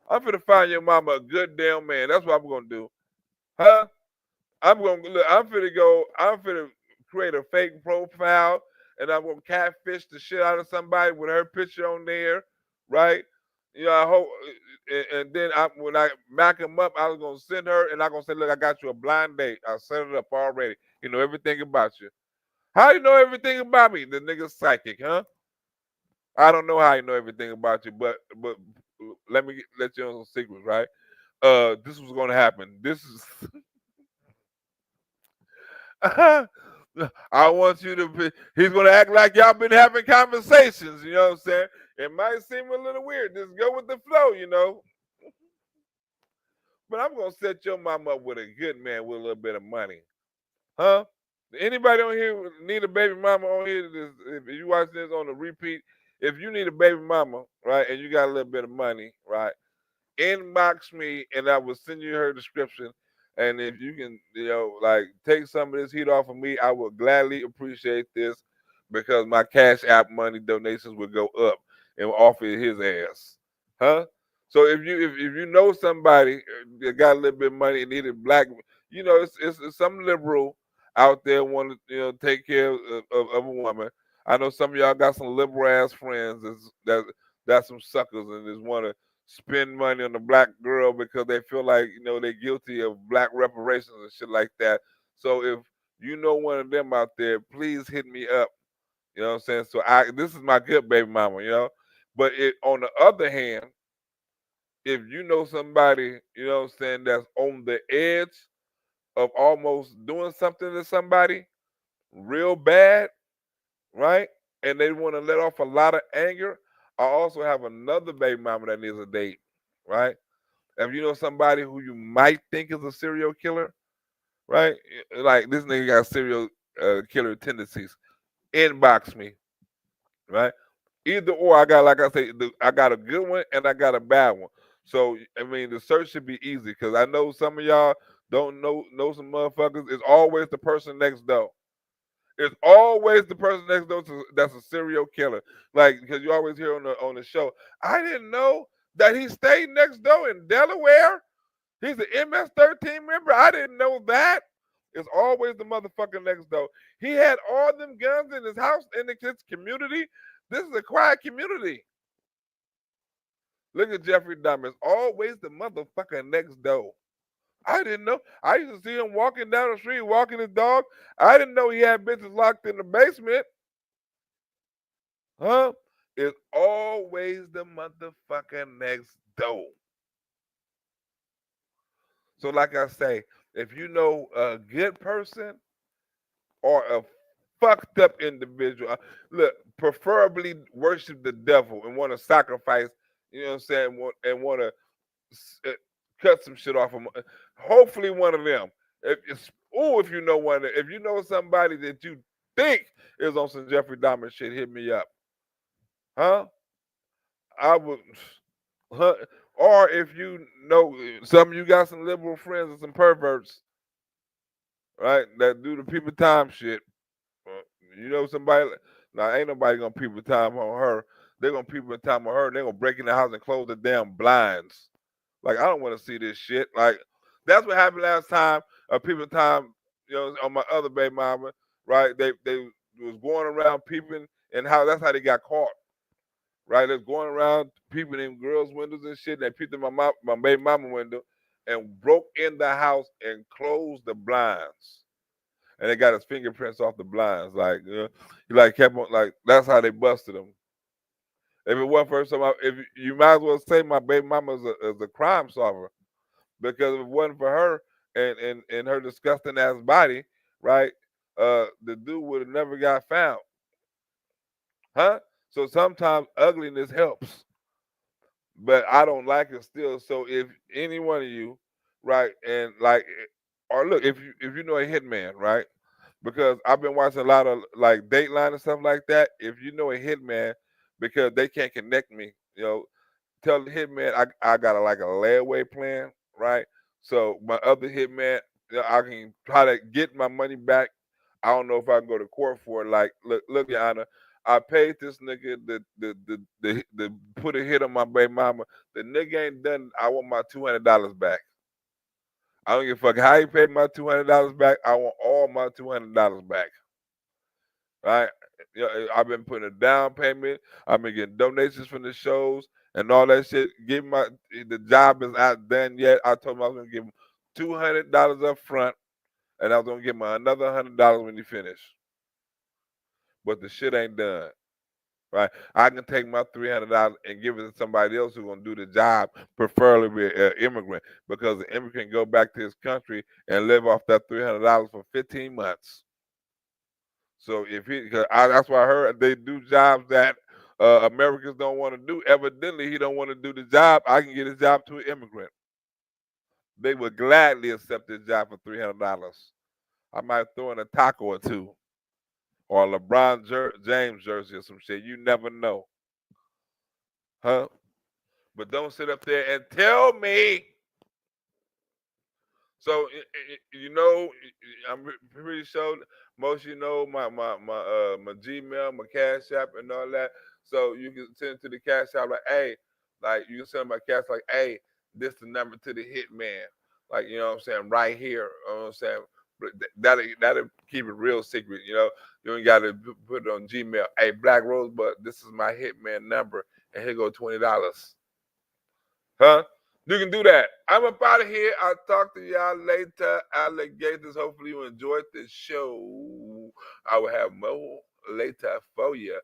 A: I'm gonna find your mama a good damn man. That's what I'm gonna do. Huh? I'm finna create a fake profile and I'm gonna catfish the shit out of somebody with her picture on there, right? You know, I hope and then when I back him up, I was gonna send her and I'm gonna say, look, I got you a blind date. I set it up already. You know everything about you. How you know everything about me? The nigga's psychic, huh? I don't know how you know everything about you, but let you know some secrets, right? This was gonna happen. This is I want you to be, he's gonna act like y'all been having conversations, you know what I'm saying? It might seem a little weird. Just go with the flow, you know. But I'm gonna set your mom up with a good man with a little bit of money. Huh? Anybody on here need a baby mama on here? If you watch this on the repeat, if you need a baby mama, right, and you got a little bit of money, right, inbox me and I will send you her description. And if you can, like take some of this heat off of me, I will gladly appreciate this because my Cash App money donations will go up and off of his ass. Huh? So if you know somebody that got a little bit of money and needed black, it's some liberal out there want to take care of a woman. I know some of y'all got some liberal ass friends that's some suckers and just want to spend money on the black girl because they feel like they're guilty of black reparations and shit like that. So if you know one of them out there, please hit me up. You know what I'm saying? So this is my good baby mama, But on the other hand, if you know somebody, you know what I'm saying, that's on the edge of almost doing something to somebody real bad, right? And they want to let off a lot of anger, I also have another baby mama that needs a date, right? If you know somebody who you might think is a serial killer, right? Like this nigga got serial killer tendencies. Inbox me, right? Either or, I got, like I say, I got a good one and I got a bad one. So I mean, the search should be easy because I know some of y'all don't know some motherfuckers. It's always the person next door. It's always the person next door that's a serial killer. Like because you always hear on the show, I didn't know that he stayed next door in Delaware. He's an MS-13 member. I didn't know that. It's always the motherfucking next door. He had all them guns in his house, in his community. This is a quiet community. Look at Jeffrey Dahmer. It's always the motherfucker next door. I didn't know. I used to see him walking down the street, walking his dog. I didn't know he had bitches locked in the basement. Huh? It's always the motherfucker next door. So like I say, if you know a good person or a fucked up individual, look, preferably worship the devil and want to sacrifice, you know what I'm saying, and want to cut some shit off of them. Hopefully one of them. If you know one, if you know somebody that you think is on some Jeffrey Dahmer shit, hit me up. Huh? I would, huh? Or if you know some of you got some liberal friends and some perverts, right, that do the people time shit. You know somebody, now ain't nobody gonna people time on her. They're gonna people time on her. They're gonna break in the house and close the damn blinds. Like, I don't want to see this shit. Like, that's what happened last time. People time, you know, on my other baby mama, right? They was going around peeping, and that's how they got caught. Right? They're going around peeping in girls' windows and shit. And they peeped in my baby mama window and broke in the house and closed the blinds. And they got his fingerprints off the blinds. Like, he like kept on, like, that's how they busted him. If it wasn't for somebody, if you might as well say my baby mama is a crime solver, because if it wasn't for her and her disgusting ass body, right, the dude would have never got found, huh? So sometimes ugliness helps, but I don't like it still. So if any one of you, right, and like, or look, if you know a hitman, right, because I've been watching a lot of like Dateline and stuff like that. If you know a hitman, because they can't connect me, you know, tell the hitman I got like a layaway plan, right? So my other hitman, you know, I can try to get my money back. I don't know if I can go to court for it. Like, look, Your Honor, I paid this nigga the put a hit on my baby mama. The nigga ain't done. I want my $200 back. I don't give a fuck how he paid my $200 back. I want all my $200 back. Right? You know, I've been putting a down payment. I've been getting donations from the shows and all that shit. The job is not done yet. I told him I was gonna give him $200 up front, and I was gonna give him another $100 when he finished. But the shit ain't done. Right? I can take my $300 and give it to somebody else who's gonna do the job, preferably an immigrant, because the immigrant can go back to his country and live off that $300 for 15 months. So that's why I heard they do jobs that Americans don't want to do. Evidently, he don't want to do the job. I can get his job to an immigrant. They would gladly accept this job for $300. I might throw in a taco or two, or a LeBron James jersey or some shit. You never know, huh? But don't sit up there and tell me. So you know, I'm pretty sure most of you know my Gmail, my Cash App, and all that. So you can send to the Cash App like, hey, like you can send my Cash like, hey, this the number to the hitman, like, you know what I'm saying, right here. You know what I'm saying, but that'll keep it real secret. You know, you ain't got to put it on Gmail. Hey, Black Rosebud, this is my hitman number, and here go $20. Huh? You can do that. I'm up out of here. I'll talk to y'all later, alligators. Hopefully you enjoyed this show. I will have more later for you.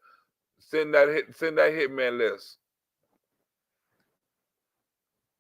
A: Send that hitman list.